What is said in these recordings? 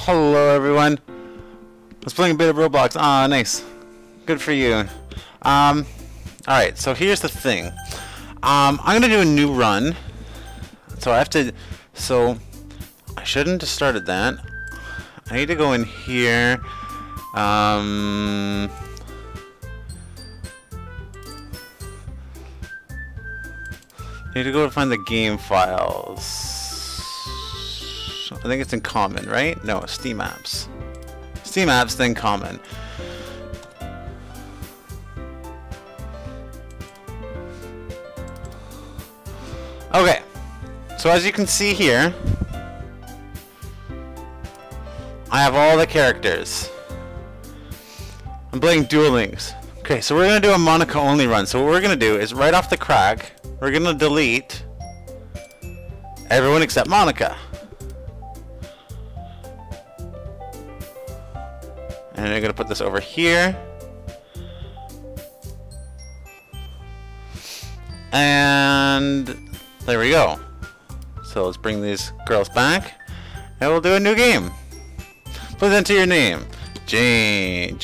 Hello everyone. I was playing a bit of Roblox. Ah, nice. Good for you. Alright, so here's the thing. I'm gonna do a new run. So I shouldn't have started that. I need to go in here. Need to go find the game files. I think it's in common, right? No, Steam apps. Steam apps, then common. Okay, so as you can see here, I have all the characters. I'm playing Duel Links. Okay, so we're gonna do a Monika only run. So what we're gonna do is right off the crack, we're gonna delete everyone except Monika. And I'm gonna put this over here. And there we go. So let's bring these girls back and we'll do a new game. Please enter your name. James.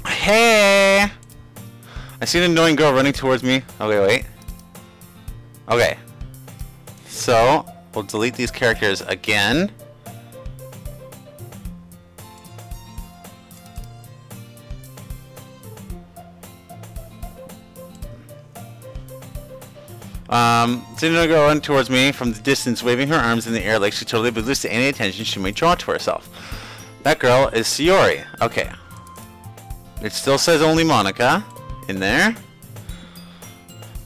Hey! I see an annoying girl running towards me. Okay, wait. Okay. So, we'll delete these characters again. Seeing a girl running towards me from the distance, waving her arms in the air like she totally oblivious to any attention she may draw to herself. That girl is Sayori. Okay. It still says only Monika in there.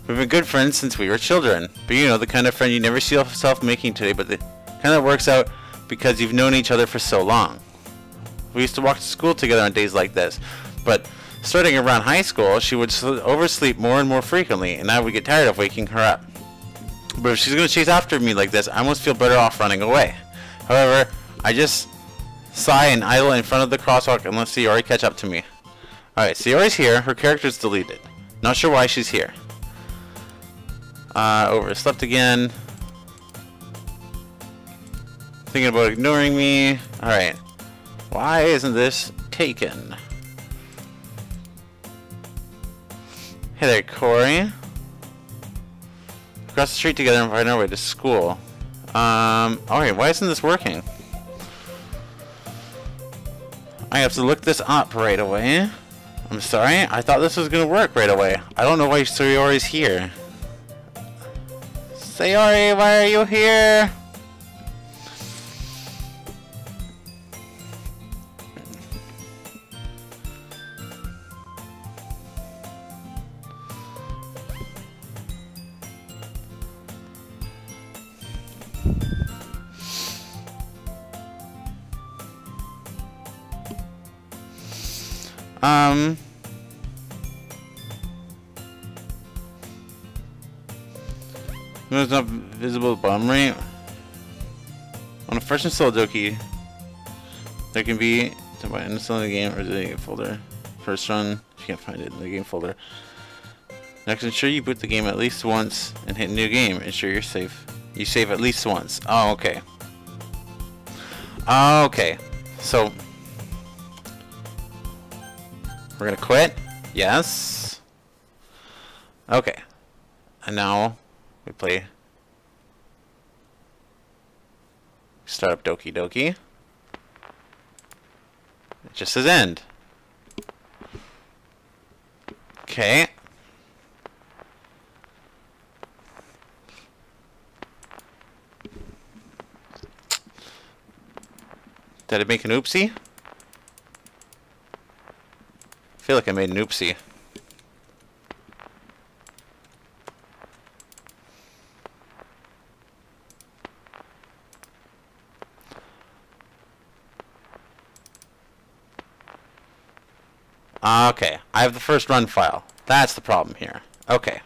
We've been good friends since we were children. But you know, the kind of friend you never see yourself making today, but the kind that works out because you've known each other for so long. We used to walk to school together on days like this, but starting around high school, she would oversleep more and more frequently, and I would get tired of waking her up. But if she's going to chase after me like this, I almost feel better off running away. However, I just sigh and idle in front of the crosswalk and let Sayori catch up to me. Alright, Sayori's here. Her character's deleted. Not sure why she's here. Overslept again. Thinking about ignoring me. Alright. Why isn't this taken? Hey there, Corey. Across the street together and find our way to school. Alright, why isn't this working? I have to look this up right away. I'm sorry, I thought this was gonna work right away. I don't know why Sayori's here. Sayori, why are you here? There's not visible bottom right. On a fresh installed DOKI, there can be to install the game or the game folder. First run, you can't find it in the game folder. Next, ensure you boot the game at least once and hit new game. Ensure you're safe. You save at least once. Oh, okay. Okay. So we're gonna quit. Yes. Okay. And now we play. Start up Doki Doki. It just says end. Okay. Did I make an oopsie? I feel like I made an oopsie. Okay, I have the first run file. That's the problem here. Okay.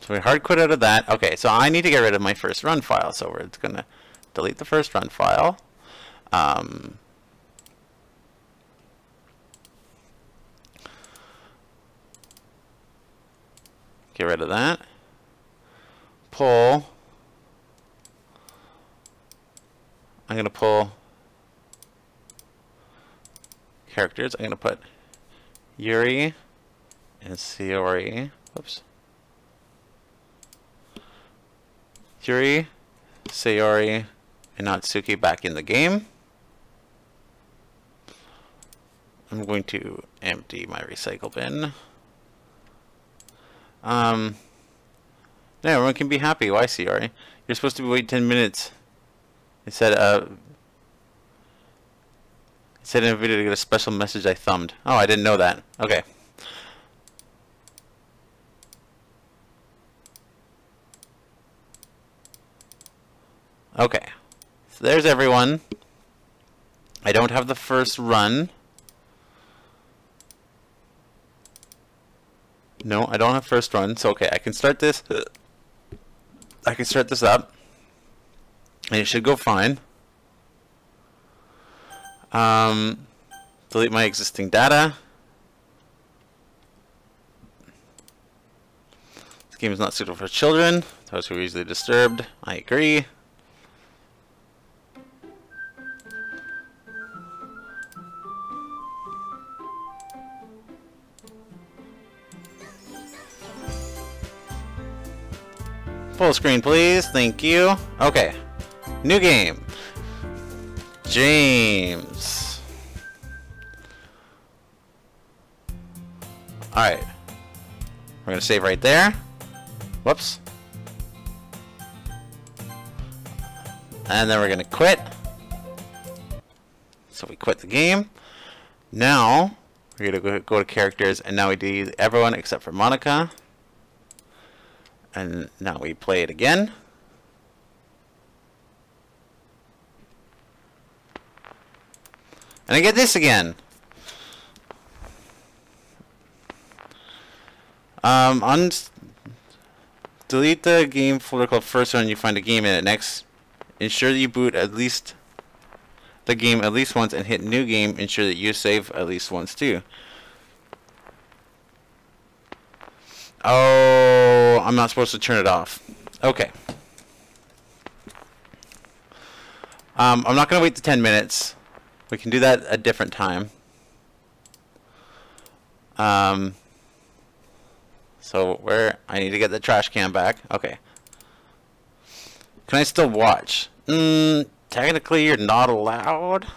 So we hard quit out of that. Okay, so I need to get rid of my first run file. So we're going to delete the first run file. Get rid of that. Pull. I'm going to pull characters. I'm going to put Yuri and Sayori. Whoops. Yuri, Sayori, and Natsuki back in the game. I'm going to empty my recycle bin. No, everyone can be happy. Why, Sayori? You're supposed to wait 10 minutes. It said in a video to get a special message I thumbed. Oh, I didn't know that. Okay. Okay. So there's everyone. I don't have the first run. No, I don't have first run. So okay, I can start this. I can start this up. And it should go fine. Delete my existing data. This game is not suitable for children. Those who are easily disturbed. I agree. Full screen, please. Thank you. Okay. New game. James. Alright. We're going to save right there. Whoops. And then we're going to quit. So we quit the game. Now, we're going to go to characters, and now we delete everyone except for Monika. And now we play it again. And I get this again. Delete the game folder called first run. You find a game in it. Next, ensure that you boot at least the game at least once and hit new game. Ensure that you save at least once too. Oh, I'm not supposed to turn it off. Okay. I'm not going to wait the 10 minutes. We can do that a different time. So where I need to get the trash can back. Okay. Can I still watch? Technically you're not allowed.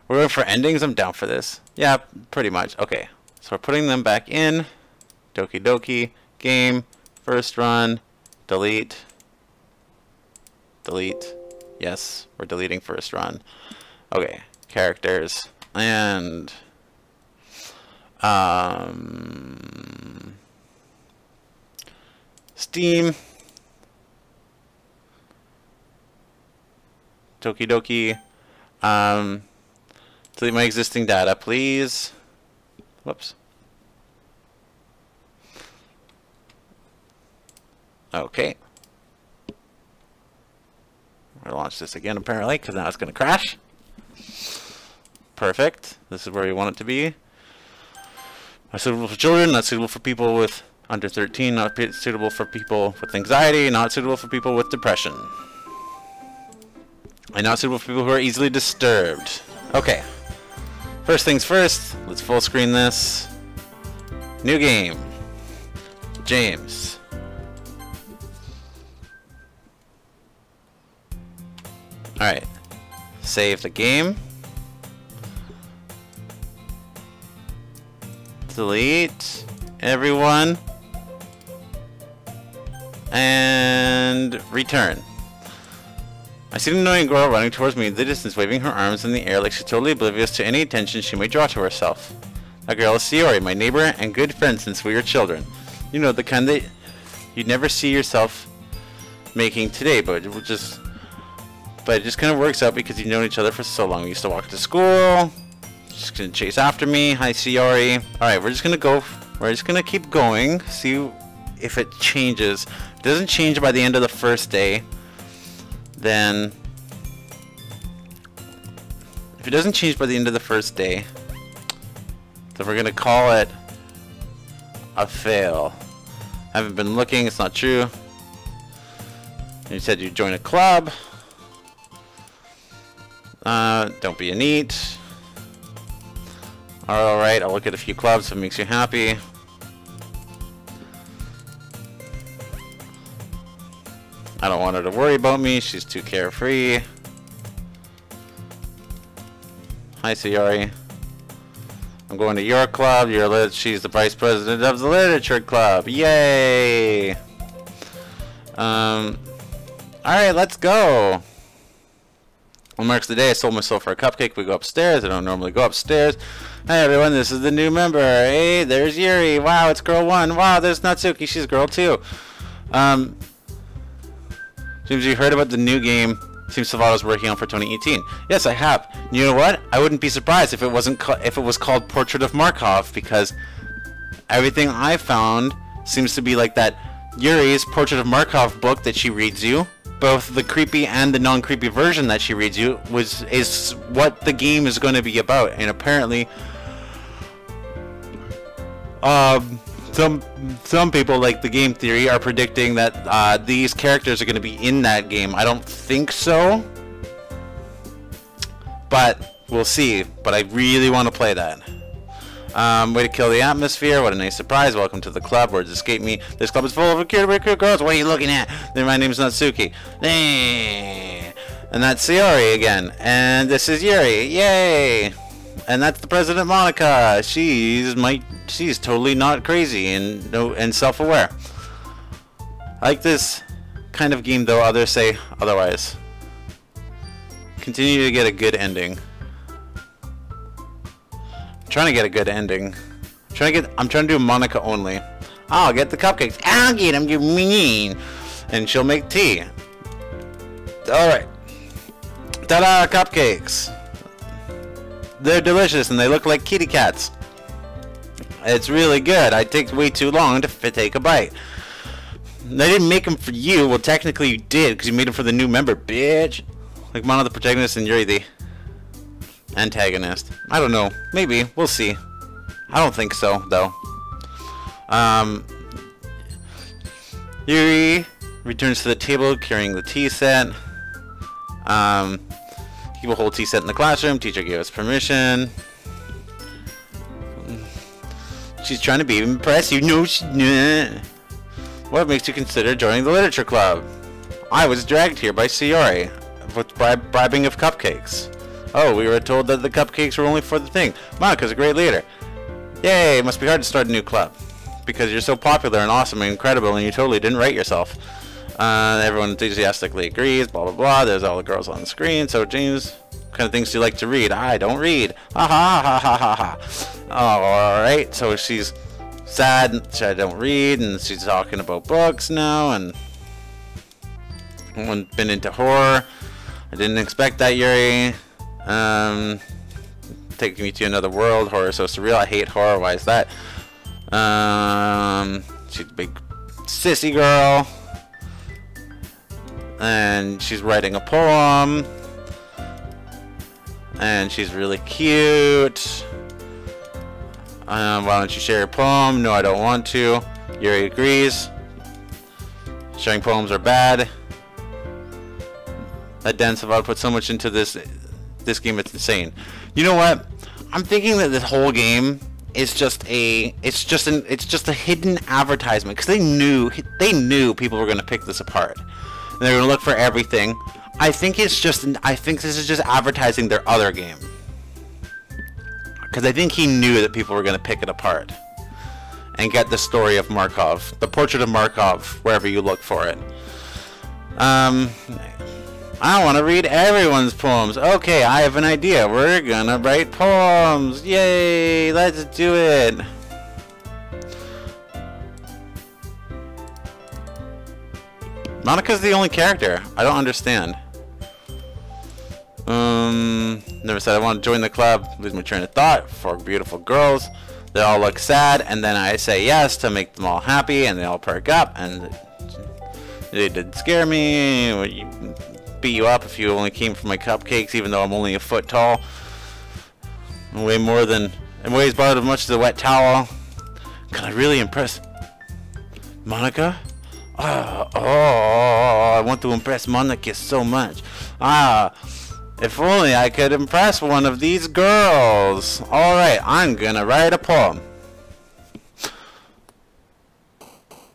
We're going for endings. I'm down for this. Yeah, pretty much. Okay. So we're putting them back in. Doki Doki, game, first run, delete, delete, yes, we're deleting first run. Okay, characters, and, Steam, Doki Doki, delete my existing data, please. Whoops. Okay. We're going to launch this again apparently, because now it's going to crash. Perfect. This is where we want it to be. Not suitable for children, not suitable for people with under 13, not suitable for people with anxiety, not suitable for people with depression. And not suitable for people who are easily disturbed. Okay. First things first, let's full screen this. New game. James. Alright, save the game, delete everyone, and return. I see an annoying girl running towards me in the distance, waving her arms in the air like she's totally oblivious to any attention she may draw to herself. That girl is Sayori, my neighbor and good friend since we were children. You know, the kind that you'd never see yourself making today, but it just kind of works out because you've known each other for so long. We used to walk to school. She's gonna chase after me. Hi, Sayori. Alright, we're just gonna keep going. See if it changes. If it doesn't change by the end of the first day, then If it doesn't change by the end of the first day, then we're gonna call it a fail. I haven't been looking, it's not true. You said you'd join a club. Don't be a NEET. Alright, I'll look at a few clubs if it makes you happy. I don't want her to worry about me, she's too carefree. Hi, Sayori. I'm going to your club. She's the vice president of the literature club. Yay! Alright, let's go. On marks the day, I sold myself for a cupcake. We go upstairs. I don't normally go upstairs. Hey everyone, this is the new member. Hey, there's Yuri. Wow, it's girl 1. Wow, there's Natsuki. She's girl 2. Seems you heard about the new game Team Savato's working on for 2018. Yes, I have. You know what? I wouldn't be surprised if it was called Portrait of Markov, because everything I found seems to be like that Yuri's Portrait of Markov book that she reads you. Both the creepy and the non-creepy version that she reads you is what the game is going to be about, and apparently, some people, like the game theory, are predicting that these characters are going to be in that game. I don't think so, but we'll see. But I really want to play that. Way to kill the atmosphere. What a nice surprise. Welcome to the club. Words escape me. This club is full of cute girls. What are you looking at? Then my name's Natsuki. And that's Sayori again. And this is Yuri. Yay! And that's the president, Monika. She's totally not crazy and self-aware. I like this kind of game, though others say otherwise. Continue to get a good ending. I'm trying to get a good ending. I'm trying to do Monika only. I'll get the cupcakes. I'll get them, you mean. And she'll make tea. Alright. Ta-da, cupcakes. They're delicious and they look like kitty cats. It's really good. I take way too long to take a bite. I didn't make them for you. Well, technically you did, because you made them for the new member, bitch. Like Mono the protagonist and Yuri the antagonist. I don't know. Maybe. We'll see. I don't think so, though. Yuri returns to the table carrying the tea set. Keep a whole tea set in the classroom. Teacher gave us permission. She's trying to be impressed. You know she... What makes you consider joining the literature club? I was dragged here by Sayori with bribing of cupcakes. Oh, we were told that the cupcakes were only for the thing. Monika's a great leader. Yay, it must be hard to start a new club. Because you're so popular and awesome and incredible and you totally didn't write yourself. Everyone enthusiastically agrees, blah blah blah. There's all the girls on the screen. So James, what kind of things do you like to read? I don't read. Ha ha ha ha ha ha. Alright, so she's sad I don't read, and she's talking about books now, and been into horror. I didn't expect that, Yuri. Taking me to another world. Horror is so surreal. I hate horror. Why is that? She's a big sissy girl. And she's writing a poem. And she's really cute. Why don't you share your poem? No, I don't want to. Yuri agrees. Sharing poems are bad. That Dan Savard put so much into this game, it's insane. You know what? I'm thinking that this whole game is just a hidden advertisement, because they knew people were going to pick this apart. And they're going to look for everything. I think this is just advertising their other game. Because I think he knew that people were going to pick it apart and get the story of Markov, the portrait of Markov, wherever you look for it. I want to read everyone's poems. Okay, I have an idea. We're gonna write poems. Yay! Let's do it. Monika's the only character. I don't understand. Never said I want to join the club. Lose my train of thought. 4 beautiful girls. They all look sad, and then I say yes to make them all happy, and they all perk up, and they did scare me. Beat you up if you only came for my cupcakes, even though I'm only a foot tall. Way more than... It weighs about as much as a wet towel. Can I really impress Monika? I want to impress Monika so much. If only I could impress one of these girls. Alright, I'm gonna write a poem.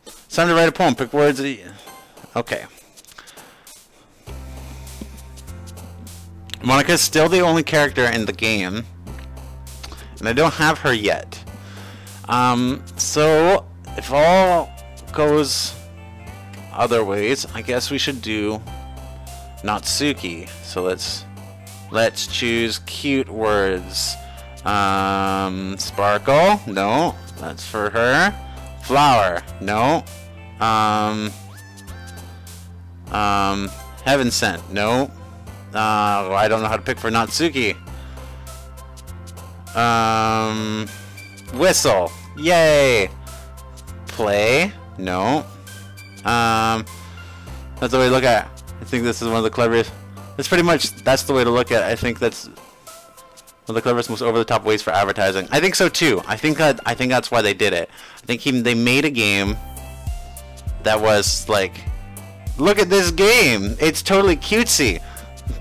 It's time to write a poem. Pick words. Okay. Monika's still the only character in the game. And I don't have her yet. So, if all goes other ways, I guess we should do Natsuki. So let's choose cute words. Sparkle? No, that's for her. Flower? No. Heaven sent? No. I don't know how to pick for Natsuki. Whistle? Yay. Play? No. That's the way to look at it. I think this is one of the cleverest. That's pretty much, that's the way to look at it. I think that's one of the cleverest, most over-the-top ways for advertising. I think so too. I think that's why they did it. I think they made a game that was like, look at this game. It's totally cutesy.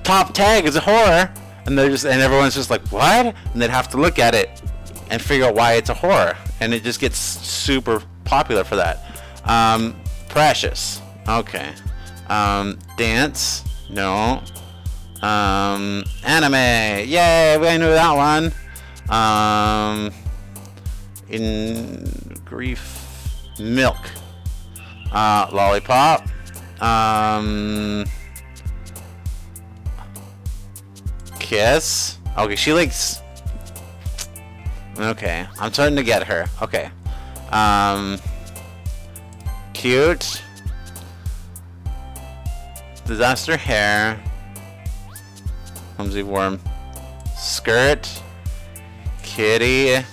Top tag is a horror, and everyone's just like, what? And they'd have to look at it and figure out why it's a horror, and it just gets super popular for that. Precious. Okay. Dance. No. Anime. Yay, we knew that one. In grief. Milk. Lollipop. Kiss. Okay, she likes... Okay, I'm starting to get her. Okay. Cute. Disaster hair. Clumsy worm. Skirt. Kitty.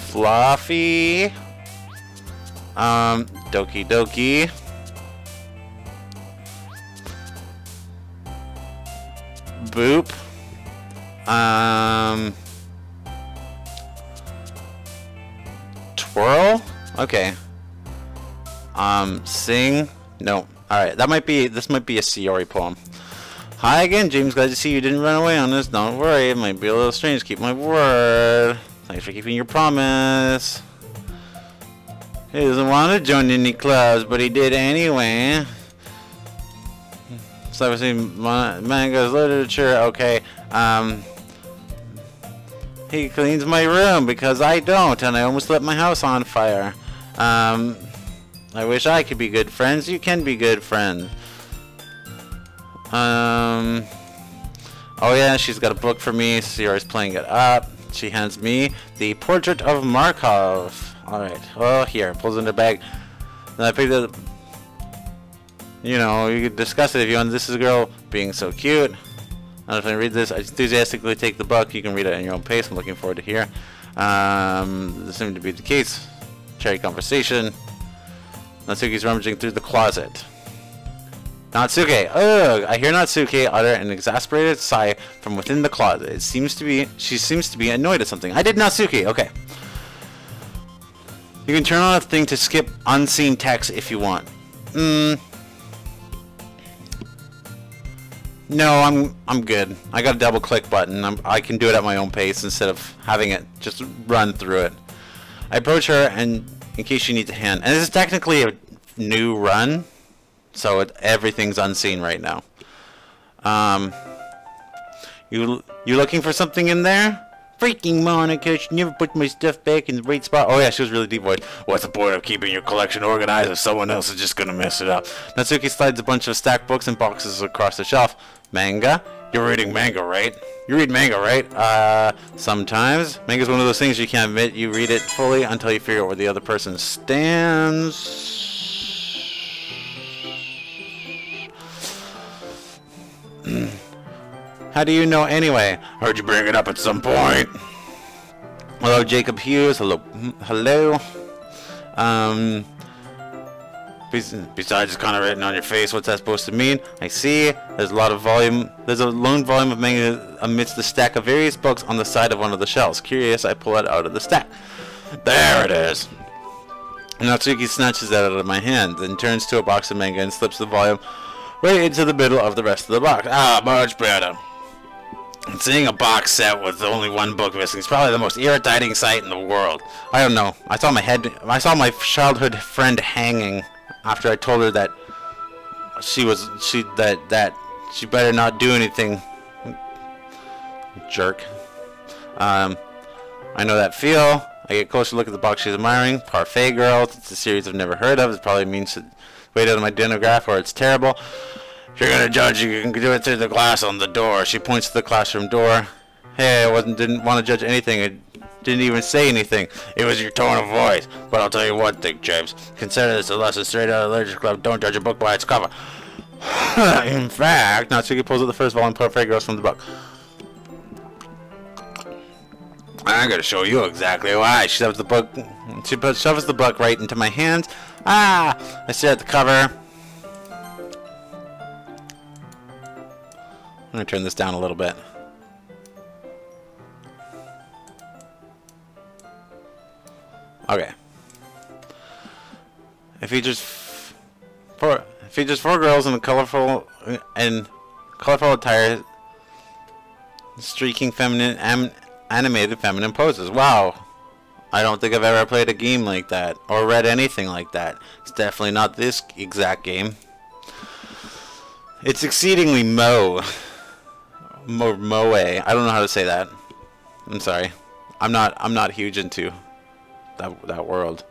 Fluffy. Doki Doki. Boop. Twirl? Okay. Sing? No. Alright, this might be a Sayori poem. Hi again, James. Glad to see you didn't run away on us. Don't worry, it might be a little strange. Keep my word. Thanks for keeping your promise. He doesn't want to join any clubs, but he did anyway. So I've seen manga's literature. Okay. He cleans my room because I don't, and I almost lit my house on fire. I wish I could be good friends. You can be good friends. Oh yeah, she's got a book for me. Sayori's playing it up. She hands me the Portrait of Markov. Alright, well, here, pulls in the bag. Then I picked it. You know, you could discuss it if you want. This is a girl being so cute. I don't know if I read this. I enthusiastically take the book. You can read it at your own pace. I'm looking forward to hear. This seemed to be the case. Cherry conversation. Natsuki's rummaging through the closet. Natsuki! Ugh! I hear Natsuki utter an exasperated sigh from within the closet. She seems to be annoyed at something. I did Natsuki! Okay. You can turn on a thing to skip unseen text if you want. No, I'm good. I got a double click button. I can do it at my own pace instead of having it just run through it. I approach her and in case she needs a hand. And this is technically a new run, so everything's unseen right now. You looking for something in there? Freaking Monika, she never put my stuff back in the right spot. Oh yeah, she was really deep voice. What's the point of keeping your collection organized if someone else is just gonna mess it up? Natsuki slides a bunch of stacked books and boxes across the shelf. Manga? You're reading manga, right? You read manga, right? Sometimes. Manga's one of those things you can't admit you read it fully until you figure out where the other person stands. How do you know anyway? Heard you bring it up at some point. Hello, Jacob Hughes. Hello. Besides, it's kind of written on your face. What's that supposed to mean? I see. There's a lot of volume. There's a lone volume of manga amidst the stack of various books on the side of one of the shelves. Curious, I pull it out of the stack. There it is. Natsuki snatches that out of my hand, then turns to a box of manga and slips the volume right into the middle of the rest of the box. Ah, much better. And seeing a box set with only one book missing is probably the most irritating sight in the world. I don't know. I saw my childhood friend hanging after I told her that she better not do anything. Jerk. I know that feel. I get a closer look at the box she's admiring. Parfait Girls. It's a series I've never heard of. It probably means to wait out of my dinograph or it's terrible. If you're gonna judge, you can do it through the glass on the door. She points to the classroom door. Hey, didn't want to judge anything. I didn't even say anything. It was your tone of voice. But I'll tell you one thing, James. Consider this a lesson straight out of the Literature Club. Don't judge a book by its cover. In fact, Natsuki pulls out the first volume, Parfait Girls from the book. I'm gonna show you exactly why. She shoves the book right into my hands. Ah! I stare at the cover. I'm gonna turn this down a little bit. Okay. It features four girls in a colorful attire, streaking feminine animated feminine poses. Wow. I don't think I've ever played a game like that or read anything like that. It's definitely not this exact game. It's exceedingly moe. I don't know how to say that. I'm sorry. I'm not huge into that world.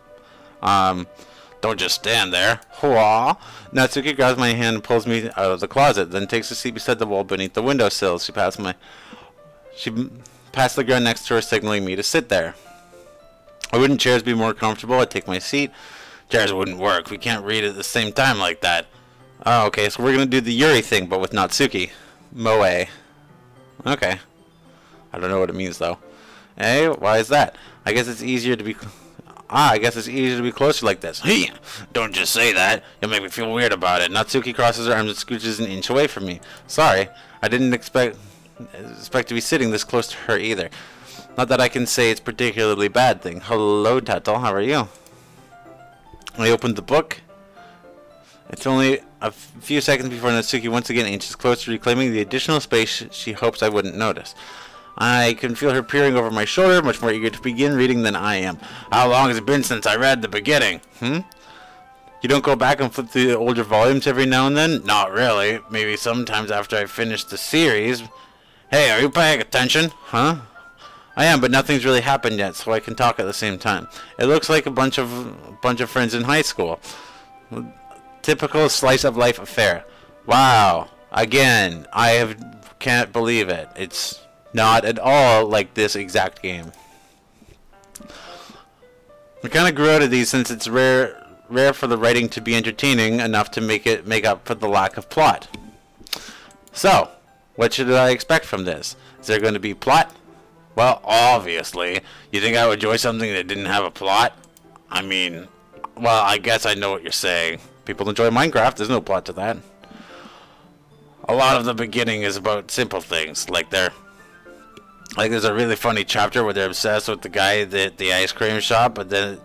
Don't just stand there. Hua. Natsuki grabs my hand and pulls me out of the closet, then takes a seat beside the wall beneath the windowsill. She passed the girl next to her, signaling me to sit there. Wouldn't chairs be more comfortable? I'd take my seat. Chairs wouldn't work. We can't read at the same time like that. Oh, okay, so we're gonna do the Yuri thing, but with Natsuki. Moe. Okay. I don't know what it means though. Hey, why is that? I guess it's easier to be closer like this. Hey, don't just say that. You'll make me feel weird about it. Natsuki crosses her arms and scooches an inch away from me. Sorry, I didn't expect to be sitting this close to her either. Not that I can say it's a particularly bad thing. Hello, Tato. How are you? I opened the book. It's only a few seconds before Natsuki once again inches closer, reclaiming the additional space she hopes I wouldn't notice. I can feel her peering over my shoulder, much more eager to begin reading than I am. How long has it been since I read the beginning? You don't go back and flip through the older volumes every now and then? Not really. Maybe sometimes after I finish the series. Hey, are you paying attention? Huh? I am, but nothing's really happened yet, so I can talk at the same time. It looks like a bunch of friends in high school. Typical slice of life affair. Wow. Again, can't believe it. It's not at all like this exact game. We kind of grew out of these since it's rare for the writing to be entertaining enough to make up for the lack of plot. So, what should I expect from this? Is there going to be plot? Well, obviously. You think I would enjoy something that didn't have a plot? I mean, well, I guess I know what you're saying. People enjoy Minecraft. There's no plot to that. A lot of the beginning is about simple things, like there's a really funny chapter where they're obsessed with the guy at the ice cream shop, but then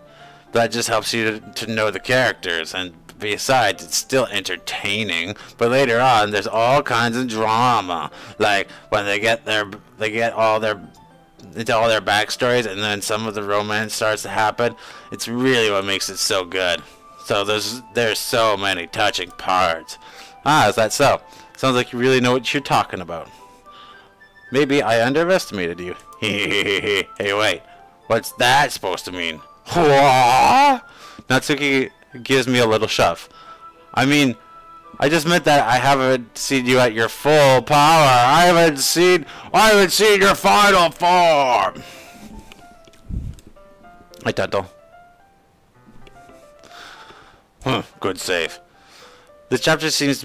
that just helps you to know the characters, and besides, it's still entertaining. But later on, there's all kinds of drama, like when they get all their backstories, and then some of the romance starts to happen. It's really what makes it so good. So there's so many touching parts. Ah, is that so? Sounds like you really know what you're talking about. Maybe I underestimated you. Hey, wait. What's that supposed to mean? Natsuki gives me a little shove. I mean, I just meant that I haven't seen you at your full power. I haven't seen your final form. Hi, Tato. Good save. This chapter seems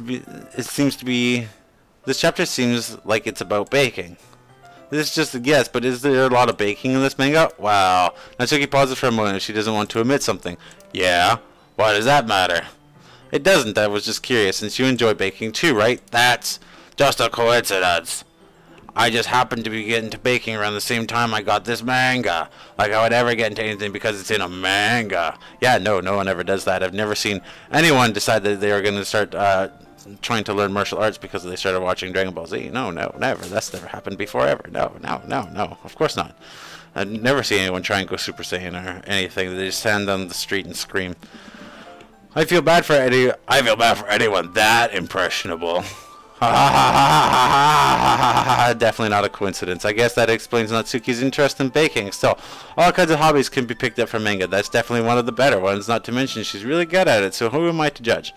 like it's about baking. This is just a guess, but is there a lot of baking in this manga? Wow. Natsuki pauses for a moment if she doesn't want to admit something. Yeah? Why does that matter? It doesn't. I was just curious, since you enjoy baking too, right? That's just a coincidence. I just happened to be getting to baking around the same time I got this manga. Like I would ever get into anything because it's in a manga. Yeah, no one ever does that. I've never seen anyone decide that they are going to start trying to learn martial arts because they started watching Dragon Ball Z. No, never. That's never happened before ever. No. Of course not. I've never seen anyone try and go Super Saiyan or anything. They just stand on the street and scream. I feel bad for anyone that impressionable. Definitely not a coincidence. I guess that explains Natsuki's interest in baking. Still, all kinds of hobbies can be picked up from manga. That's definitely one of the better ones, not to mention she's really good at it, so who am I to judge?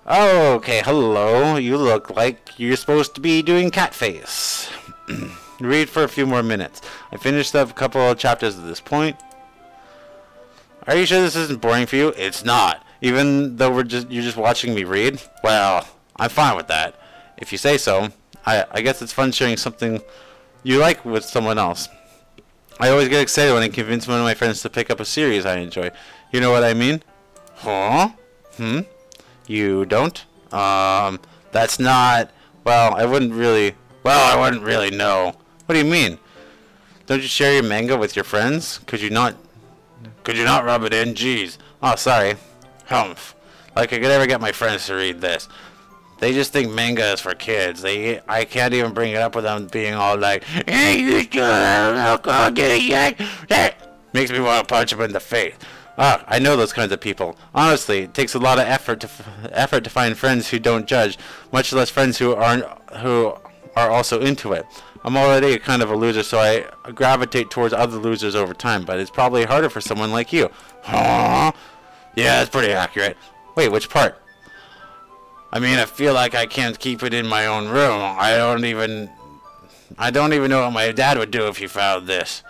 Okay, hello. You look like you're supposed to be doing cat face. Read for a few more minutes. I finished up a couple of chapters at this point. Are you sure this isn't boring for you? It's not. Even though you're just watching me read? Well, I'm fine with that. If you say so. I guess it's fun sharing something you like with someone else. I always get excited when I convince one of my friends to pick up a series I enjoy. You know what I mean? Huh? You don't? That's not... Well, I wouldn't really know. What do you mean? Don't you share your manga with your friends? Could you not rub it in? Jeez. Oh, sorry. Humph. Like I could ever get my friends to read this. They just think manga is for kids. I can't even bring it up with them being all like, hey, you makes me want to punch them in the face. I know those kinds of people. Honestly, it takes a lot of effort to find friends who don't judge, much less friends who are also into it. I'm already kind of a loser, so I gravitate towards other losers over time, but it's probably harder for someone like you. Huh? Yeah, that's pretty accurate. Wait, which part? I mean, I feel like I can't keep it in my own room. I don't even know what my dad would do if he found this.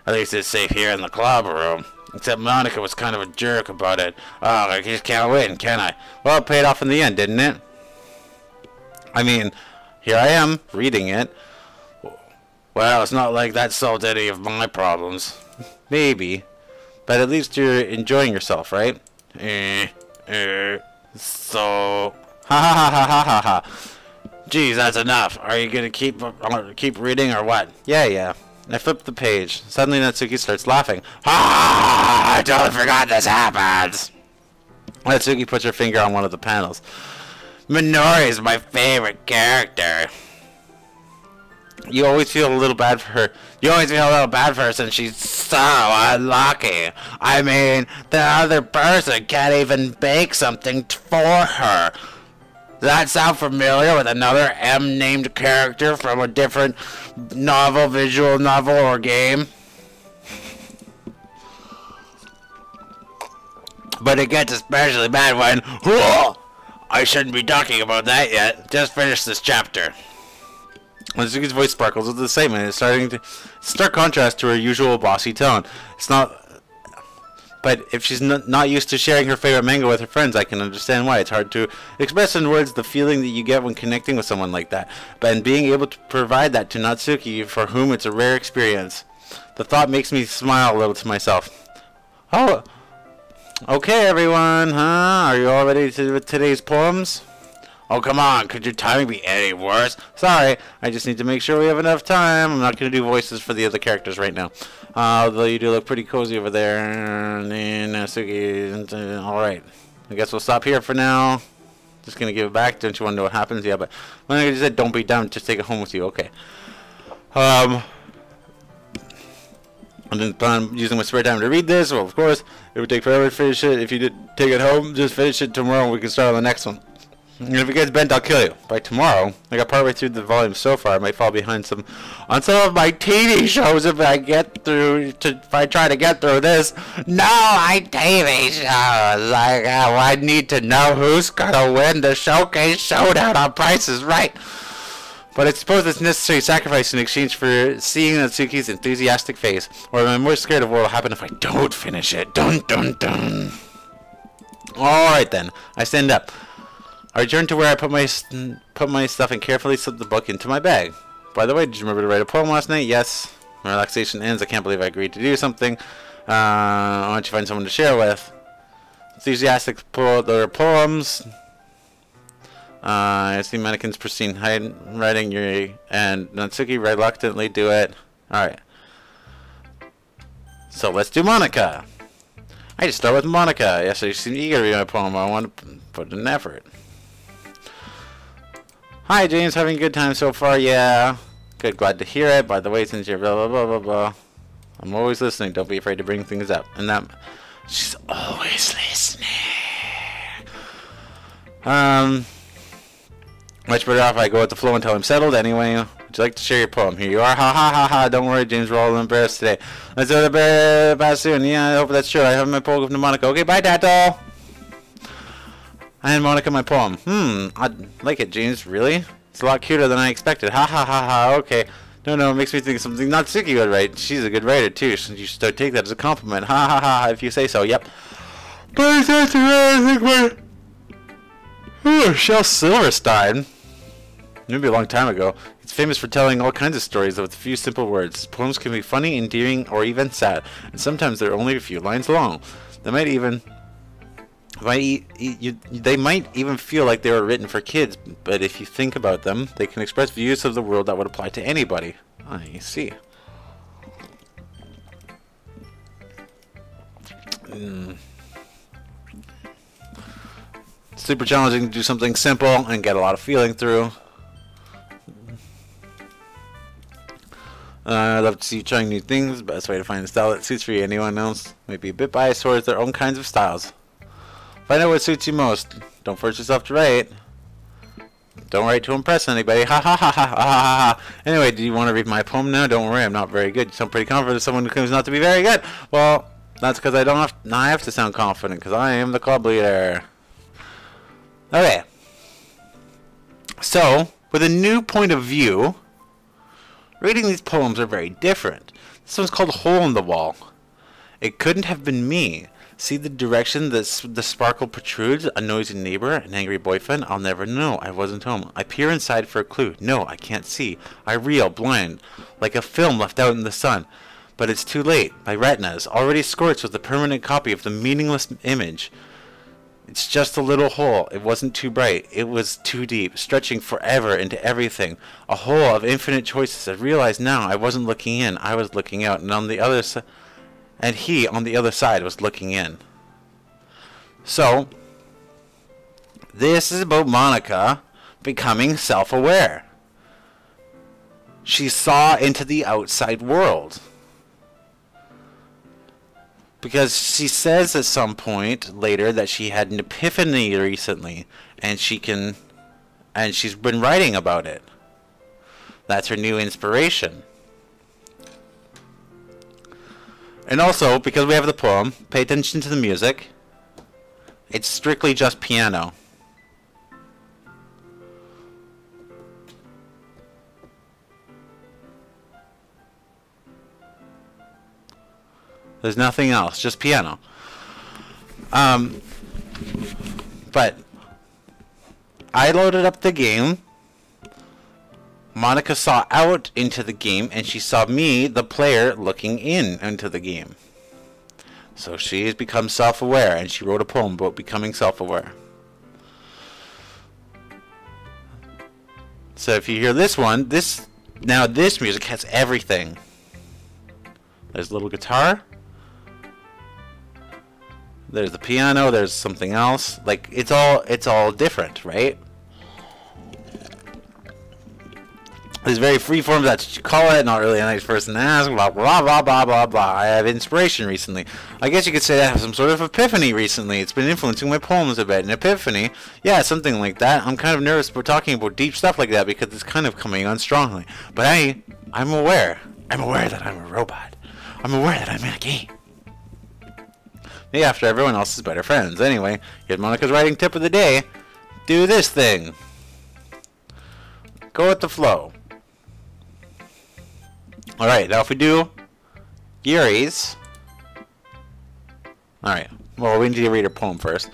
At least it's safe here in the club room. Except Monika was kind of a jerk about it. Oh, I just can't win, can I? Well, it paid off in the end, didn't it? I mean, here I am, reading it. Well, it's not like that solved any of my problems. Maybe. But at least you're enjoying yourself, right? So... Ha. Geez, that's enough. Are you gonna keep reading or what? Yeah. I flipped the page. Suddenly Natsuki starts laughing. I totally forgot this happens. Natsuki puts her finger on one of the panels. Minori is my favorite character. You always feel a little bad for her. Since she's so unlucky. I mean, the other person can't even bake something for her. Does that sound familiar with another M-named character from a different visual novel, or game? But it gets especially bad when... I shouldn't be talking about that yet. Just finish this chapter. Natsuki's voice sparkles with excitement. It's starting to stark contrast to her usual bossy tone. It's not... But if she's not used to sharing her favorite manga with her friends, I can understand why. It's hard to express in words the feeling that you get when connecting with someone like that. But being able to provide that to Natsuki, for whom it's a rare experience. The thought makes me smile a little to myself. Oh, okay everyone, huh? Are you all ready with today's poems? Oh, come on, could your timing be any worse? Sorry, I just need to make sure we have enough time. I'm not going to do voices for the other characters right now. Although you do look pretty cozy over there. Alright, I guess we'll stop here for now. Just going to give it back. Don't you want to know what happens? Yeah, but when I just said don't be dumb, just take it home with you. Okay. I didn't plan on using my spare time to read this. Well, of course, it would take forever to finish it. If you did take it home, just finish it tomorrow and we can start on the next one. And if it gets bent, I'll kill you. By tomorrow, I got partway through the volume so far, I might fall behind on some of my TV shows if I try to get through this. No, my TV shows. I need to know who's gonna win the showcase showdown on Price is Right. But I suppose it's necessary sacrifice in exchange for seeing Natsuki's enthusiastic face, or I'm more scared of what will happen if I don't finish it. Dun dun dun. Alright then, I stand up. I returned to where I put my stuff and carefully slipped the book into my bag. By the way, did you remember to write a poem last night? Yes. My relaxation ends. I can't believe I agreed to do something. Why don't you find someone to share with? Enthusiastic pull their poems. I see mannequins pristine writing Yuri and Natsuki reluctantly do it. Alright. So let's do Monika. I just start with Monika. Yes, you seem eager to read my poem. I want to put in effort. Hi, James. Having a good time so far? Yeah. Good. Glad to hear it. By the way, since you're blah, blah, blah, blah, blah. I'm always listening. Don't be afraid to bring things up. And that... She's always listening. Much better off I go with the flow until I'm settled. Anyway, would you like to share your poem? Here you are. Ha ha ha ha. Don't worry, James. We're all embarrassed today. Let's do the best soon. Yeah, I hope that's true. I have my poem to Monika. Okay, bye, Tato. I hand Monika my poem. I like it, James. Really? It's a lot cuter than I expected. Ha ha ha ha. Okay. No, it makes me think of something Natsuki would write. She's a good writer, too. So you should take that as a compliment. Ha ha ha. If you say so. Yep. But that's what Shel Silverstein. Maybe a long time ago. It's famous for telling all kinds of stories with a few simple words. His poems can be funny, endearing, or even sad, and sometimes they're only a few lines long. They might even feel like they were written for kids, but if you think about them, they can express views of the world that would apply to anybody. I see. Super challenging to do something simple and get a lot of feeling through. I love to see you trying new things. Best way to find a style that suits for you. Anyone else might be a bit biased towards their own kinds of styles. Find out what suits you most. Don't force yourself to write. Don't write to impress anybody. Ha ha ha ha ha ha ha. Anyway, do you want to read my poem now? Don't worry, I'm not very good. You sound pretty confident. Someone who claims not to be very good. Well, that's because I have to sound confident because I am the club leader. Okay. So, with a new point of view, reading these poems are very different. This one's called Hole in the Wall. It couldn't have been me. See the direction that the sparkle protrudes? A noisy neighbor? An angry boyfriend? I'll never know. I wasn't home. I peer inside for a clue. No, I can't see. I reel, blind, like a film left out in the sun. But it's too late. My retina is already scorched with a permanent copy of the meaningless image. It's just a little hole. It wasn't too bright. It was too deep, stretching forever into everything. A hole of infinite choices. I realize now I wasn't looking in. I was looking out. And on the other side... And he, on the other side, was looking in. So, this is about Monika becoming self-aware. She saw into the outside world. Because she says at some point later that she had an epiphany recently. And she's been writing about it. That's her new inspiration. And also, because we have the poem, pay attention to the music. It's strictly just piano. There's nothing else, just piano. But I loaded up the game. Monika saw out into the game, and she saw me, the player, looking into the game. So she has become self-aware, and she wrote a poem about becoming self-aware. So if you hear this one, this music has everything. There's a little guitar. There's the piano. There's something else. Like it's all different, right? It's very freeform, that's what you call it, not really a nice person to ask, blah, blah, blah, blah, blah, blah. I have inspiration recently. I guess you could say I have some sort of epiphany recently. It's been influencing my poems a bit. An epiphany? Yeah, something like that. I'm kind of nervous about talking about deep stuff like that because it's kind of coming on strongly. But I'm aware. I'm aware that I'm a robot. I'm aware that I'm in a game. Me after everyone else's better friends. Anyway, here's Monika's writing tip of the day. Do this thing. Go with the flow. Alright, now if we do Yuri's. Alright, well, we need to read her poem first.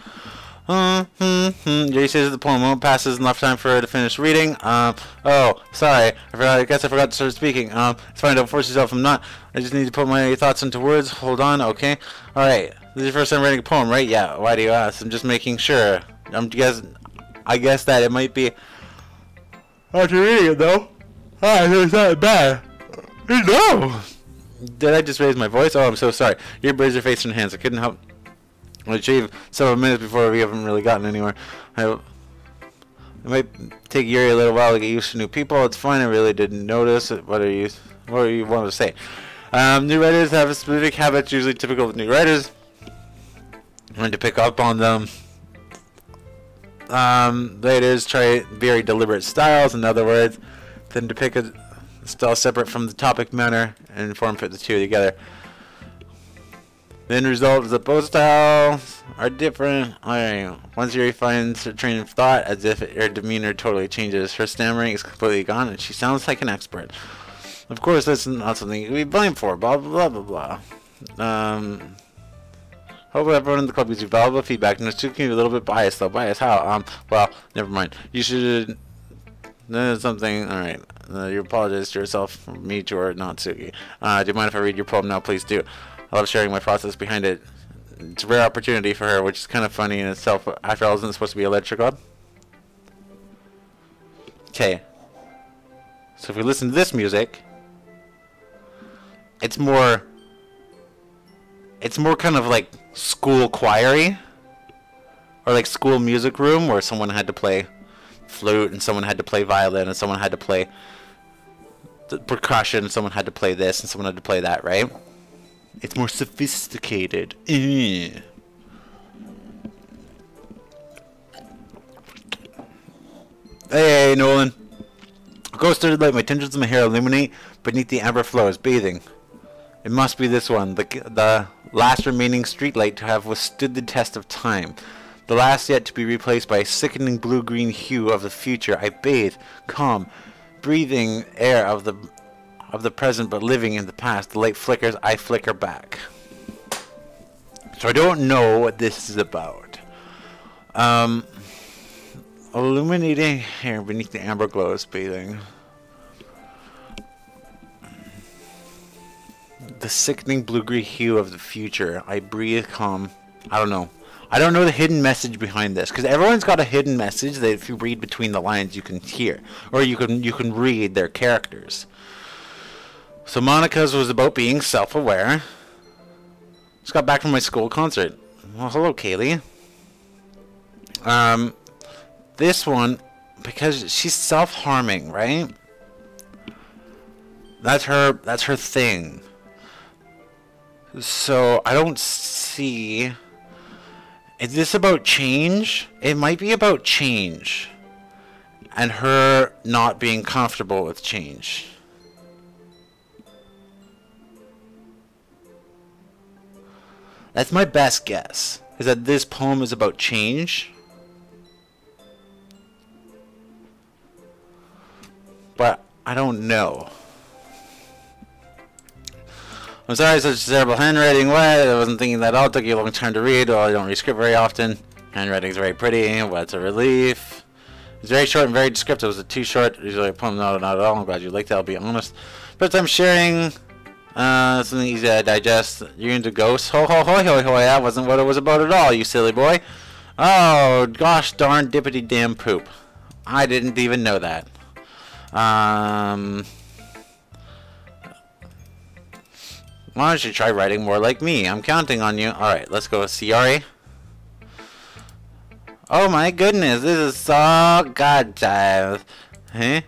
Yuri says the poem won't pass enough time for her to finish reading. Oh, sorry. I guess I forgot to start speaking. It's fine, don't force yourself. I just need to put my thoughts into words. Hold on, okay. Alright, This is your first time writing a poem, right? Yeah. Why do you ask? I'm just making sure. I guess that it might be. After reading it, though, it's not bad. No. Did I just raise my voice? Oh, I'm so sorry. Your braids your face and hands. I couldn't help. I'll achieve several minutes before we haven't really gotten anywhere. It might take Yuri a little while to get used to new people. It's fine. I really didn't notice. What do you want to say? New writers have specific habits, usually typical of new writers. Learn to pick up on them. Writers try very deliberate styles. In other words, tend to pick a style separate from the topic matter and fit the two together. The end result is that both styles are different. Once Yuri finds her train of thought, as if her demeanor totally changes. Her stammering is completely gone, and she sounds like an expert. Of course, that's not something you can be blamed for. Blah blah blah blah. Hopefully everyone in the club gives you valuable feedback. Natsuki can be a little bit biased though. Biased how? Well, never mind. You should something. All right. You apologize to yourself, from me to or Natsuki. Do you mind if I read your poem now? Please do. I love sharing my process behind it. It's a rare opportunity for her, which is kind of funny in itself. After all, isn't it supposed to be a literature club? Okay. So if we listen to this music, it's more kind of like school choir-y, or like school music room where someone had to play flute and someone had to play violin and someone had to play the percussion and someone had to play this and someone had to play that, right? It's more sophisticated. Hey, Nolan. A ghost started light. My tendrils of my hair illuminate beneath the amber flows, bathing. It must be this one, the last remaining streetlight to have withstood the test of time. The last yet to be replaced by a sickening blue-green hue of the future. I bathe, calm, breathing air of the present but living in the past. The light flickers, I flicker back. So I don't know what this is about. Illuminating hair beneath the amber glow is bathing. The sickening blue-green hue of the future. I breathe calm. I don't know. I don't know the hidden message behind this, because everyone's got a hidden message that if you read between the lines you can hear, or you can read their characters. So Monika's was about being self-aware. Just got back from my school concert. Well, hello, Kaylee. This one, because she's self-harming, right? That's her thing. So I don't see. Is this about change? It might be about change, and her not being comfortable with change. That's my best guess, is that this poem is about change. But I don't know. I'm sorry, such terrible handwriting. What? I wasn't thinking that at all. It took you a long time to read. Well, I don't read script very often. Handwriting is very pretty. What's a relief? It's very short and very descriptive. Was it too short? Usually a poem, no, not at all. I'm glad you liked that, I'll be honest. First time sharing something easy to digest. You're into ghosts? Ho ho ho ho ho. That wasn't what it was about at all, you silly boy. Oh, gosh darn dippity damn poop. I didn't even know that. Why don't you try writing more like me? I'm counting on you. Alright, let's go with Ciari. Oh my goodness, this is so good, child. Huh?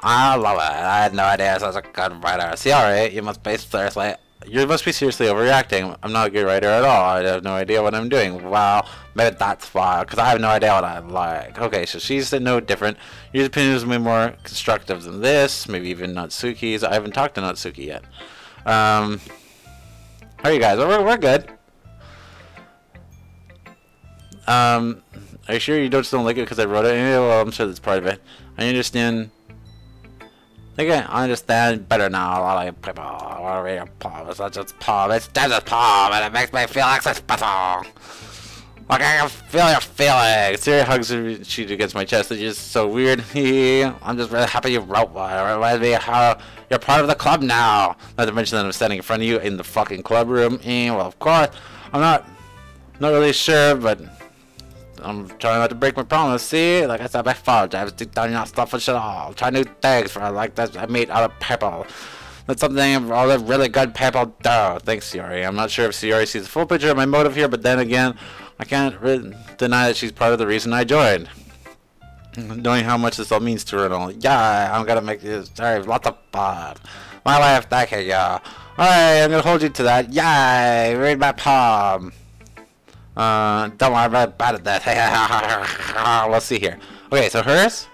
I love it. I had no idea I was such a good writer. Ciari, you must be seriously overreacting. I'm not a good writer at all. I have no idea what I'm doing. Well, maybe that's why, because I have no idea what I like. Okay, so she's no different. Your opinion is way more constructive than this. Maybe even Natsuki's. I haven't talked to Natsuki yet. How are you guys? We're good. Are you sure you just don't like it because I wrote it? Yeah, well, I'm sure that's part of it. I understand. I understand better now. I like people. I want to read a poem. It's not just poem. It's just poem, and it makes me feel like such special. Like I can feel your feelings. Siri hugs her cheek against my chest. It's just so weird. I'm just really happy you wrote one. It reminds me of how you're part of the club now. Not to mention that I'm standing in front of you in the fucking club room. Well, of course, I'm not. Not really sure, but I'm trying not to break my promise. See, like I said before, I was done not stuff for shit all. Try new things for like that I made out of purple. That's something all the really good purple dough. Thanks, Sayori. I'm not sure if Sayori sees the full picture of my motive here, but then again, I can't deny that she's part of the reason I joined. Knowing how much this all means to her and all. Yeah, I'm gonna make this. Sorry, lots of fun. My life, thank you, y'all. Alright, I'm gonna hold you to that. Yay! Read my poem. Don't worry, I'm not bad at that. Let's see here. Okay, so hers?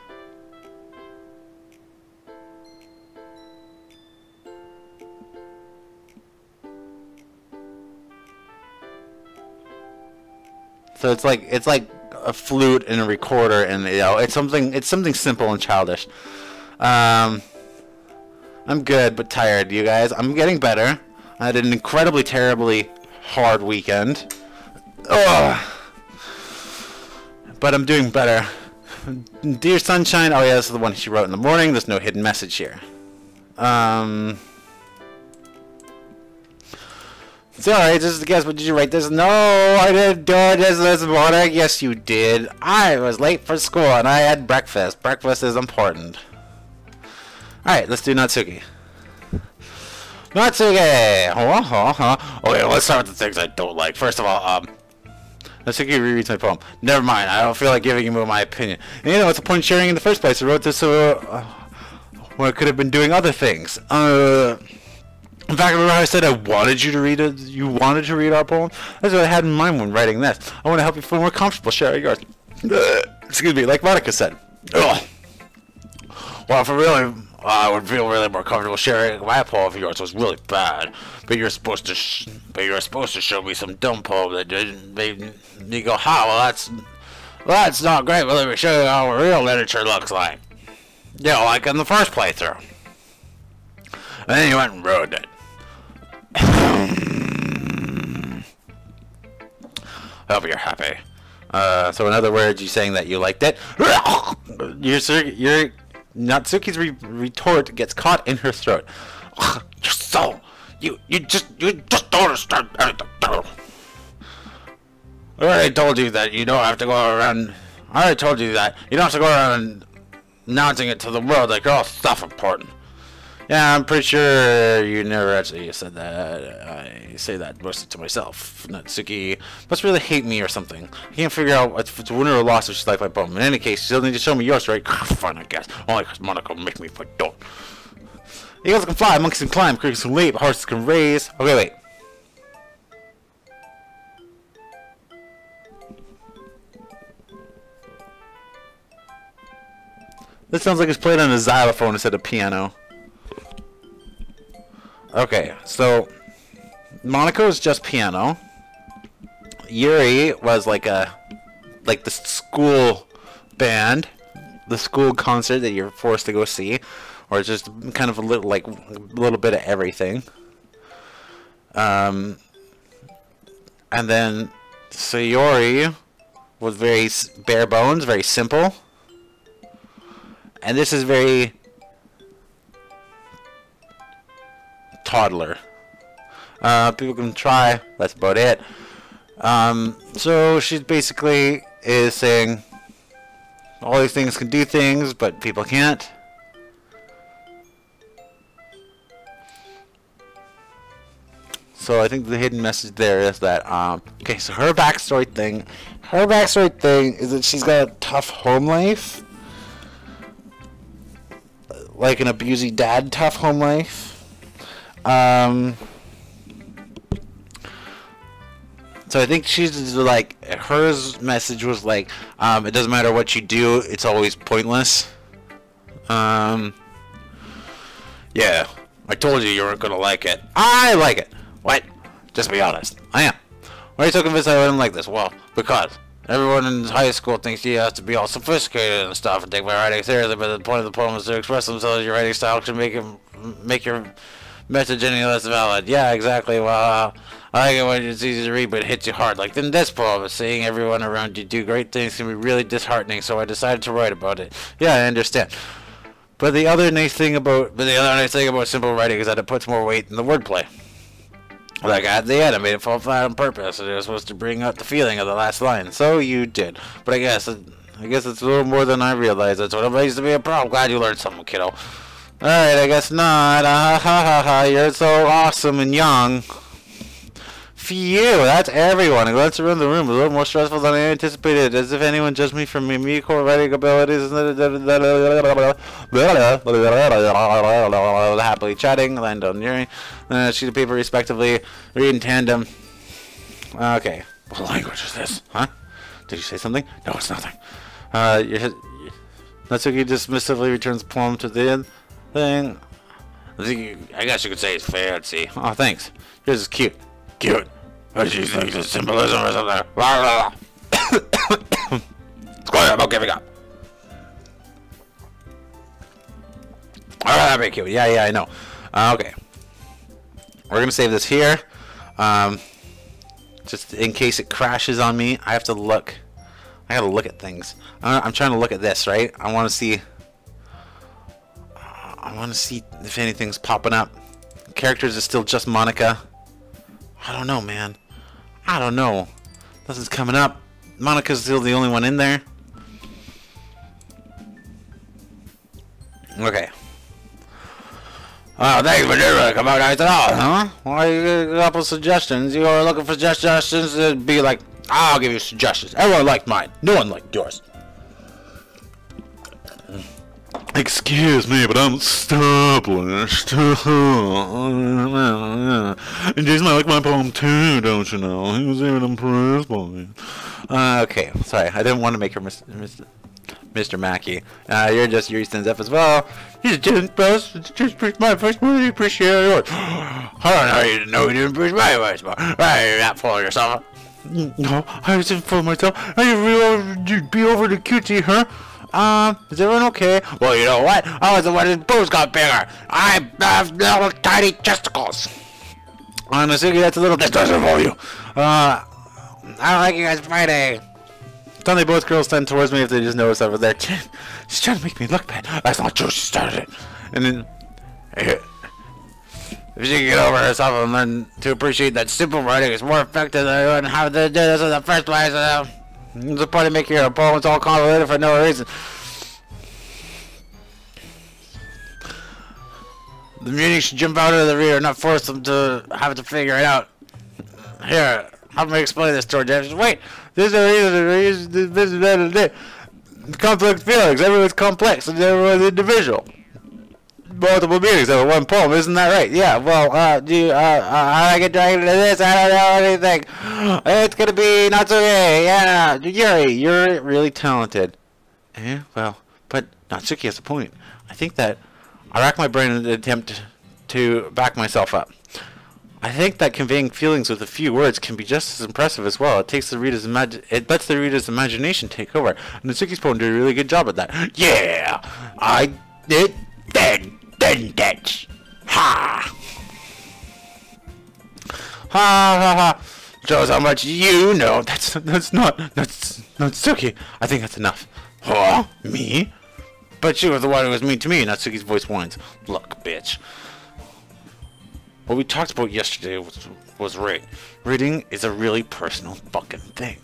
So it's like a flute and a recorder, and you know, it's something simple and childish. I'm good but tired, you guys. I'm getting better. I had an incredibly terribly hard weekend. Ugh. But I'm doing better. Dear Sunshine. Oh yeah, this is the one she wrote in the morning. There's no hidden message here. Sorry, just a guess, but did you write this? No, I didn't do it this morning. Yes, you did. I was late for school and I had breakfast. Breakfast is important. Alright, let's do Natsuki. Natsuki! Okay, let's start with the things I don't like. First of all, Natsuki rereads my poem. Never mind, I don't feel like giving you my opinion. And you know, what's the point of sharing in the first place? I wrote this when I could have been doing other things. In fact, remember how I said I wanted you to read it? You wanted to read our poem? That's what I had in mind when writing this. I want to help you feel more comfortable sharing yours. Excuse me, like Monika said. Ugh. Well, for really, I would feel really more comfortable sharing my poem if yours was really bad. But you're supposed to, show me some dumb poem that didn't make me go, "Ha! Well, that's not great. But let me show you how real literature looks like." You know, like in the first playthrough. And then you went and ruined it. I hope you're happy. So in other words, you're saying that you liked it. Your Natsuki's retort gets caught in her throat. You just don't understand anything. I already told you that you don't have to go around. I already told you that you don't have to go around announcing it to the world like you're all self-important. Yeah, I'm pretty sure you never actually said that. I say that mostly to myself. Natsuki must really hate me or something. I can't figure out if it's a winner or loss if she's like my poem. In any case, she'll need to show me yours, right? Fine, I guess. Only because Monika will make me if I don't. Eagles can fly, monkeys can climb, crickets can leap, horses can raise. Okay, wait. This sounds like it's played on a xylophone instead of piano. Okay, so Monika was just piano. Yuri was like the school band, the school concert that you're forced to go see, or just kind of a little bit of everything. And then Sayori was very bare bones, very simple, and this is very toddler. People can try. That's about it. So she basically is saying all these things can do things, but people can't. So I think the hidden message there is that okay, so her backstory thing is that she's got a tough home life, like an abusing dad tough home life. So I think she's like, hers message was like, it doesn't matter what you do, it's always pointless. Yeah, I told you weren't gonna like it. I like it. What? Just be honest. I am. Why are you so convinced I wouldn't like this? Well, because everyone in high school thinks you have to be all sophisticated and stuff and take my writing seriously, but the point of the poem is to express themselves. Your writing style can make your message any less valid. Yeah, exactly. Well, I like it when it's easy to read, but it hits you hard. Like in this poem, seeing everyone around you do great things can be really disheartening. So I decided to write about it. Yeah, I understand. But the other nice thing about simple writing is that it puts more weight in the wordplay. Like at the end, I made it fall flat on purpose. It was supposed to bring up the feeling of the last line. So you did. But I guess it's a little more than I realized. That's what it makes to be a pro. Glad you learned something, kiddo. Alright, I guess not. Ha ha ha. You're so awesome and young. Phew, that's everyone. I glanced around the room. A little more stressful than I anticipated. As if anyone judged me for my musical writing abilities. Happily chatting. Land on hearing. Sheet of paper respectively. Read in tandem. Okay. What language is this? Huh? Did you say something? No, it's nothing. Natsuki dismissively returns plumb to the end thing. I guess you could say it's fancy. Oh, thanks. Yours is cute. Cute. What do you think? It's symbolism or something? Quiet about giving up. Alright, that'd be cute. Yeah, I know. Okay. We're gonna save this here. Just in case it crashes on me, I have to look. I gotta look at things. I'm trying to look at this, right? I want to see if anything's popping up. Characters are still just Monika. I don't know, man. I don't know. Nothing's coming up. Monika's still the only one in there. Okay. Oh, thanks for doing come out nice at all, huh? Well, you get a couple suggestions. You are looking for suggestions. It'd be like, I'll give you suggestions. Everyone liked mine. No one liked yours. Excuse me, but I'm established. And Jason might like my poem too, don't you know? He was even impressed by me. Okay, sorry. I didn't want to make her Mr. Mackey. You're just Yuri stands up as well. He's just my first movie, appreciate yours. I don't know, you didn't know you didn't appreciate my voice, but you're not full of yourself. No, I wasn't full of myself. I didn't realize you'd be over the cutie, huh? Is everyone okay? Well, you know what? I was the one whose boobs got bigger. I have little tiny testicles. Honestly, that's a little distortion for you. I don't like you guys fighting. Suddenly, both girls stand towards me if they just notice over there. She's trying to make me look bad. That's not true. She started it. And then, if she can get over herself and learn to appreciate that simple writing is more effective than how they did this in the first place. It's a part of making your opponents all convoluted for no reason. The meaning should jump out of the reader, not force them to have to figure it out. Here, help me explain this, George. Wait, this is the complex feelings. Everyone's complex and everyone's individual. Multiple meanings over one poem, isn't that right? Yeah, well, how do I get dragged into this? I don't know anything. It's gonna be not so gay. Yeah, Yuri, you're really talented. Yeah, well, but Natsuki has a point. I think that I rack my brain in an attempt to back myself up. I think that conveying feelings with a few words can be just as impressive as well. It lets the reader's imagination take over. And Natsuki's poem did a really good job at that. Yeah, I did. Then that's ha ha. Shows how much you know. That's Natsuki. I think that's enough. Huh? Me? But she was the one who was mean to me. Natsuki's voice whines. Look, bitch. What we talked about yesterday was right. Reading is a really personal fucking thing,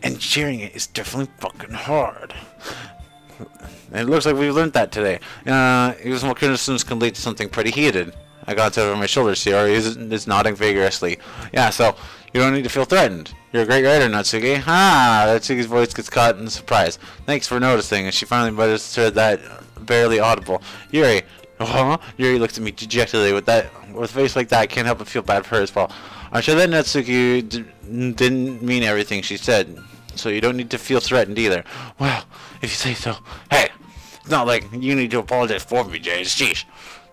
and sharing it is definitely fucking hard. And it looks like we learned that today. Even small criticisms can lead to something pretty heated. I glanced over my shoulder, see Ori is nodding vigorously. Yeah, so you don't need to feel threatened. You're a great writer, Natsuki. Natsuki's voice gets caught in surprise. Thanks for noticing, and she finally understood that barely audible. Yuri. Yuri looked at me dejectedly. With a face like that, I can't help but feel bad for her as well. I'm sure that Natsuki didn't mean everything she said, so you don't need to feel threatened either. Well, if you say so. Hey, it's not like you need to apologize for me, Jay. Sheesh.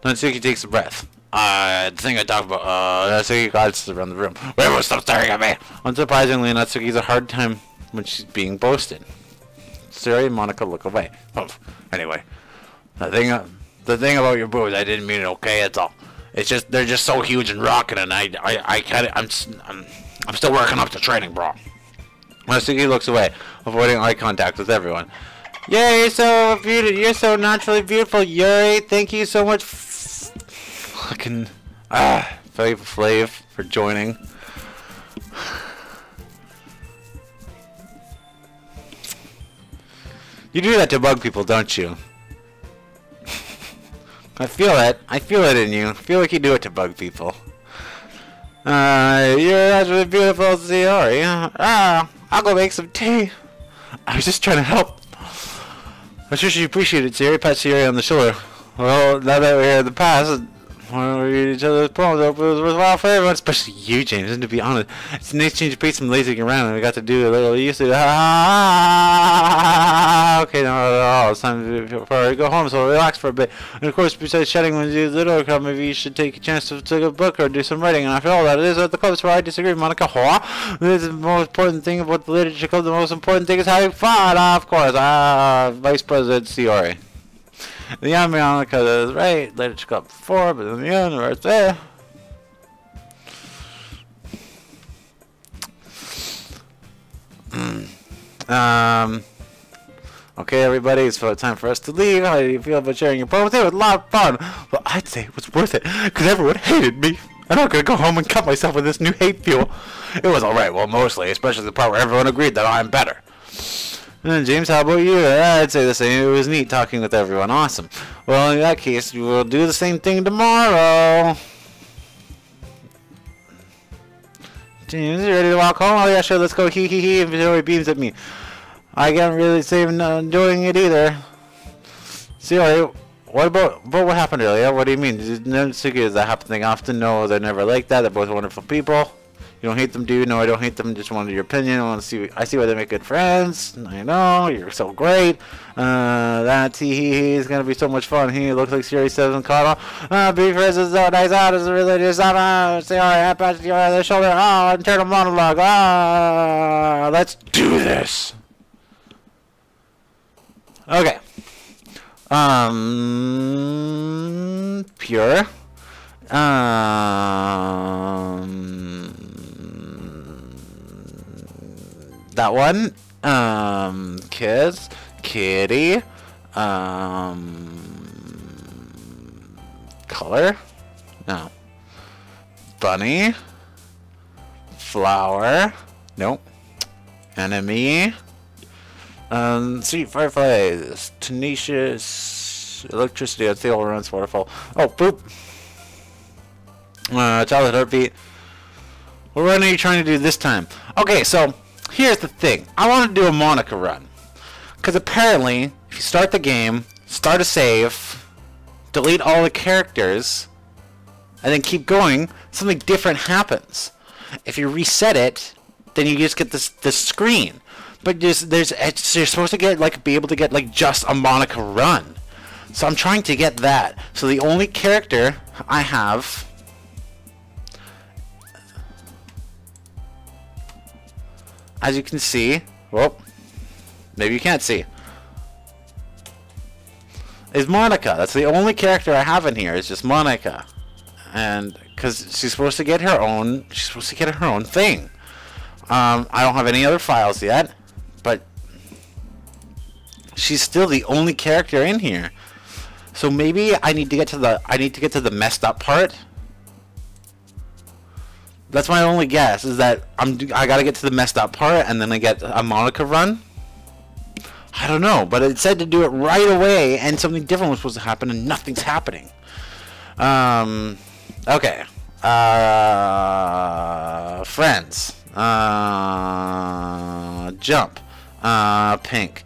Natsuki takes a breath. The thing I talked about, Natsuki glances around the room. Everyone stop staring at me! Unsurprisingly, Natsuki's a hard time when she's being boasted. Suri and Monika look away. Anyway, the thing about your boobs, I didn't mean it, okay? That's all. It's just, they're just so huge and rocking, and I'm still working up to training, bro. Natsuki looks away, avoiding eye contact with everyone. Yay, you're so beautiful. You're so naturally beautiful, Yuri. Thank you so much. Flav for joining. You do that to bug people, don't you? I feel it. I feel it in you. I feel like you do it to bug people. You're actually beautiful, Ziori. I'll go make some tea. I was just trying to help. I'm sure she appreciated Ziori. Pat Ziori on the shoulder. Well, now that we're in the past, when we read each other's poems, it was worthwhile for everyone, especially you, James. And to be honest, it's a nice change of pace from lazing around, and we got to do a little used to. Okay, no, it's time to go home, so relax for a bit. And of course, besides chatting when you the door come, maybe you should take a chance to take a book or do some writing. And after all, that is at the clubs where I disagree, Monika. This is the most important thing about the literature club. The most important thing is having fun, of course. Vice President Ciori. The young Monika is right. Literature club 4, but in the end, right there. Okay, everybody, it's time for us to leave. How do you feel about sharing your poem with you? It was a lot of fun. Well, I'd say it was worth it, because everyone hated me. I'm not going to go home and cut myself with this new hate fuel. It was alright, well, mostly, especially the part where everyone agreed that I'm better. And James, how about you? I'd say the same. It was neat talking with everyone. Awesome. Well, in that case, we'll do the same thing tomorrow. James, you ready to walk home? Oh, yeah, sure, let's go. Hee hee hee. And Zoe beams at me. I can't really say I'm not enjoying it either. Zoe, what about what happened earlier? What do you mean? Is that happening often? No, they're never like that. They're both wonderful people. You don't hate them, do you? No, I don't hate them. Just wanted your opinion. I see why they make good friends. I know you're so great. That he is gonna be so much fun. He looks like Siri says and Carl. Be friends is so nice. It's really just say all right. I pat you on the shoulder. Oh, internal monologue. Let's do this. Okay. Pure. That one. Kiss. Kitty. Color. No. Bunny. Flower. Nope. Enemy. Sweet fireflies. Tenacious. Electricity. That's the all runs waterfall. Oh, boop. Childhood heartbeat. What run are you trying to do this time? Okay, so here's the thing. I want to do a Monika run. Because apparently, if you start the game, start a save, delete all the characters, and then keep going, something different happens. If you reset it, then you just get this screen. But you're supposed to get be able to get just a Monika run. So I'm trying to get that. So the only character I have, as you can see, well, maybe you can't see, is Monika. That's the only character I have in here. Is just Monika, and because she's supposed to get her own, thing. I don't have any other files yet, but she's still the only character in here. So maybe I need to get to the messed up part. That's my only guess, is that I gotta get to the messed up part and then I get a Monika run. I don't know, but it said to do it right away and something different was supposed to happen and nothing's happening. Okay. Friends. Jump. Pink.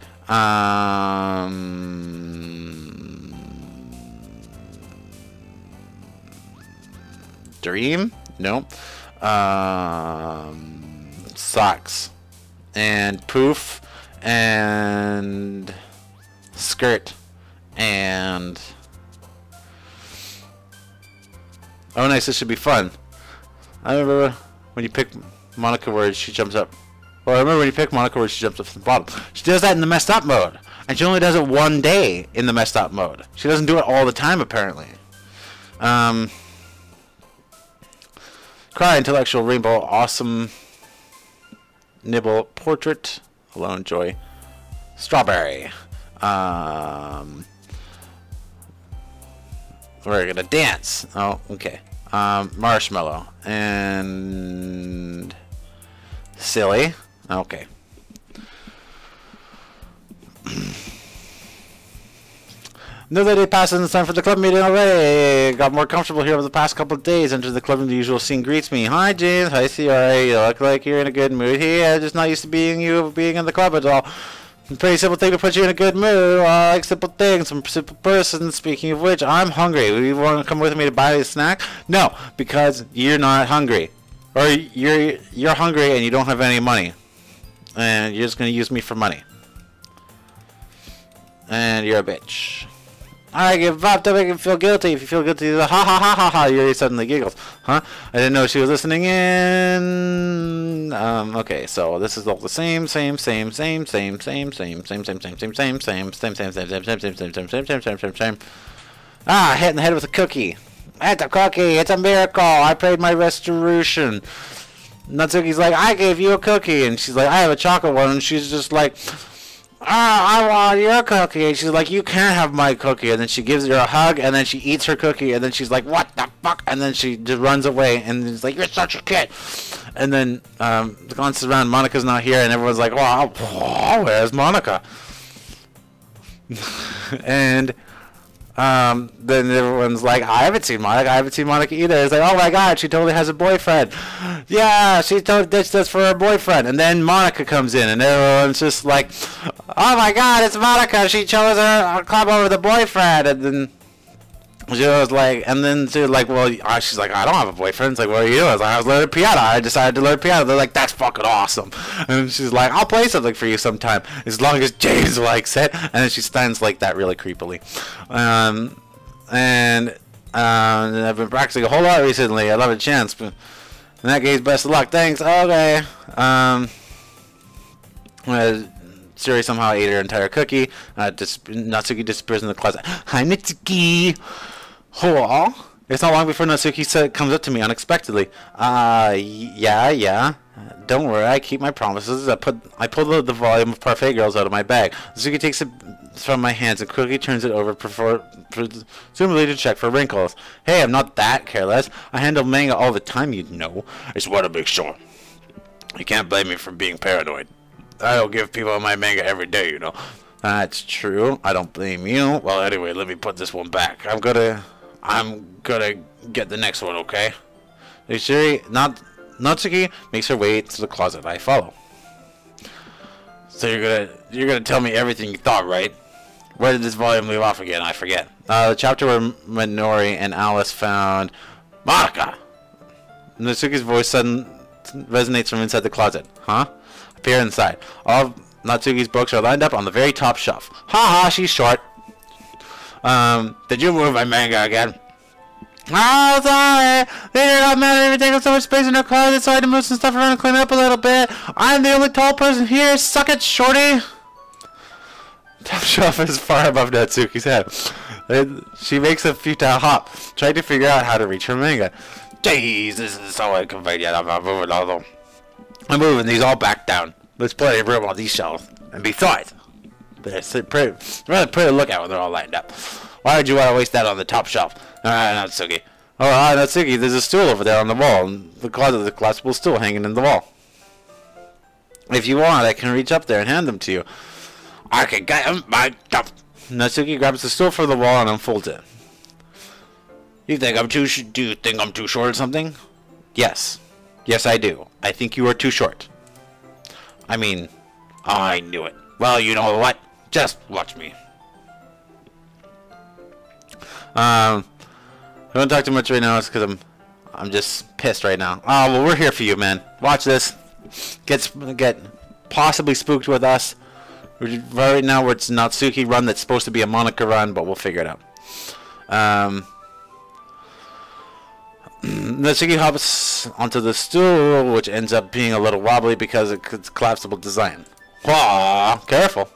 Dream? Nope. Socks. And poof. And skirt. And oh nice, this should be fun. I remember when you pick Monika words, she jumps up. Well, I remember when you pick Monika words, she jumps up from the bottom. She does that in the messed up mode. And she only does it one day in the messed up mode. She doesn't do it all the time, apparently. Cry, intellectual, rainbow, awesome, nibble, portrait, alone, joy, strawberry. We're gonna dance. Oh, okay. Marshmallow. And... Silly. Okay. Another day passes and it's time for the club meeting already. Got more comfortable here over the past couple of days. Enter the club and the usual scene greets me. Hi, James. Hi, Ciara. You look like you're in a good mood here. I'm just not used to being in the club at all. It's a pretty simple thing to put you in a good mood. I like simple things. I'm a simple person. Speaking of which, I'm hungry. You want to come with me to buy a snack? No, because you're not hungry. Or you're hungry and you don't have any money. And you're just going to use me for money. And you're a bitch. I give up to make him feel guilty. If you feel guilty, ha ha ha ha ha. Yuri suddenly giggles. Huh? I didn't know she was listening in. Okay, so this is all the same. Ah, hit in the head with a cookie. It's a cookie. It's a miracle. I prayed my restoration. Natsuki's like, I gave you a cookie, and she's like, I have a chocolate one, and she's just like, I want your cookie. And she's like, you can't have my cookie. And then she gives her a hug, and then she eats her cookie, and then she's like, what the fuck? And then she just runs away, and it's like, you're such a kid. And then the glances around, Monika's not here, and everyone's like, wow, where's Monika? And then everyone's like, I haven't seen Monika. I haven't seen Monika either. It's like, oh my god, she totally has a boyfriend. Yeah, she totally ditched us for her boyfriend. And then Monika comes in, and everyone's just like, oh my god, it's Monika. She chose her club over the boyfriend. And then she was like, and then she's like, well, she's like, I don't have a boyfriend. It's like, what are you doing? I was like, I was learning piano. I decided to learn piano. They're like, that's fucking awesome. And she's like, I'll play something for you sometime, as long as James likes it. And then she stands like that really creepily. And I've been practicing a whole lot recently. I love a chance. But in that case, best of luck. Thanks. Okay. Suri somehow ate her entire cookie. Natsuki disappears in the closet. Hi, Natsuki. Oh, it's not long before Natsuki comes up to me unexpectedly. Yeah. Don't worry, I keep my promises. I pull the volume of Parfait Girls out of my bag. Natsuki takes it from my hands and quickly turns it over, presumably to check for wrinkles. Hey, I'm not that careless. I handle manga all the time, you know. I just want to make sure. You can't blame me for being paranoid. I don't give people my manga every day, you know. That's true. I don't blame you. Well, anyway, let me put this one back. I'm gonna get the next one, okay? Natsuki makes her way to the closet. I follow. So you're gonna tell me everything you thought, right? Where did this volume leave off again? I forget. The chapter where Minori and Alice found Monika. Natsuki's voice suddenly resonates from inside the closet. Huh? Appear inside. All of Natsuki's books are lined up on the very top shelf. Ha, she's short. Did you move my manga again? Oh, sorry. They did not matter. Every taking up so much space in her closet, so I had to move some stuff around and clean it up a little bit. I'm the only tall person here. Suck it, shorty. Top shelf is far above Natsuki's head. She makes a futile hop, trying to figure out how to reach her manga. Jeez, this is so inconvenient. I'm not moving all of them. I'm moving these all back down. There's plenty of room on these shelves. And besides, they're rather pretty to look at when they're all lined up. Why would you want to waste that on the top shelf? Natsuki. Oh, Natsuki, there's a stool over there on the wall. And the closet is a collapsible stool hanging in the wall. If you want, I can reach up there and hand them to you. I can get them myself. Natsuki grabs the stool from the wall and unfolds it. Do you think I'm too short or something? Yes. Yes, I do. I think you are too short. I mean, I knew it. Well, you know what? Just watch me. I don't talk too much right now. It's because I'm just pissed right now. Oh, well, we're here for you, man. Watch this. Get possibly spooked with us. Right now, where it's Natsuki run that's supposed to be a Monika run, but we'll figure it out. Natsuki hops onto the stool, which ends up being a little wobbly because of its collapsible design. Whoa, careful.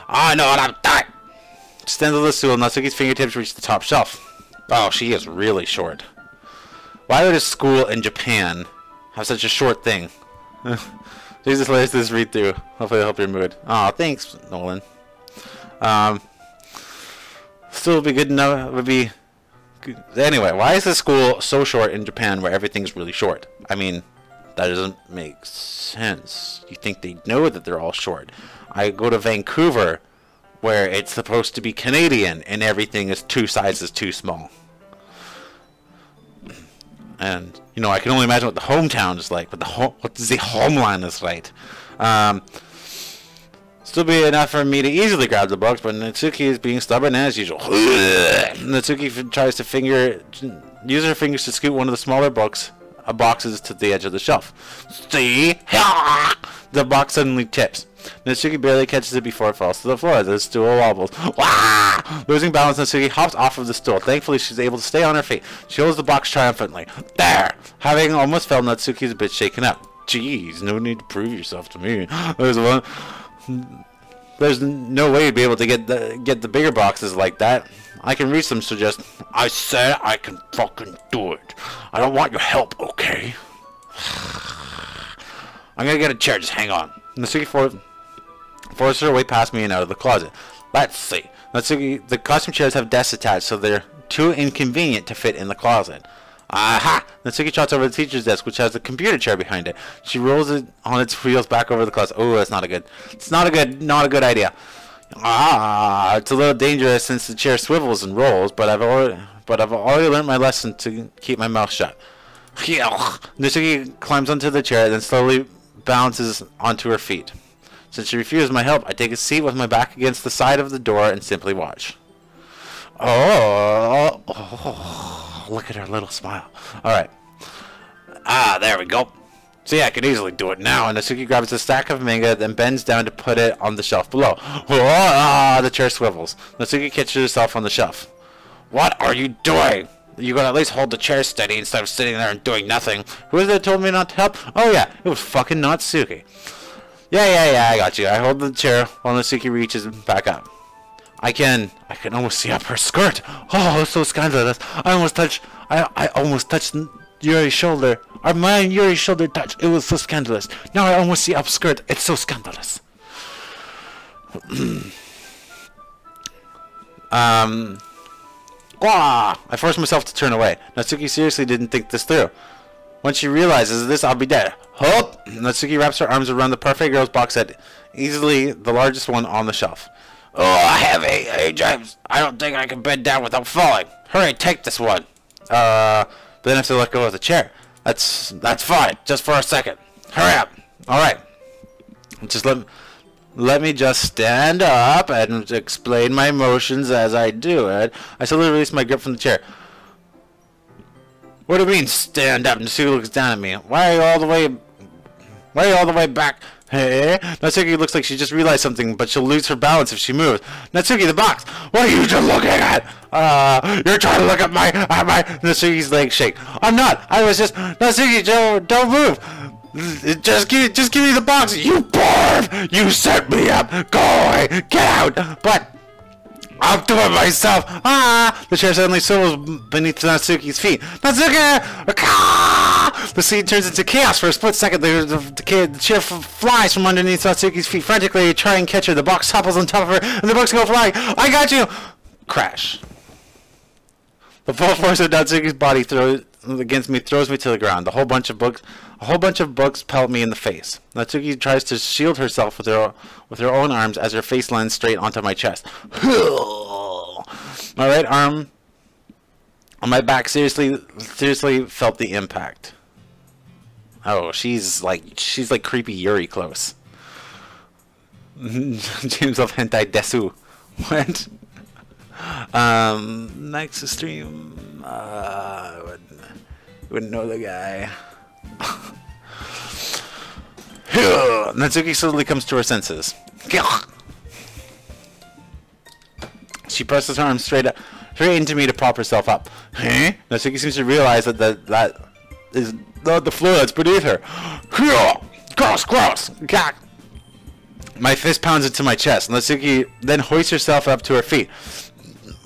I know what I'm doing. Stands on the stool, Natsuki's fingertips reach the top shelf. Oh, she is really short. Why would a school in Japan have such a short thing? Jesus, let this read through. Hopefully it'll help your mood. Oh, thanks, Nolan. Still would be Anyway, why is the school so short in Japan where everything's really short? I mean, that doesn't make sense. You think they know that they're all short. I go to Vancouver where it's supposed to be Canadian and everything is 2 sizes too small. And, you know, I can only imagine what the hometown is like, but what does the homeland is like? Still be enough for me to easily grab the books, but Natsuki is being stubborn as usual. Natsuki tries to use her fingers to scoot one of the smaller boxes to the edge of the shelf. See? The box suddenly tips. Natsuki barely catches it before it falls to the floor. The stool wobbles. Losing balance, Natsuki hops off of the stool. Thankfully, she's able to stay on her feet. She holds the box triumphantly. There! Having almost fell, Natsuki is a bit shaken up. Jeez, no need to prove yourself to me. There's no way you'd be able to get the bigger boxes like that. I can reach them, so just... I said I can fucking do it. I don't want your help, okay? I'm gonna get a chair, just hang on. Natsuki forces her way past me and out of the closet. Let's see. Natsuki, the costume chairs have desks attached, so they're too inconvenient to fit in the closet. Aha! Natsuki trots over the teacher's desk, which has a computer chair behind it. She rolls it on its wheels back over the closet. Oh, that's not a good idea. It's a little dangerous since the chair swivels and rolls, but I've already learned my lesson to keep my mouth shut. Natsuki climbs onto the chair, then slowly bounces onto her feet. Since she refuses my help, I take a seat with my back against the side of the door and simply watch. Oh, look at her little smile. Alright. There we go. See, I could easily do it now. And Natsuki grabs a stack of manga, then bends down to put it on the shelf below. The chair swivels. Natsuki catches herself on the shelf. What are you doing? You gotta at least hold the chair steady instead of sitting there and doing nothing. Who is it that told me not to help? Oh yeah, it was fucking Natsuki. Yeah, I got you. I hold the chair while Natsuki reaches back up. I can almost see up her skirt. Oh, it's so scandalous. I almost touched Yuri's shoulder. My and Yuri's shoulder touched. It was so scandalous. Now I almost see up skirt. It's so scandalous. I forced myself to turn away. Natsuki seriously didn't think this through. When she realizes this, I'll be dead. Hop! Natsuki wraps her arms around the parfait girl's box set, easily the largest one on the shelf. Oh, I have AA, James. I don't think I can bend down without falling. Hurry, take this one. But then I have to let go of the chair. That's fine. Just for a second. Hurry up. All right. Just let me just stand up and explain my motions as I do it. I slowly release my grip from the chair. What do you mean, stand up? Natsuki looks down at me. Why are you all the way back? Hey? Natsuki looks like she just realized something, but she'll lose her balance if she moves. Natsuki, the box! What are you just looking at? You're trying to look at my... Natsuki's legs shake. I'm not! I was just... Natsuki, don't move! Just give me the box! You barf! You set me up! Go away! Get out! But... I'll do it myself! The chair suddenly swivels beneath Natsuki's feet. Natsuki! The scene turns into chaos for a split second. The chair flies from underneath Natsuki's feet. Frantically, I try and catch her. The box topples on top of her, and the books go flying. I got you! Crash. The full force of Natsuki's body against me throws me to the ground. A whole bunch of books pelt me in the face. Natsuki tries to shield herself with her own arms as her face lands straight onto my chest. My right arm on my back seriously felt the impact. Oh, she's like creepy Yuri close. James of hentai desu. What? Next to stream. Wouldn't know the guy. Natsuki suddenly comes to her senses. She presses her arm straight into me to prop herself up. Natsuki seems to realize that is the floor that's beneath her. Gross! My fist pounds into my chest. Natsuki then hoists herself up to her feet.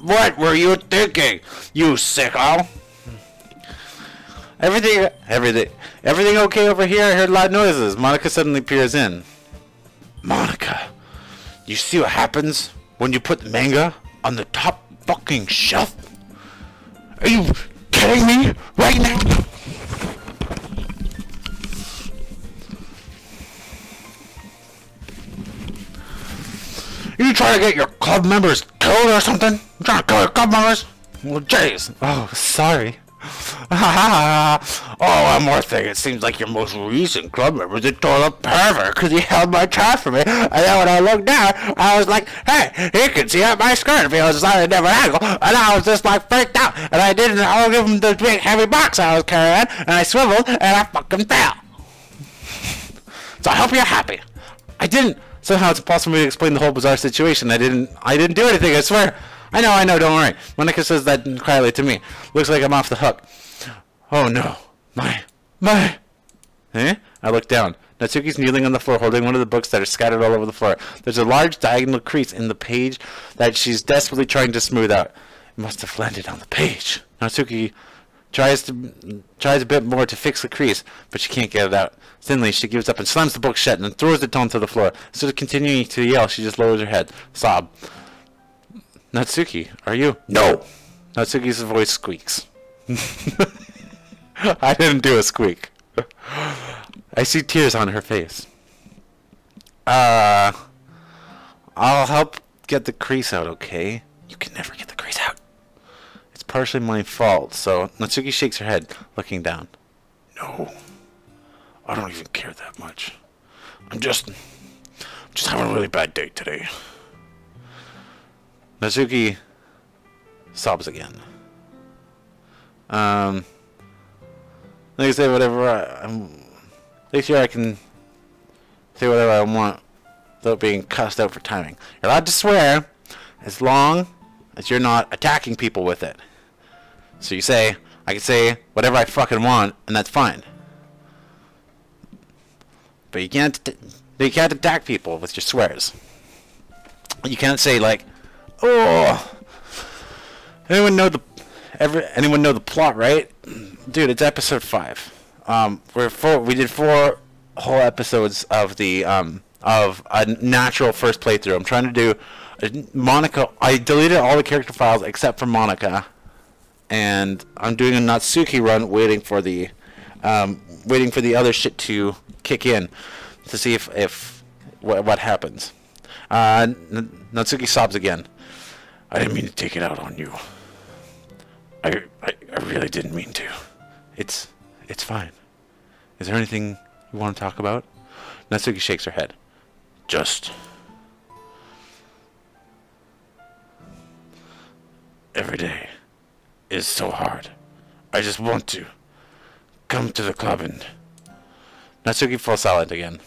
What were you thinking, you sicko? Everything okay over here? I heard loud noises. Monika suddenly peers in. Monika, you see what happens when you put the manga on the top fucking shelf? Are you kidding me right now? You trying to get your club members killed or something? You trying to kill your club members? Well, jeez. Oh, sorry. Oh, one more thing. It seems like your most recent club member is a total pervert because he held my trash for me. And then when I looked down, I was like, hey, he can see up my skirt if he was at a different angle. And I was just like freaked out. And I didn't I'll give him the big heavy box I was carrying. And I swiveled and I fucking fell. So I hope you're happy. I didn't. Somehow it's impossible for me to explain the whole bizarre situation. I didn't do anything, I swear. I know, don't worry. Monika says that quietly to me. Looks like I'm off the hook. Oh no. My. Eh? I look down. Natsuki's kneeling on the floor holding one of the books that are scattered all over the floor. There's a large diagonal crease in the page that she's desperately trying to smooth out. It must have landed on the page. Natsuki tries a bit more to fix the crease, but she can't get it out. Suddenly, she gives up and slams the book shut and then throws it onto the floor. Instead of continuing to yell, she just lowers her head. Sob. Natsuki, are you? No! Natsuki's voice squeaks. I didn't do a squeak. I see tears on her face. I'll help get the crease out, okay? You can never get the crease out. It's partially my fault, so Natsuki shakes her head, looking down. No. I don't even care that much. I'm just having a really bad day today. Natsuki sobs again. Like I say, whatever at least here I can say whatever I want without being cussed out for timing. You're allowed to swear as long as you're not attacking people with it. So you say, I can say whatever I fucking want, and that's fine. But you can't attack people with your swears. You can't say like, oh, anyone know the plot, right? Dude, it's episode 5. We did 4 whole episodes of the of a natural first playthrough. I'm trying to do Monika. I deleted all the character files except for Monika, and I'm doing a Natsuki run, waiting for the other shit to kick in to see if what happens. Natsuki sobs again. I didn't mean to take it out on you. I really didn't mean to. It's fine. Is there anything you want to talk about? Natsuki shakes her head. Just every day is so hard. I just want to come to the club and... Natsuki falls silent again.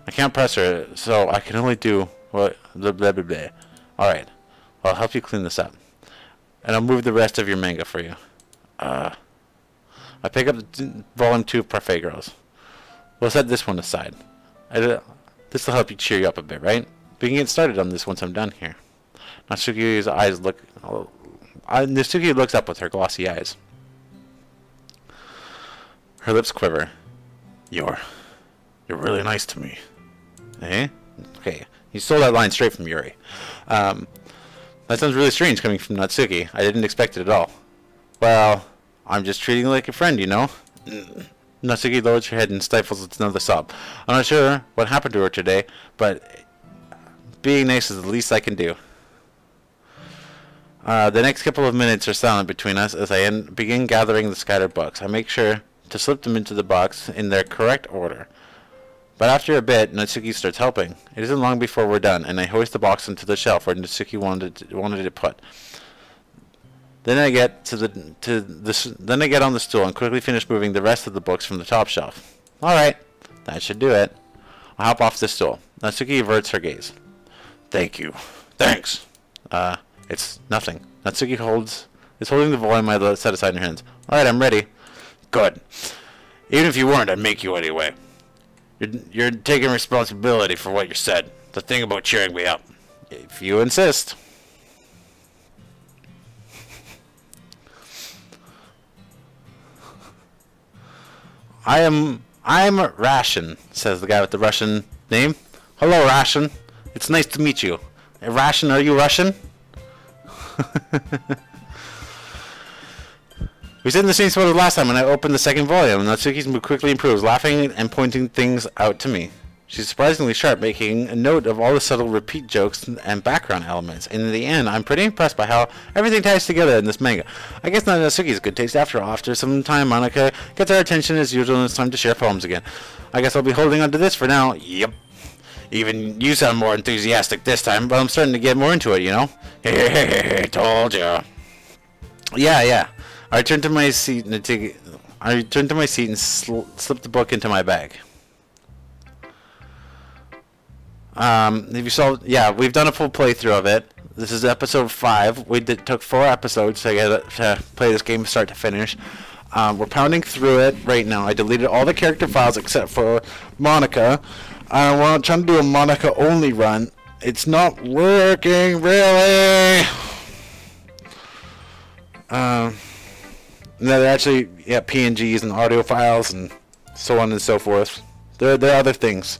I can't press her, so I can only do what... blah blah blah blah. Alright. I'll help you clean this up. And I'll move the rest of your manga for you. I pick up volume 2 of Parfait Girls. We'll set this one aside. This will help you cheer you up a bit, right? We can get started on this once I'm done here. Natsuki's eyes look... Natsuki looks up with her glossy eyes. Her lips quiver. You're really nice to me. Eh? Okay. You stole that line straight from Yuri. That sounds really strange coming from Natsuki. I didn't expect it at all. Well, I'm just treating you like a friend, you know? Natsuki lowers her head and stifles another sob. I'm not sure what happened to her today, but being nice is the least I can do. The next couple of minutes are silent between us as I begin gathering the scattered books. I make sure to slip them into the box in their correct order. But after a bit, Natsuki starts helping. It isn't long before we're done, and I hoist the box into the shelf where Natsuki wanted it put. Then I get Then I get on the stool and quickly finish moving the rest of the books from the top shelf. All right, that should do it. I hop off the stool. Natsuki averts her gaze. Thank you. Thanks. It's nothing. Natsuki is holding the volume I set aside in her hands. All right, I'm ready. Good. Even if you weren't, I'd make you anyway. You're taking responsibility for what you said. The thing about cheering me up. If you insist. I'm Ration, says the guy with the Russian name. Hello, Ration. It's nice to meet you. Ration, are you Russian? We sit in the same spot as last time when I opened the second volume. Natsuki quickly improves, laughing and pointing things out to me. She's surprisingly sharp, making a note of all the subtle repeat jokes and background elements. And in the end, I'm pretty impressed by how everything ties together in this manga. I guess Natsuki's good taste after all. After some time, Monika gets our attention as usual, and it's time to share poems again. I guess I'll be holding on to this for now. Yep. Even you sound more enthusiastic this time, but I'm starting to get more into it, you know? Told you. Yeah. I turned to my seat and slipped the book into my bag. If you saw, yeah, we've done a full playthrough of it. This is episode 5. Took 4 episodes to play this game start to finish. We're pounding through it right now. I deleted all the character files except for Monika. We're trying to do a Monika only run. It's not working really. They're actually PNGs and audio files and so on and so forth. There are other things.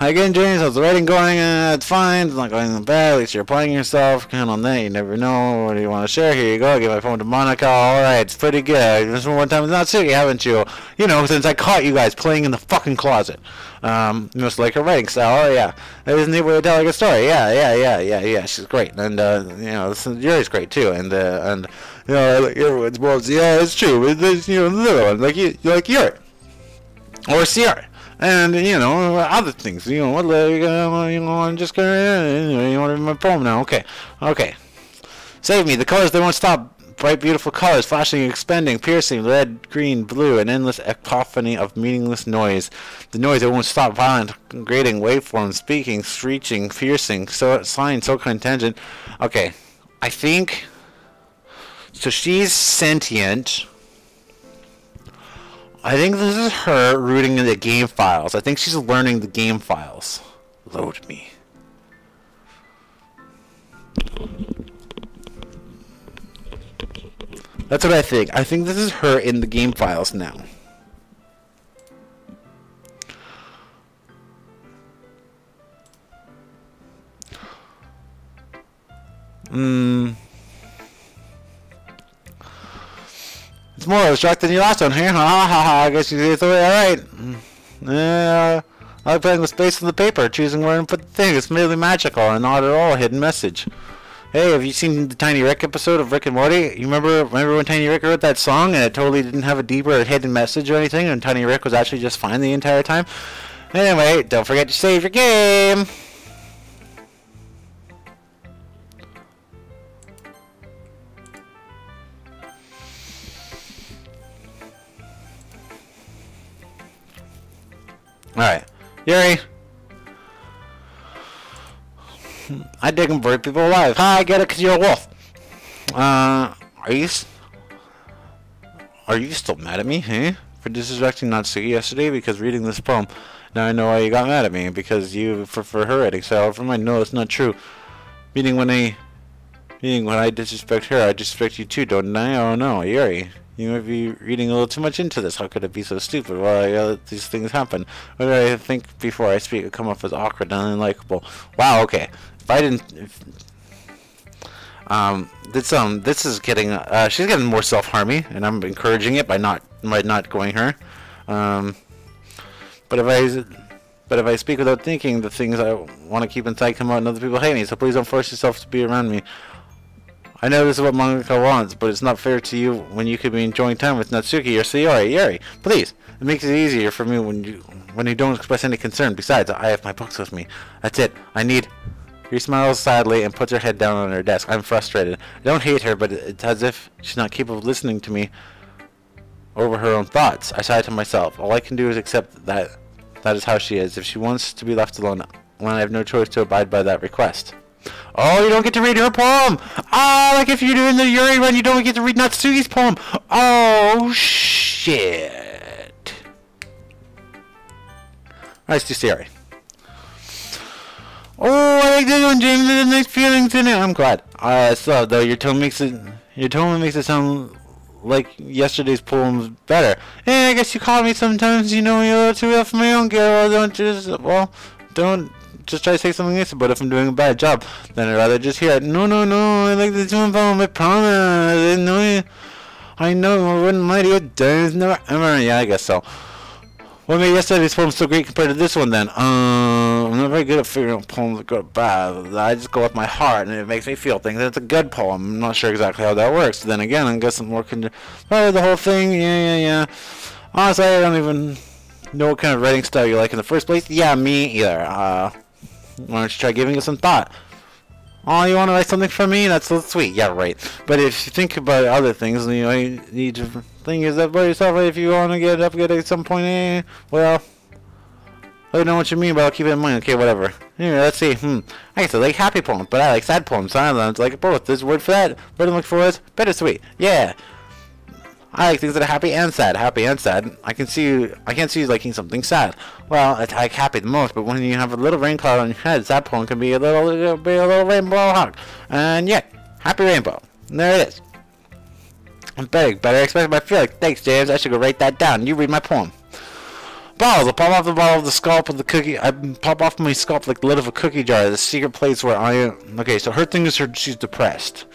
Hi again, James. How's the writing going? It's fine. It's not going bad. At least you're applying yourself. Count on that. You never know. What do you want to share? Here you go. I give my phone to Monika. Alright, it's pretty good. This one time with Natsuki, haven't you? You know, since I caught you guys playing in the fucking closet. Just like her writing style. Oh, yeah. That is a neat way to tell like a story. Yeah. She's great. And, you know, Yuri's great, too. And, you know, like everyone's most, yeah, it's true. There's, you know, the little one. Like Yuri. Or Sierra. And, you know, other things, you know, I'm just gonna, you want to read my poem now, okay. Save me, the colors, they won't stop, bright, beautiful colors, flashing, expanding, piercing, red, green, blue, an endless cacophony of meaningless noise. The noise, it won't stop, violent, grating, waveforms, speaking, screeching, piercing, so sign, so contingent. Okay, I think, so she's sentient. I think this is her rooting in the game files. I think she's learning the game files. Load me. That's what I think. I think this is her in the game files now. It's more abstract than your last one. Here, I guess you say it's alright. I like playing with space on the paper, choosing where to put the thing. It's merely magical and not at all a hidden message. Hey, have you seen the Tiny Rick episode of Rick and Morty? You remember when Tiny Rick wrote that song and it totally didn't have a deeper hidden message or anything, and Tiny Rick was actually just fine the entire time? Anyway, don't forget to save your game. Alright, Yuri. I dig and burn people alive. I get it because you're a wolf. Are you still mad at me, hey? For disrespecting Natsuki yesterday because reading this poem. Now I know why you got mad at me, because you, for her writing style. For mine, no, it's not true. Meaning when I disrespect her, I disrespect you too, don't I? Oh no, Yuri. You might be reading a little too much into this. How could it be so stupid? Well, these things happen. What do I think before I speak? I come off as awkward and unlikable. Wow, okay. If I didn't... this is getting... she's getting more self-harming, and I'm encouraging it by not going her. But if I speak without thinking, the things I want to keep inside come out and other people hate me, so please don't force yourself to be around me. I know this is what Monika wants, but it's not fair to you when you could be enjoying time with Natsuki or Sayori. Yuri, please. It makes it easier for me when you don't express any concern. Besides, I have my books with me. That's it. He smiles sadly and puts her head down on her desk. I'm frustrated. I don't hate her, but it's as if she's not capable of listening to me over her own thoughts. I sigh to myself. All I can do is accept that is how she is. If she wants to be left alone, well, I have no choice to abide by that request. Oh, you don't get to read her poem! Oh, like if you're doing the Yuri run, you don't get to read Natsuki's poem! Oh, shit! Nice to see Yuri. Oh, I like this one, James. There's nice feelings in it. I'm glad. So though your tone makes it sound like yesterday's poem's better. Hey, I guess you call me sometimes. You know, you're a little too real for my own good. Well, don't just try to say something nice about if I'm doing a bad job. Then I'd rather just hear it. No, no, no, I like this one poem, I promise. I know you. I know, I wouldn't lie to you. There's never ever. Yeah, I guess so. What made yesterday's poem so great compared to this one then? I'm not very good at figuring out poems that good or bad. I just go with my heart and it makes me feel things. It's a good poem. I'm not sure exactly how that works. Then again, I guess I'm working to the whole thing. Yeah. Honestly, I don't even know what kind of writing style you like in the first place. Yeah, me either. Why don't you try giving it some thought? Oh, you want to write something for me? That's so sweet. Yeah, right. But if you think about other things, you know, you need to think is that about yourself. If you want to get upgraded at some point, well, I don't know what you mean, but I'll keep it in mind. Okay, whatever. Anyway, let's see. I guess I like happy poems, but I like sad poems. Sometimes I like both. There's a word for that. Word I'm looking for is bittersweet. Yeah. I like things that are happy and sad. Happy and sad. I can't see you liking something sad. Well, I like happy the most, but when you have a little rain cloud on your head, sad poem can be a little rainbow hawk. And yeah, happy rainbow. And there it is. I'm better expected by feel like. Thanks, James. I should go write that down. You read my poem. Balls. I'll pop off the bottle of the scalp of the cookie. I pop off my scalp like the lid of a cookie jar. The secret place where I am. Okay, so her thing is she's depressed.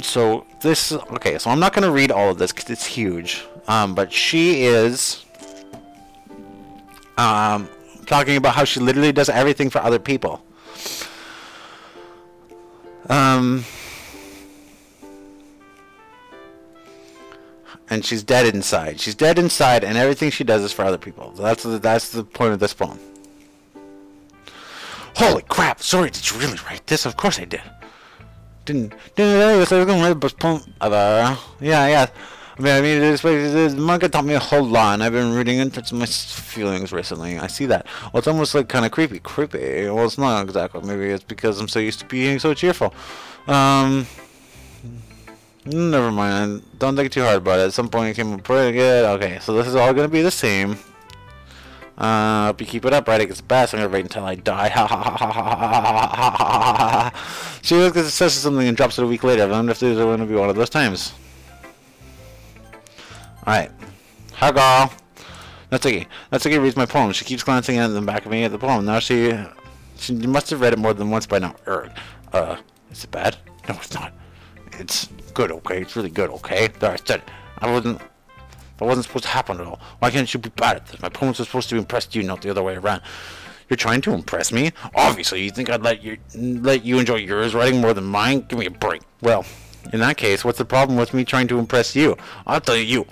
So this, okay, so I'm not going to read all of this because it's huge, but she is, talking about how she literally does everything for other people. And she's dead inside. She's dead inside, and everything she does is for other people. So that's the point of this poem. Holy crap! Sorry, did you really write this? Of course I did. Didn't I was going to write a poem. Yeah. I mean, this manga taught me a whole lot, and I've been reading into my feelings recently. I see that. Well, it's almost like kind of creepy. Well, it's not exactly. Maybe it's because I'm so used to being so cheerful. Never mind. Don't think too hard about it. At some point, it came up pretty good. Okay, so this is all gonna be the same. Hope you keep it up. Writing is the best. I'm gonna write until I die. Ha ha ha ha ha ha ha ha. She looks at says something and drops it a week later. I wonder if there's going to be one of those times. Alright. Hi, girl. Natsuki reads my poem. She keeps glancing at the back of me at the poem. Now she must have read it more than once by now. Is it bad? No, it's not. It's good, okay? It's really good, okay? There, I said it. That wasn't supposed to happen at all. Why can't you be bad at this? My poems are supposed to impress you, not the other way around. You're trying to impress me? Obviously, you think I'd let you enjoy yours writing more than mine? Give me a break. Well, in that case, what's the problem with me trying to impress you? I'll tell you.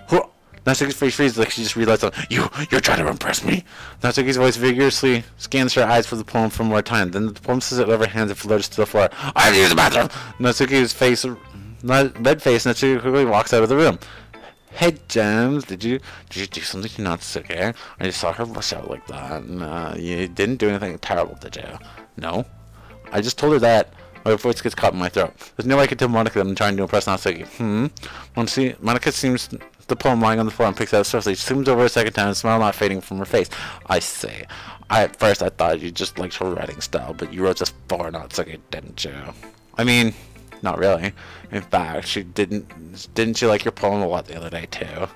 Natsuki's face freezes like she just realized something. You're trying to impress me? Natsuki's voice vigorously scans her eyes for the poem for more time. Then the poem says it over her hands and floats to the floor. I have to use the bathroom! Natsuki's face, red face, Natsuki quickly walks out of the room. Hey, James, did you do something to Natsuki? I just saw her rush out like that. You didn't do anything terrible, did you? No. I just told her that. My voice gets caught in my throat. There's no way I can tell Monika that I'm trying to impress Natsuki. Monika seems the poem lying on the floor and picks it up swiftly. She zooms over a second time, smile not fading from her face. I say, at first I thought you just liked her writing style, but you wrote this for Natsuki, didn't you? I mean, not really. In fact, didn't she like your poem a lot the other day too?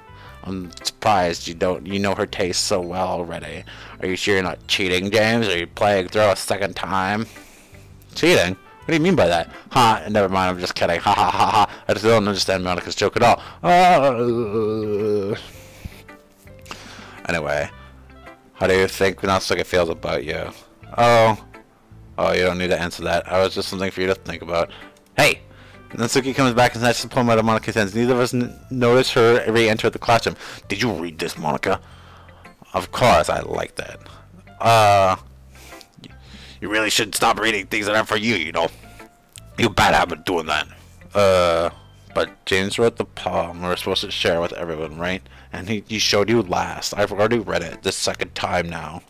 I'm surprised you know her taste so well already. Are you sure you're not cheating, James? Are you playing through a second time? Cheating? What do you mean by that? Never mind, I'm just kidding. Ha ha ha ha. I just don't understand Monika's joke at all. Anyway, how do you think Natsuki feels about you? Oh, you don't need to answer that. I was just something for you to think about. Hey! Natsuki comes back and snatches the poem out of Monika's hands. Neither of us notice her re-enter the classroom. Did you read this, Monika? Of course, I like that. You really should stop reading things that aren't for you, you know. You bad habit doing that. But James wrote the poem we're supposed to share with everyone, right? And he showed you last. I've already read it the second time now.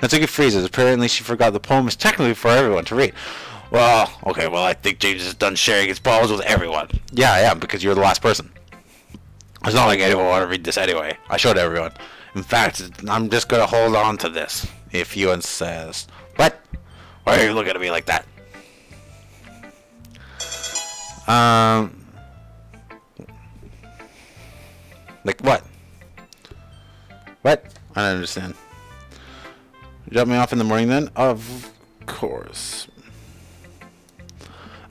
Natsuki freezes. Apparently she forgot the poem is technically for everyone to read. Well, okay, I think James is done sharing his poems with everyone. Yeah, I am, because you're the last person. It's not like anyone want to read this anyway. I showed everyone. In fact, I'm just gonna hold on to this, if you insist. What? Why are you looking at me like that? Like what? What? I don't understand. You drop me off in the morning then? course.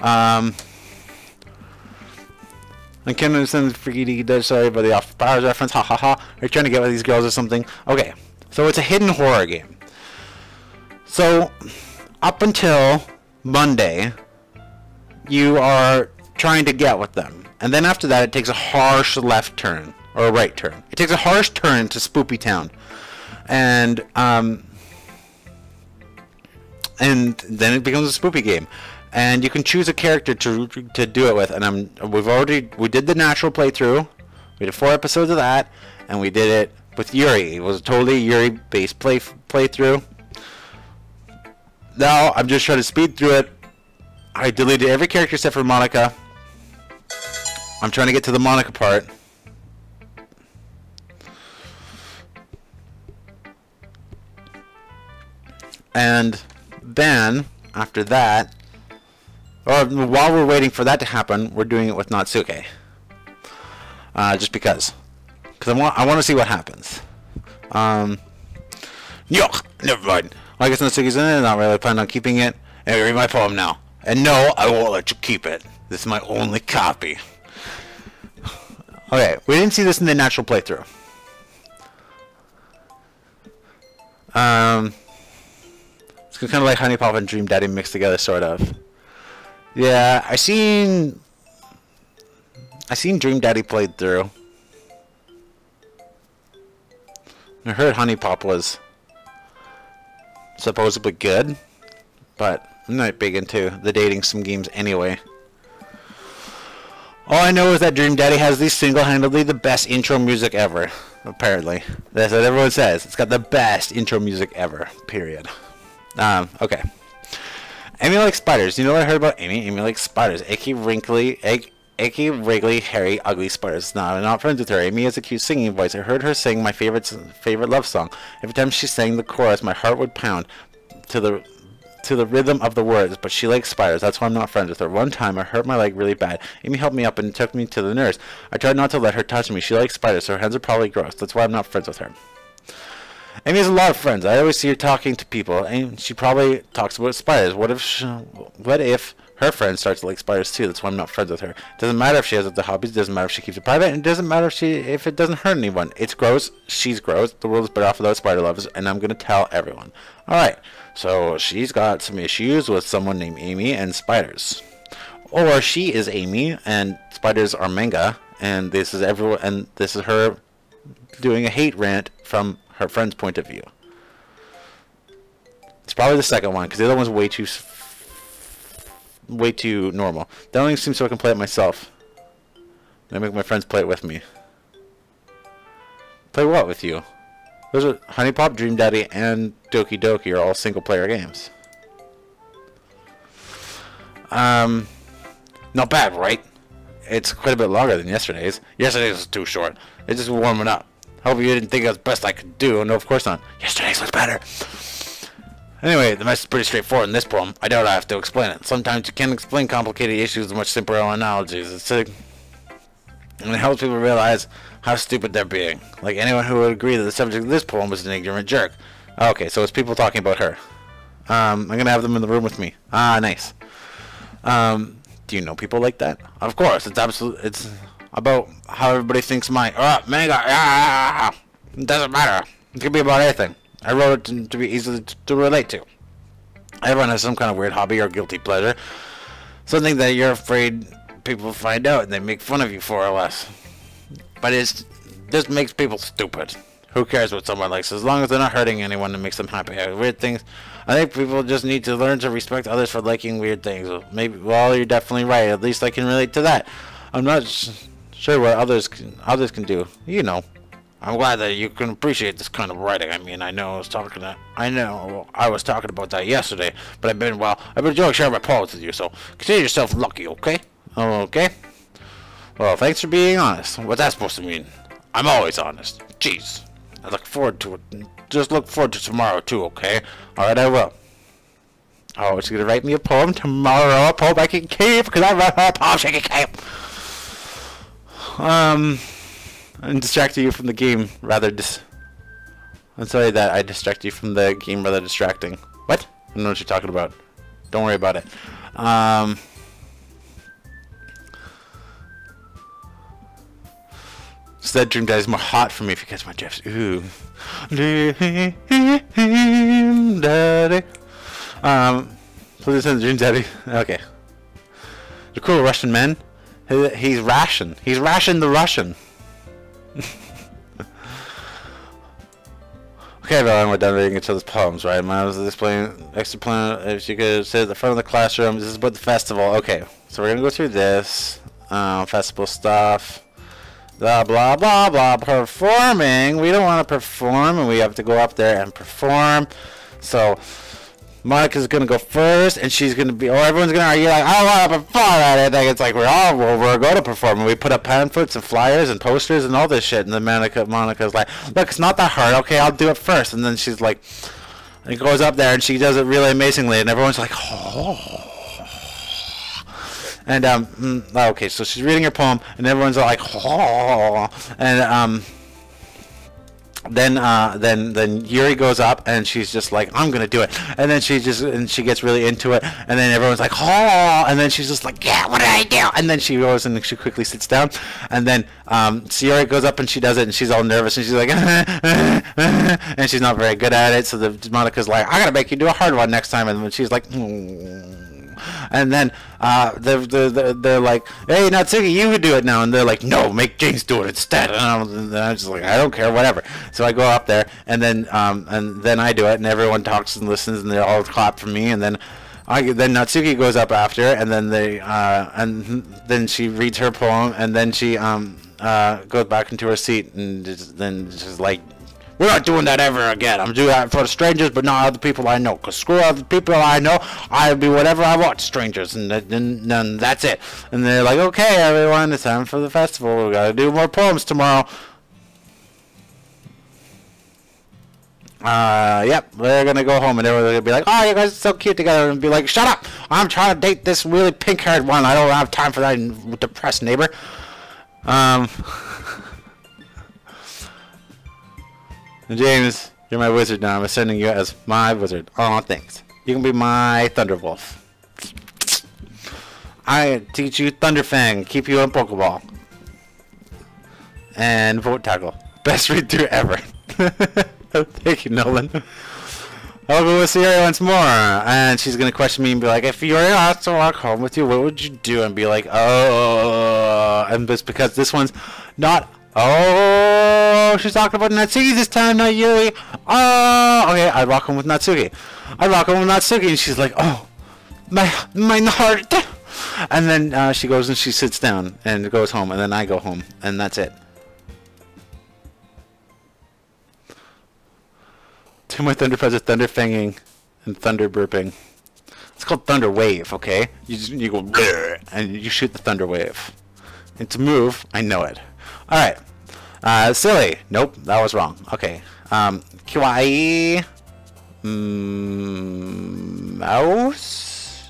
I can't understand the freaky Dutch, sorry about the off powers reference, ha ha ha. Are you trying to get with these girls or something? Okay, so it's a hidden horror game. So, up until Monday, you are trying to get with them. And then after that, it takes a harsh left turn, or a right turn. It takes a harsh turn to Spoopy Town. And then it becomes a spoopy game. And you can choose a character to do it with, and we did the natural playthrough. We did 4 episodes of that, and we did it with Yuri. It was a totally Yuri-based playthrough. Now I'm just trying to speed through it. I deleted every character except for Monika. I'm trying to get to the Monika part. And then after that, or while we're waiting for that to happen, we're doing it with Natsuke. Just because I want to see what happens. Yuck, never mind. Well, I guess Natsuke's in it. Not really planning on keeping it. Anyway, read my poem now. And no, I won't let you keep it. This is my only copy. Okay, we didn't see this in the natural playthrough. It's kind of like Honey Pop and Dream Daddy mixed together, sort of. Yeah, I seen Dream Daddy played through. I heard Honey Pop was supposedly good, but I'm not big into the dating sim games anyway. All I know is that Dream Daddy has the single-handedly the best intro music ever. Apparently, that's what everyone says. It's got the best intro music ever. Period. Okay. Amy likes spiders. You know what I heard about Amy? Amy likes spiders. Icky, wrinkly, hairy, ugly spiders. No, I'm not friends with her. Amy has a cute singing voice. I heard her sing my favorite love song. Every time she sang the chorus, my heart would pound to the rhythm of the words. But she likes spiders. That's why I'm not friends with her. One time, I hurt my leg really bad. Amy helped me up and took me to the nurse. I tried not to let her touch me. She likes spiders, so her hands are probably gross. That's why I'm not friends with her. Amy has a lot of friends. I always see her talking to people, and she probably talks about spiders. What if her friend starts to like spiders too? That's why I'm not friends with her. It doesn't matter if she has other hobbies. It doesn't matter if she keeps it private. And it doesn't matter if it doesn't hurt anyone. It's gross. She's gross. The world is better off without spider lovers, and I'm gonna tell everyone. All right. So she's got some issues with someone named Amy and spiders, or she is Amy and spiders are manga, and this is everyone, and this is her doing a hate rant from her friend's point of view. It's probably the second one, because the other one's way too normal. That only seems so I can play it myself. I make my friends play it with me. Play what with you? Those are Honey Pop, Dream Daddy, and Doki Doki are all single-player games. Not bad, right? It's quite a bit longer than yesterday's. Yesterday's was too short. It's just warming up. Hope you didn't think it was the best I could do. No, of course not. Yesterday's was better. Anyway, the message is pretty straightforward in this poem. I doubt I have to explain it. Sometimes you can't explain complicated issues with much simpler analogies. And it helps people realize how stupid they're being. Like anyone who would agree that the subject of this poem was an ignorant jerk. Okay, so it's people talking about her. I'm gonna have them in the room with me. Ah, nice. Do you know people like that? Of course, it's about how everybody thinks manga. It doesn't matter. It could be about anything. I wrote it to be easy to relate to. Everyone has some kind of weird hobby or guilty pleasure. Something that you're afraid people will find out and they make fun of you for or less. But it just makes people stupid. Who cares what someone likes? As long as they're not hurting anyone, it makes them happy. Weird things. I think people just need to learn to respect others for liking weird things. Well, you're definitely right. At least I can relate to that. I'm not sure what others can do. You know. I'm glad that you can appreciate this kind of writing. I mean, I know I was talking about that yesterday, but I've been enjoying sharing my poems with you. So consider yourself lucky, okay? Okay. Well, thanks for being honest. What's that supposed to mean? I'm always honest. Jeez. I look forward to it. Just look forward to tomorrow too, okay? Alright, I will. Oh, she's gonna write me a poem tomorrow. A poem I can keep, because I wrote a poem she can keep. I'm distracting you from the game rather I'm sorry that I distract you from the game rather distracting. What? I don't know what you're talking about. Don't worry about it. Instead, Dream Daddy's more hot for me if you catch my drift. Ooh. Dream Daddy. Please send Dream Daddy. Okay. The cool Russian man. He's ration. He's ration the Russian. Okay, everyone, we're done reading each other's poems, right? Mine was displaying extra plan. If you could sit at the front of the classroom, this is about the festival. Okay, so we're gonna go through this festival stuff. Blah blah blah blah. Performing. We don't want to perform, and we have to go up there and perform. So Monika's gonna go first, and she's gonna be, or everyone's gonna argue like, I want to perform at it. Like, it's like we're going to perform, and we put up pamphlets and flyers and posters and all this shit. And then Monika's like, look, it's not that hard. Okay, I'll do it first. And then she's like, and goes up there and she does it really amazingly, and everyone's like, oh. And okay, so she's reading her poem, and everyone's like, oh. And then Yuri goes up and she's just like, I'm gonna do it, and then she gets really into it, and then everyone's like, oh, and then she's just like, yeah, what did I do? And then she goes and she quickly sits down, and then Yuri goes up and she does it, and she's all nervous, and she's like and she's not very good at it, so Monika's like, I gotta make you do a hard one next time, and then she's like, and then they're like, hey, Natsuki, you can do it now, and they're like, no, make James do it instead. And I'm just like, I don't care, whatever. So I go up there, and then I do it, and everyone talks and listens, and they all clap for me, and then Natsuki goes up after, and then then she reads her poem, and then she goes back into her seat, and then just like, we're not doing that ever again. I'm doing that for the strangers, but not other people I know. Because screw other people I know, I'll be whatever I want to strangers. And then that's it. And they're like, okay, everyone, it's time for the festival. We got to do more poems tomorrow. Yep, they're going to go home. And everyone's going to be like, oh, you guys are so cute together. And be like, shut up. I'm trying to date this really pink-haired one. I don't have time for that depressed neighbor. James, you're my wizard now. I'm ascending you as my wizard. Oh, thanks. You can be my Thunderwolf. I teach you Thunderfang. Keep you in Pokeball. And Vote Tackle. Best read through ever. Thank you, Nolan. I'll go with Sierra once more. And she's going to question me and be like, if you were asked to walk home with you, what would you do? And be like, oh. And it's because this one's not... Oh, she's talking about Natsuki this time, not Yuri. Oh, okay, I'd walk home with Natsuki. And she's like, oh, my heart. And then she goes and she sits down and goes home, and then I go home, and that's it. Two more thunder presses, thunder fanging, and thunder burping. It's called thunder wave, okay? You go and you shoot the thunder wave. It's a move, I know it. Alright. Silly. Nope, that was wrong. Okay. Kawaii. Mouse.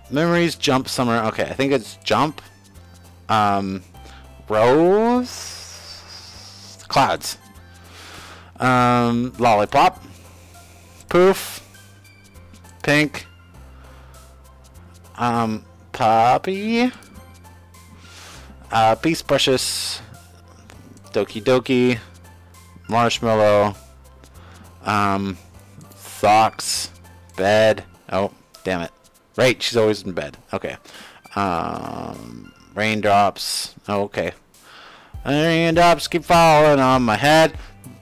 Memories, jump, summer. Okay, I think it's jump. Rose. Clouds. Lollipop. Poof. Pink. Poppy. Beast Precious. Doki Doki. Marshmallow. Socks. Bed. Oh, damn it. Right, she's always in bed. Okay. Raindrops. Oh, okay. Raindrops keep falling on my head.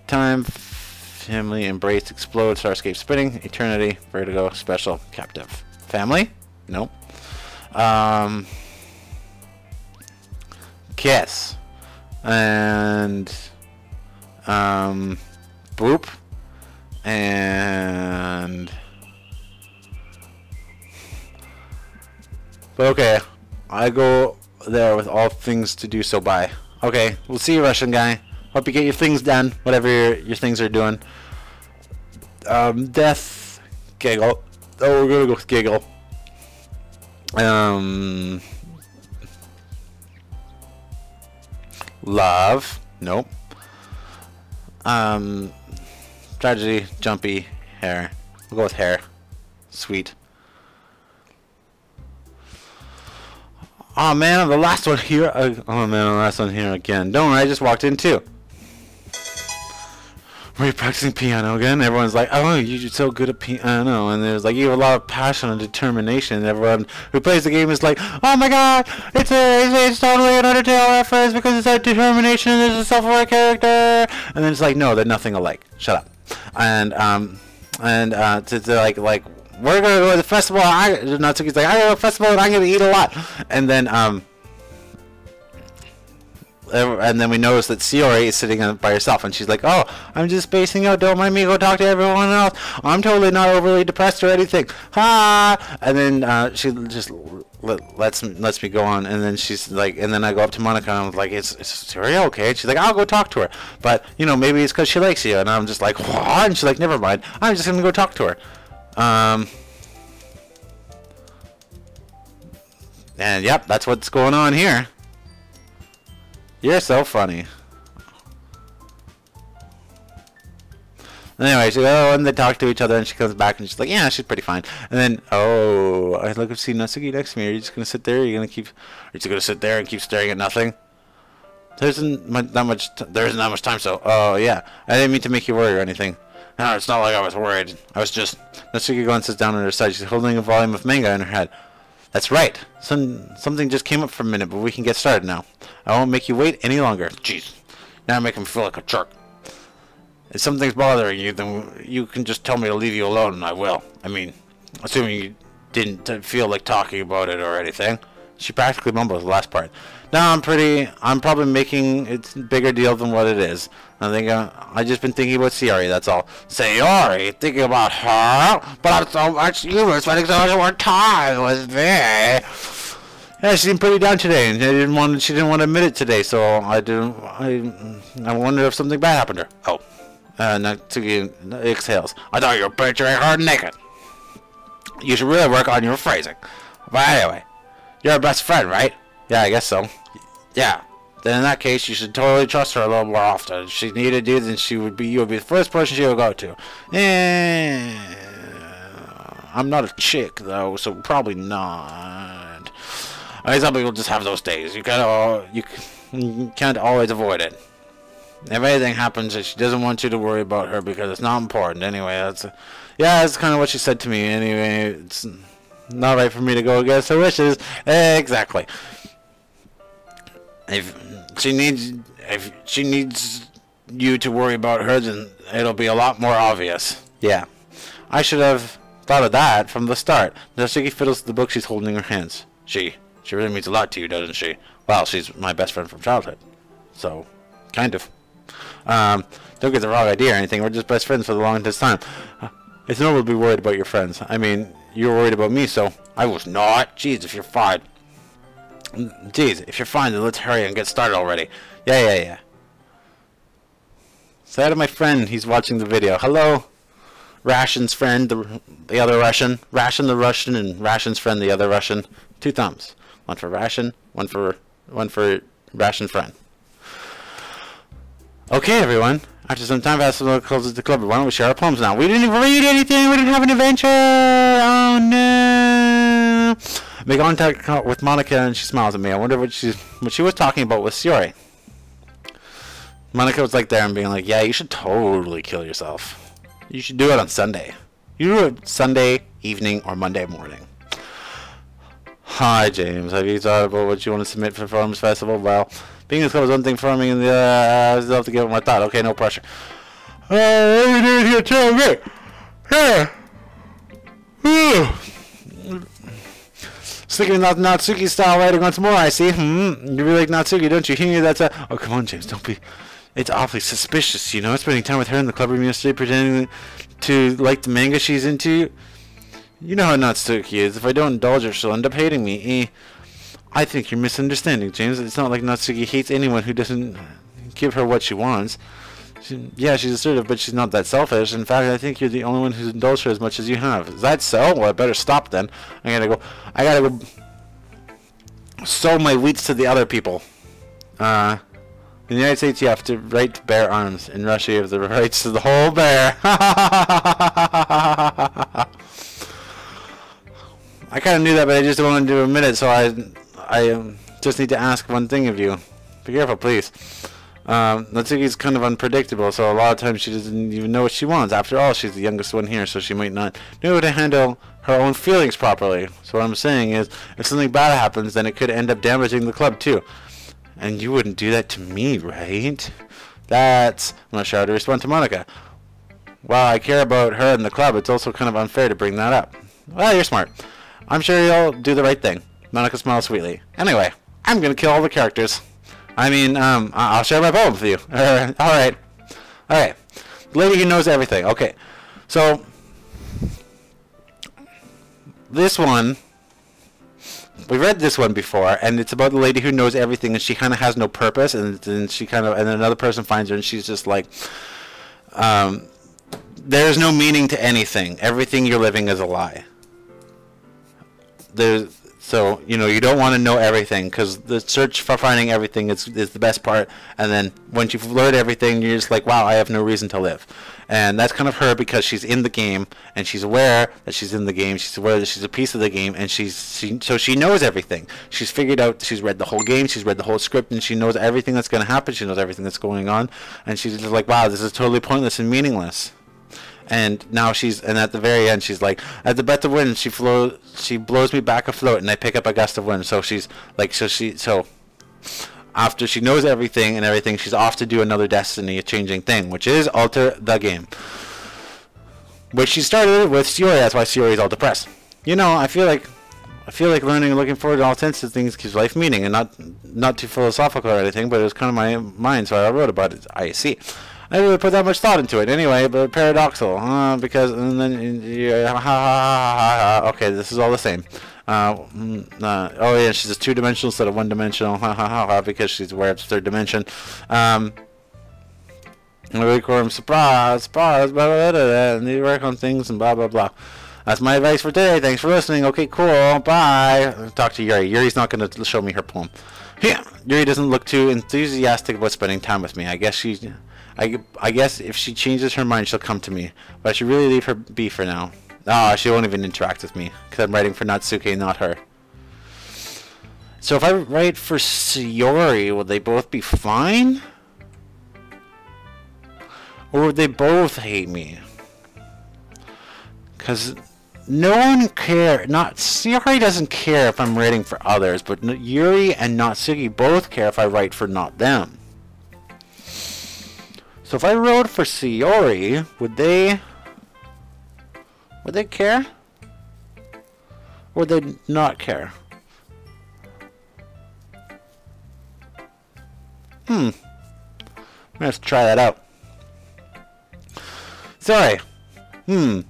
Time. Family. Embrace. Explode. Starscape spinning. Eternity. Vertigo. Special. Captive. Family? Nope. Kiss. And boop. And okay, I go there with all things to do so by. Okay, we'll see you, Russian guy. Hope you get your things done, whatever your things are doing. Death. Giggle. Oh, we're gonna go with giggle. Love. Nope. Tragedy, jumpy, hair. We'll go with hair. Sweet. Oh man, the last one here. Oh man, the last one here again. Don't worry, I just walked in too. Were you practicing piano again? Everyone's like, oh, you're so good at piano. And there's like, you have a lot of passion and determination. And everyone who plays the game is like, oh my god, it's totally an Undertale reference because it's a determination and there's a self-aware character. And then it's like, no, they're nothing alike. Shut up. And to like, we're gonna go to the festival. Natsuki's like, I go to the festival and I'm gonna eat a lot. And then we notice that Sayori is sitting by herself, and she's like, oh, I'm just spacing out, don't mind me, go talk to everyone else, I'm totally not overly depressed or anything, ha! And then she just lets me go on, and then she's like, and then I go up to Monika, and I'm like, is Sayori okay? And she's like, I'll go talk to her, but, you know, maybe it's because she likes you, and I'm just like, what? And she's like, never mind, I'm just gonna go talk to her. And yep, that's what's going on here. You're so funny. Anyway, she and they talk to each other, and she comes back, and she's like, yeah, she's pretty fine. And then, oh, I look and see Natsuki next to me. Are you just gonna sit there? Are you just gonna sit there and keep staring at nothing? There isn't that much time, so, oh, yeah. I didn't mean to make you worry or anything. No, it's not like I was worried. I was just... Natsuki goes and sits down on her side. She's holding a volume of manga in her head. That's right. Something just came up for a minute, but we can get started now. I won't make you wait any longer. Jeez. Now I'm making me feel like a jerk. If something's bothering you, then you can just tell me to leave you alone, and I will. I mean, assuming you didn't feel like talking about it or anything. She practically mumbles the last part. No, I'm probably making it a bigger deal than what it is. I think I just been thinking about Sayori, that's all. Sayori? Thinking about her? But I'm so much you were spending so much more time with me. Yeah, she seemed pretty down today, and she didn't want to admit it today, so I wonder if something bad happened to her. Oh. Natsuki exhales. I thought you were picturing her naked. You should really work on your phrasing. But anyway, you're her best friend, right? Yeah, I guess so. Yeah. Then in that case, you should totally trust her a little more often. If she needed you, then you would be the first person she would go to. I'm not a chick, though, so probably not. I mean, some people just have those days. You can't always avoid it. If anything happens, she doesn't want you to worry about her because it's not important. Anyway, that's kind of what she said to me. Anyway, it's not right for me to go against her wishes. Exactly. If she needs you to worry about her, then it'll be a lot more obvious. Yeah. I should have thought of that from the start. Natsuki fiddles with the book she's holding in her hands. She really means a lot to you, doesn't she? Well, she's my best friend from childhood. So, kind of. Don't get the wrong idea or anything. We're just best friends for the longest time. It's normal to be worried about your friends. I mean, you were worried about me, so I was not. Jeez, if you're fine. Jeez, if you're fine, then let's hurry and get started already. Yeah. Say hi to my friend. He's watching the video. Hello, Ration's friend, the other Russian. Ration the Russian, and Ration's friend, the other Russian. 2 thumbs. One for Ration, one for Ration friend. Okay, everyone. After some time, Festival closes the club. Why don't we share our poems now? We didn't even read anything. We didn't have an adventure. Oh no! Make contact with Monika, and she smiles at me. I wonder what she was talking about with Sayori. Monika was like there and being like, "Yeah, you should totally kill yourself. You should do it on Sunday. You do it Sunday evening or Monday morning." Hi, James. Have you thought about what you want to submit for the Farms Festival? Well, being as close is one thing for me, and the other, I still have to give it my thought. Okay, no pressure. What are we doing here? Tell me. Yeah. Sticking with Natsuki style writing once more, I see. You really like Natsuki, don't you? Hear that's a... Oh, come on, James. Don't be... It's awfully suspicious, you know? Spending time with her in the club room yesterday, pretending to like the manga she's into. You know how Natsuki is. If I don't indulge her, she'll end up hating me. I think you're misunderstanding, James. It's not like Natsuki hates anyone who doesn't give her what she wants. Yeah, she's assertive, but she's not that selfish. In fact, I think you're the only one who's indulged her as much as you have. Is that so? Well, I better stop then. I gotta go sow my wheats to the other people. In the United States, you have the right to bear arms. In Russia, you have the rights to the whole bear. I kind of knew that, but I just don't want to admit it, so I just need to ask one thing of you. Be careful, please. Natsuki's kind of unpredictable, so a lot of times she doesn't even know what she wants. After all, she's the youngest one here, so she might not know how to handle her own feelings properly. So what I'm saying is, if something bad happens, then it could end up damaging the club, too. And you wouldn't do that to me, right? I'm not sure how to respond to Monika. While I care about her and the club, it's also kind of unfair to bring that up. Well, you're smart. I'm sure you'll do the right thing. Monika smiles sweetly. Anyway, I'm gonna kill all the characters. I mean, I'll share my poem with you. Alright. Alright. The lady who knows everything. Okay. So, this one... We read this one before, and it's about the lady who knows everything, and she kind of has no purpose, and then another person finds her, and she's just like, there's no meaning to anything. Everything you're living is a lie. So you don't want to know everything, because the search for finding everything is the best part, and then once you've learned everything, you're just like, wow, I have no reason to live. And that's kind of her, because she's in the game, and she's aware that she's in the game. She's aware that she's a piece of the game, and so she knows everything. She's figured out. She's read the whole game. She's read the whole script, and she knows everything that's going to happen. She knows everything that's going on, and she's just like, wow, this is totally pointless and meaningless. And now at the very end, she's like, at the bet to win, she blows me back afloat, and I pick up a gust of wind. So she's like, after she knows everything, she's off to do another destiny-changing thing, which is alter the game. Which she started with Shiori. That's why Shiori's all depressed. I feel like learning and looking forward to all kinds of things gives life meaning, and not too philosophical or anything, but it was kind of my mind, so I wrote about it. I see. I didn't really put that much thought into it anyway, but paradoxical, because, and then, okay, this is all the same. Oh yeah, she's just two-dimensional instead of one-dimensional, because she's aware of the third dimension. And we call him surprise, blah, blah, blah, blah, and they work on things and blah, blah, blah. That's my advice for today. Thanks for listening. Okay, cool. Bye. I'll talk to Yuri. Yuri's not going to show me her poem. Yeah, Yuri doesn't look too enthusiastic about spending time with me. I guess if she changes her mind, she'll come to me. But I should really leave her be for now. Oh, she won't even interact with me, because I'm writing for Natsuki, not her. So if I write for Shiori, would they both be fine? Or would they both hate me? Because no one cares. Shiori doesn't care if I'm writing for others, but Yuri and Natsuki both care if I write for not them. So if I wrote for Shiori, would they care? Or would they not care? I'm gonna have to try that out. Sorry. It's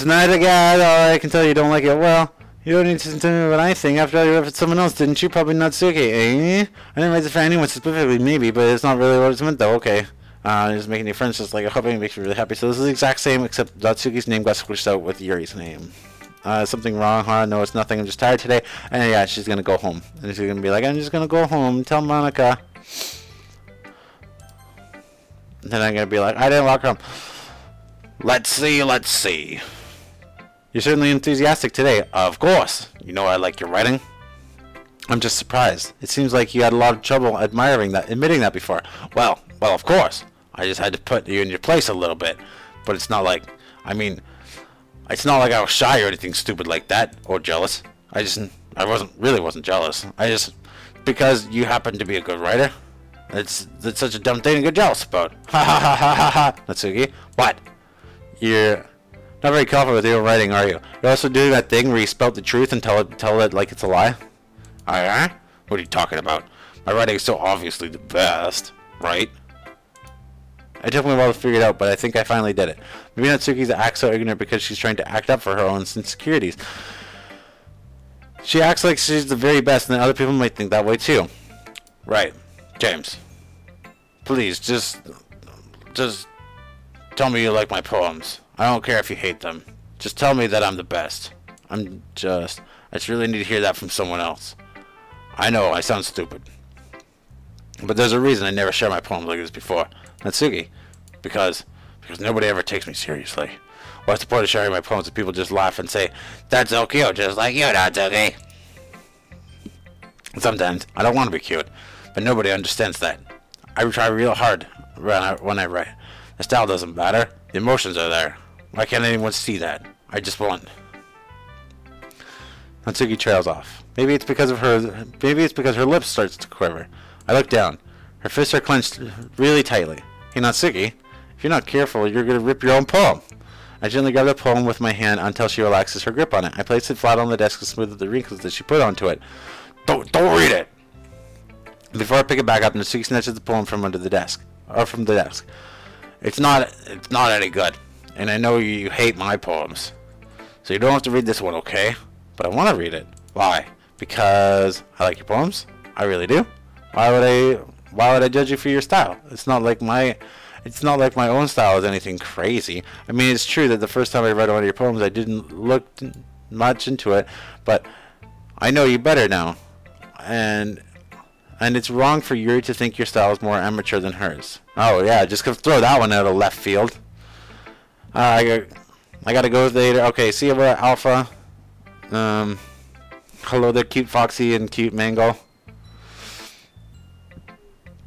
not a guy. Oh, I can tell you don't like it. Well, you don't need to tell me what I think. After all, you wrote for someone else, didn't you? Probably Natsuki, eh? I didn't write it for anyone specifically, maybe, but it's not really what it's meant, though. Okay. Just making new friends, just like I hope it makes you really happy. So this is the exact same, except Natsuki's name got switched out with Yuri's name. Something wrong, huh? No, it's nothing. I'm just tired today. And yeah, she's gonna go home. And she's gonna be like, I'm just gonna go home. Tell Monika. And then I'm gonna be like, I didn't walk home. Let's see. You're certainly enthusiastic today. Of course. You know I like your writing. I'm just surprised. It seems like you had a lot of trouble admitting that before. Well, of course. I just had to put you in your place a little bit. But it's not like, it's not like I was shy or anything stupid like that, or jealous. I really wasn't jealous. Because you happen to be a good writer. That's such a dumb thing to get jealous about. Ha ha ha ha ha ha. Natsuki, what? You're not very confident with your own writing, are you? You're also doing that thing where you spout the truth and tell it like it's a lie? What are you talking about? My writing is so obviously the best, right? It took me a while to figure it out, but I think I finally did it. Maybe Natsuki's acts so ignorant because she's trying to act up for her own insecurities. She acts like she's the very best, and then other people might think that way too. Right. James. Please, just tell me you like my poems. I don't care if you hate them. Just tell me that I'm the best. I just really need to hear that from someone else. I know, I sound stupid. But there's a reason I never share my poems like this before. Natsuki. Because nobody ever takes me seriously. What's the point of sharing my poems if people just laugh and say, "That's so cute, just like you, Natsuki"? Sometimes I don't want to be cute, but nobody understands that. I try real hard when I write. The style doesn't matter. The emotions are there. Why can't anyone see that? I just want. Natsuki trails off. Maybe it's because her lips starts to quiver. I look down. Her fists are clenched really tightly. Hey Natsuki, if you're not careful, you're gonna rip your own poem. I gently grab the poem with my hand until she relaxes her grip on it. I place it flat on the desk and smooth the wrinkles that she put onto it. Don't read it! Before I pick it back up, Natsuki snatches the poem from under the desk. Or from the desk. It's not any good. And I know you hate my poems. So you don't have to read this one, okay? But I want to read it. Why? Because I like your poems? I really do. Why would I judge you for your style? It's not like my own style is anything crazy. I mean, it's true that the first time I read one of your poems I didn't look much into it, but I know you better now. And it's wrong for Yuri to think your style is more amateur than hers. Oh yeah, just throw that one out of left field. I gotta go later. Okay, see you at Alpha. Hello there, cute Foxy and cute Mango.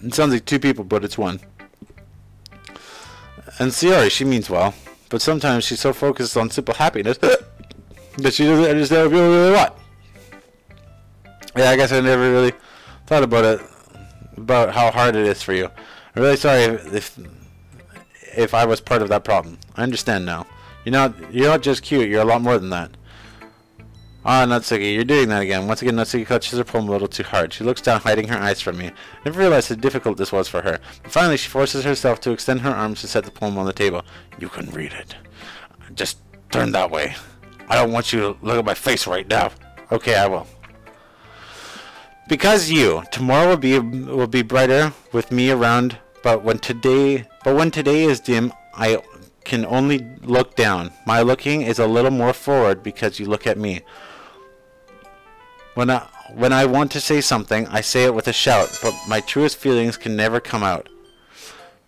It sounds like two people, but it's one. And Sayori, she means well, but sometimes she's so focused on simple happiness that she doesn't understand what people really want. Yeah, I guess I never really thought about how hard it is for you. I'm really sorry if I was part of that problem. I understand now. You're not just cute. You're a lot more than that. Ah, Natsuki, you're doing that again. Once again, Natsuki clutches her poem a little too hard. She looks down, hiding her eyes from me. I never realized how difficult this was for her. But finally, she forces herself to extend her arms to set the poem on the table. You can read it. Just turn that way. I don't want you to look at my face right now. Okay, I will. Because tomorrow will be brighter with me around. But when today is dim, I can only look down. My looking is a little more forward because you look at me. When I want to say something, I say it with a shout, but my truest feelings can never come out.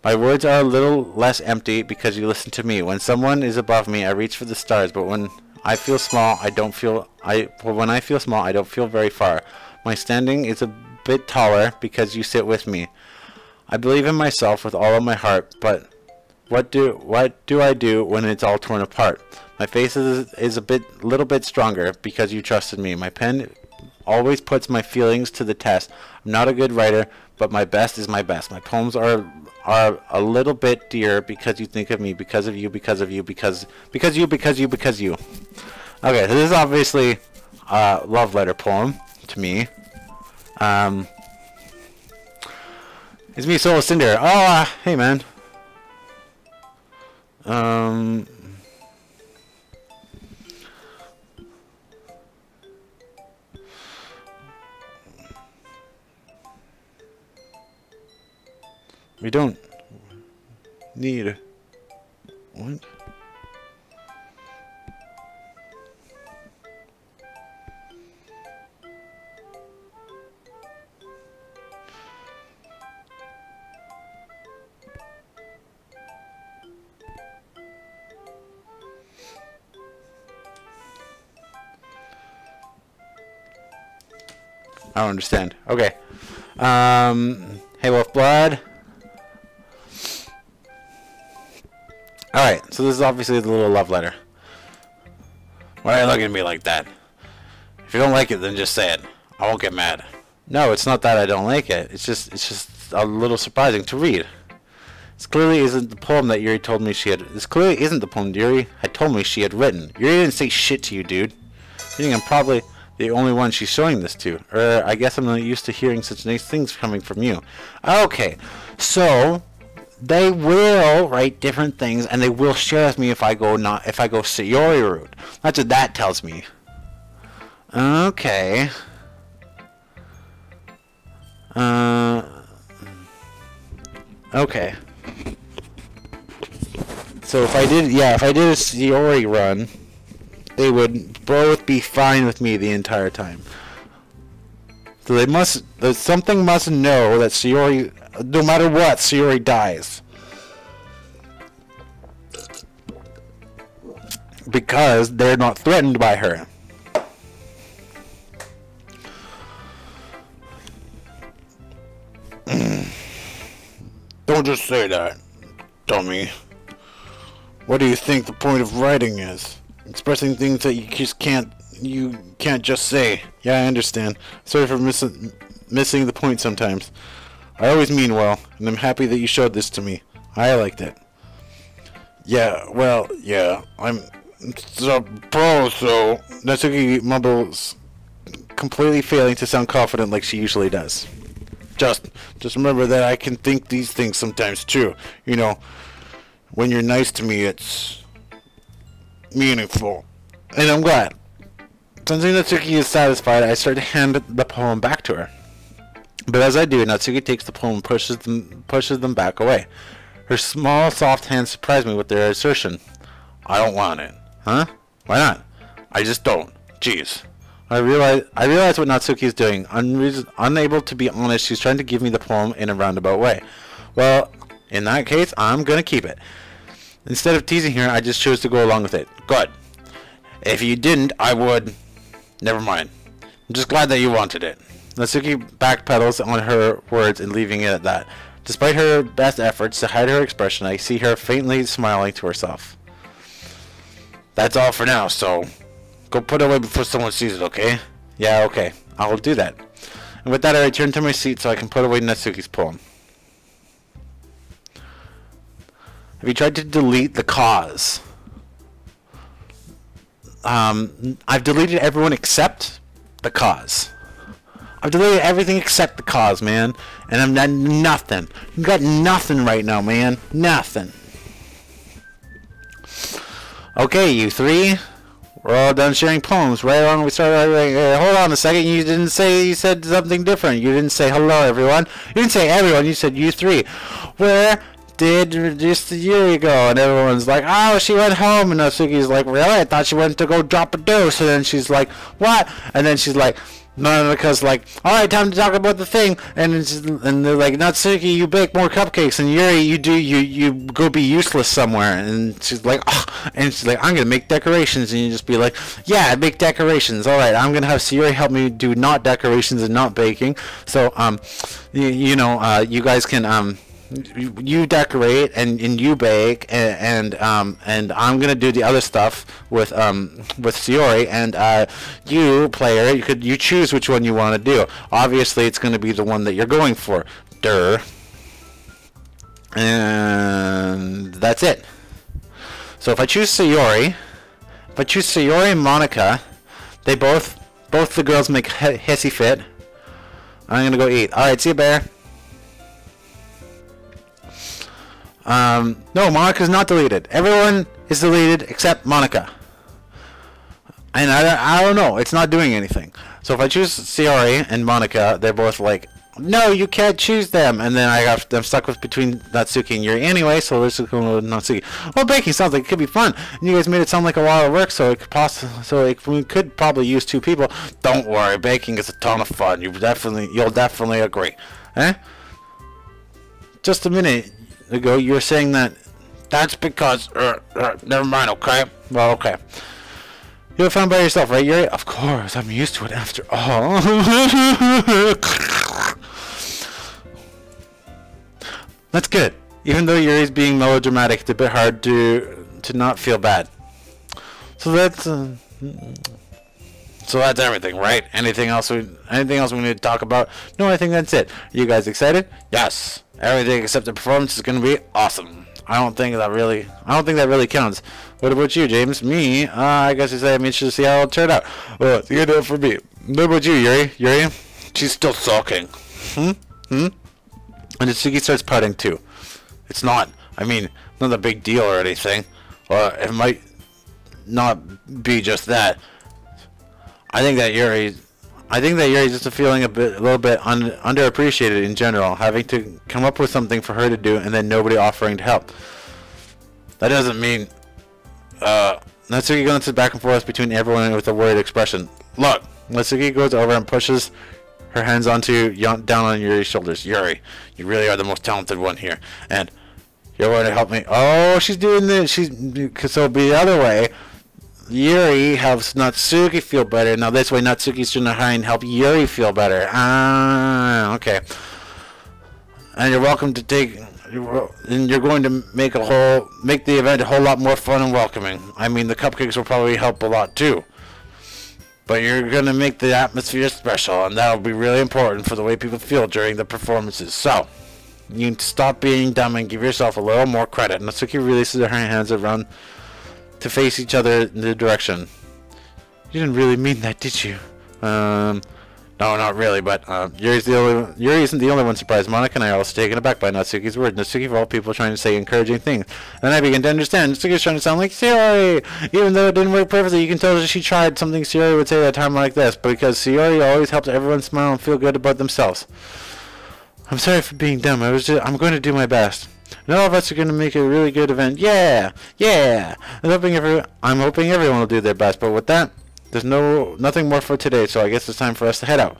My words are a little less empty because you listen to me. When someone is above me, I reach for the stars, but when I feel small, I don't feel very far. My standing is a bit taller because you sit with me. I believe in myself with all of my heart, but what do I do when it's all torn apart? My face is a little bit stronger because you trusted me. My pen always puts my feelings to the test. I'm not a good writer, but my best is my best. My poems are a little bit dear because you think of me, because of you. Okay, so this is obviously a love letter poem to me. It's me, Soul Cinder. Oh, hey man. We don't need what? I don't understand. Okay. Hey Wolf Blood. Alright, so this is obviously the little love letter. Why are you looking at me like that? If you don't like it, then just say it. I won't get mad. No, it's not that I don't like it. It's just a little surprising to read. This clearly isn't the poem that Yuri told me she had. This clearly isn't the poem Yuri had told me she had written. Yuri didn't say shit to you, dude. I think I'm probably the only one she's showing this to. Or I guess I'm not used to hearing such nice things coming from you. Okay, so they will write different things, and they will share with me if I go Sayori route. That's what that tells me. Okay. Okay. So if I did a Sayori run, they would both be fine with me the entire time. So something must know that Sayori, no matter what, Sayori dies. Because they're not threatened by her. Don't just say that, dummy. What do you think the point of writing is? Expressing things that you can't just say. Yeah, I understand. Sorry for missing the point sometimes. I always mean well, and I'm happy that you showed this to me. I liked it. Yeah, well, yeah, I'm suppose so. Natsuki mumbles, completely failing to sound confident like she usually does. Just remember that I can think these things sometimes too. You know, when you're nice to me, it's meaningful. And I'm glad. Sensing Natsuki is satisfied, I start to hand the poem back to her. But as I do, Natsuki takes the poem and pushes them back away. Her small, soft hands surprise me with their assertion. I don't want it. Huh? Why not? I just don't. Jeez. I realize what Natsuki is doing. Unable to be honest, she's trying to give me the poem in a roundabout way. Well, in that case, I'm gonna keep it. Instead of teasing her, I just chose to go along with it. Good. If you didn't, I would. Never mind. I'm just glad that you wanted it. Natsuki backpedals on her words and leaving it at that. Despite her best efforts to hide her expression, I see her faintly smiling to herself. That's all for now, so go put it away before someone sees it, okay? Yeah, okay. I'll do that. And with that, I return to my seat so I can put away Natsuki's poem. Have you tried to delete the cause? I've deleted everyone except the cause. I've deleted everything except the cause, man. And I've done nothing. I've got nothing right now, man. Nothing. Okay, you three. We're all done sharing poems. Right on, we started writing. Hold on a second. You didn't say, you said something different. You didn't say hello, everyone. You didn't say everyone. You said you three. Where did just a year ago? And everyone's like, oh, she went home. And Natsuki's like, really? I thought she went to go drop a dose. And then she's like, what? And then she's like, no, because like, all right, time to talk about the thing. And they're like, Natsuki, you bake more cupcakes, and Yuri, you go be useless somewhere. And she's like, oh, and she's like, I'm gonna make decorations, and you just be like, yeah, make decorations. All right, I'm gonna have Sayuri help me do not decorations and not baking. So you guys can you decorate and you bake and I'm gonna do the other stuff with Sayori, and you player, you choose which one you want to do. Obviously it's gonna be the one that you're going for. Durr. And that's it. So if I choose Sayori and Monika, they both the girls make hissy fit. I'm gonna go eat. Alright, see you, bear. No, Monika's not deleted. Everyone is deleted except Monika. And I don't know. It's not doing anything. So if I choose Sayori and Monika, they're both like, no, you can't choose them. And then I'm stuck between Natsuki and Yuri anyway, so let's just go with Natsuki. Well, baking sounds like it could be fun. And you guys made it sound like a lot of work, so we could probably use 2 people. Don't worry, baking is a ton of fun. You'll definitely agree. Eh? Just a minute ago, you were saying that's because never mind, okay? Well, okay. You'll find by yourself, right, Yuri? Of course, I'm used to it after all. That's good. Even though Yuri's being melodramatic, it's a bit hard to not feel bad. So that's everything, right? Anything else we need to talk about? No, I think that's it. Are you guys excited? Yes. Everything except the performance is going to be awesome. I don't think that really counts. What about you, James? Me? I guess you say I'm interested to see how it'll turn out. Well, it's good for me. What about you, Yuri? Yuri? She's still sulking. And Natsuki starts pouting too. It's not a big deal or anything. Or it might not be just that. I think that Yuri's just feeling a little bit underappreciated in general, having to come up with something for her to do and then nobody offering to help. That doesn't mean Natsuki goes back and forth between everyone with a worried expression. Look, Natsuki goes over and pushes her hands down on Yuri's shoulders. Yuri, you really are the most talented one here, and you're going to help me. Oh, she's doing this. So it'll be the other way. Yuri helps Natsuki feel better. Now this way, Natsuki's going to try and help Yuri feel better. Ah, okay. And you're welcome to take. And you're going to make the event a whole lot more fun and welcoming. I mean, the cupcakes will probably help a lot too. But you're going to make the atmosphere special, and that'll be really important for the way people feel during the performances. So, you need to stop being dumb and give yourself a little more credit. Natsuki releases her hands around to face each other in the direction. You didn't really mean that, did you? No, not really, but Yuri isn't the only one surprised. Monika and I are also taken aback by Natsuki's words. Natsuki, of all people, trying to say encouraging things. And I begin to understand. Natsuki's trying to sound like Sayori. Even though it didn't work perfectly, you can tell that she tried something Sayori would say at a time like this. Because Sayori always helps everyone smile and feel good about themselves. I'm sorry for being dumb. I'm going to do my best. And all of us are going to make a really good event. Yeah! I'm hoping everyone will do their best. But with that, there's nothing more for today, so I guess it's time for us to head out.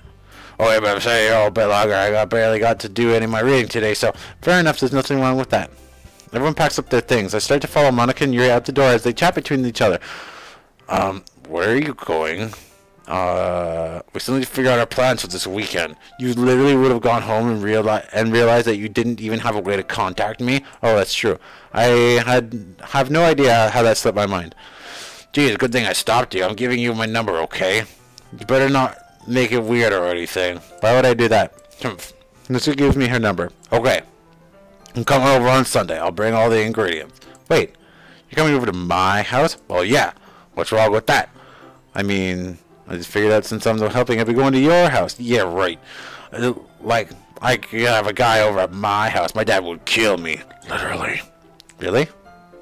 Oh, yeah, but I'm saying a bit longer. I barely got to do any of my reading today, so fair enough, there's nothing wrong with that. Everyone packs up their things. I start to follow Monika and Yuri out the door as they chat between each other. Where are you going? We still need to figure out our plans for this weekend. You literally would have gone home and realized that you didn't even have a way to contact me? Oh, that's true. I have no idea how that slipped my mind. Geez, good thing I stopped you. I'm giving you my number, okay? You better not make it weird or anything. Why would I do that? Natsuki gives me her number. Okay. I'm coming over on Sunday. I'll bring all the ingredients. Wait, you're coming over to my house? Well, yeah. What's wrong with that? I mean, I just figured out since I'm helping, I'd be going to your house. Yeah, right. Like, I could have a guy over at my house. My dad would kill me. Literally. Really?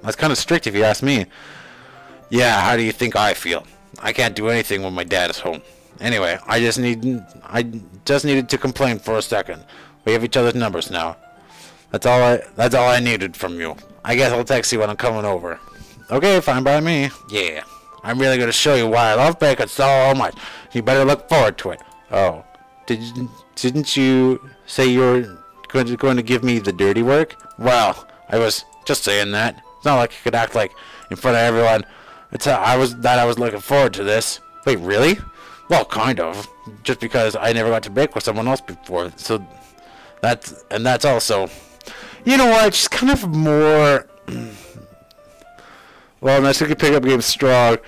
That's kind of strict if you ask me. Yeah, how do you think I feel? I can't do anything when my dad is home. Anyway, I just needed to complain for a second. We have each other's numbers now. That's all I needed from you. I guess I'll text you when I'm coming over. Okay, fine by me. Yeah. I'm really gonna show you why I love bacon so much. You better look forward to it. Oh. Didn't you say you were going to give me the dirty work? Well, I was just saying that. It's not like you could act like in front of everyone. I was looking forward to this. Wait, really? Well, kind of. Just because I never got to bake with someone else before. So that's also. You know what? She's kind of more. Well, Natsuki pickup game's strong.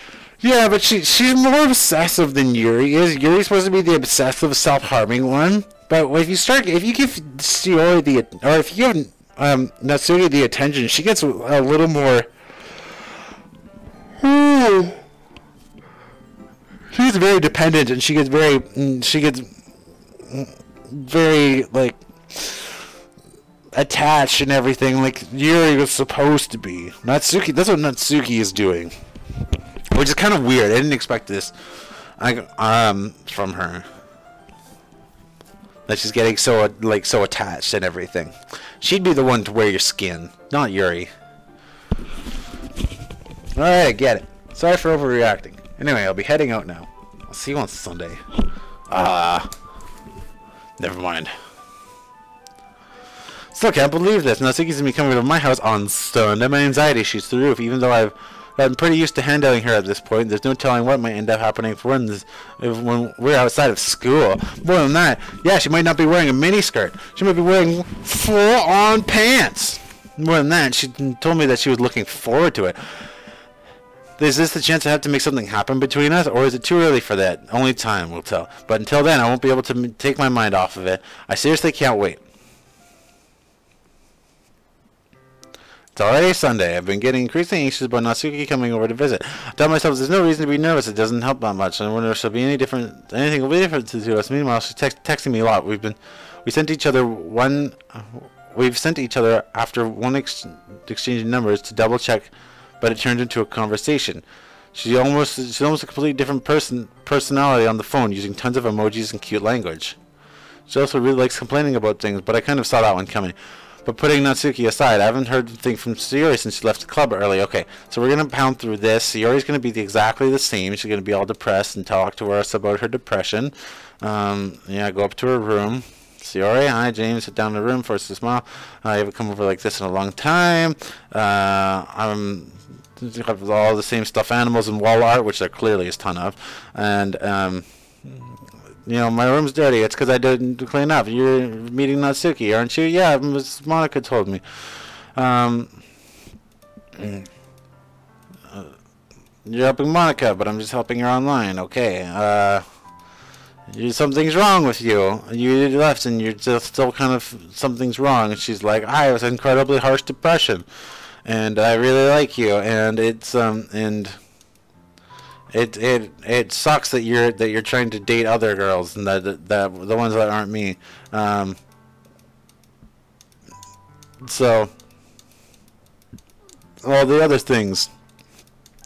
Yeah, but she's more obsessive than Yuri is. Yuri's supposed to be the obsessive, self-harming one. But if you give Sayori if you give Natsuki the attention, she gets a little more. She's very dependent, and she gets very like attached and everything, like Yuri was supposed to be. Natsuki, that's what Natsuki is doing, which is kind of weird. I didn't expect this, from her. That she's getting so attached and everything. She'd be the one to wear your skin, not Yuri. Alright, I get it. Sorry for overreacting. Anyway, I'll be heading out now. I'll see you on Sunday. Never mind. Still can't believe this. Natsuki's gonna be coming to my house on Sunday. My anxiety shoots through the roof, even though I've gotten pretty used to handling her at this point. There's no telling what might end up happening when we're outside of school. More than that, yeah, she might not be wearing a miniskirt. She might be wearing full-on pants. More than that, she told me that she was looking forward to it. Is this the chance I have to make something happen between us, or is it too early for that? Only time will tell. But until then, I won't be able to take my mind off of it. I seriously can't wait. It's already Sunday. I've been getting increasingly anxious about Natsuki coming over to visit. I tell myself there's no reason to be nervous. It doesn't help that much. I wonder if she'll be anything will be different to us. Meanwhile, she's texting me a lot. We've sent each other after exchanging numbers to double check, but it turned into a conversation. She's almost a completely different personality on the phone, using tons of emojis and cute language. She also really likes complaining about things, but I kind of saw that one coming. But putting Natsuki aside, I haven't heard anything from Sayori since she left the club early. Okay, so we're going to pound through this. Sayori's going to be exactly the same. She's going to be all depressed and talk to us about her depression. Yeah, go up to her room. Sayori, hi James, sit down in the room for us to smile. I haven't come over like this in a long time. Have all the same stuffed animals and wall art, which there clearly is a ton of. And, you know, my room's dirty. It's because I didn't clean up. You're meeting Natsuki, aren't you? Yeah, Miss Monika told me. You're helping Monica, but I'm just helping her online. Okay. Something's wrong with you. You left and you're just still kind of, something's wrong. And she's like, I was incredibly harsh depression. And I really like you. And it's, and it sucks that you're trying to date other girls and that the ones that aren't me. So all the other things.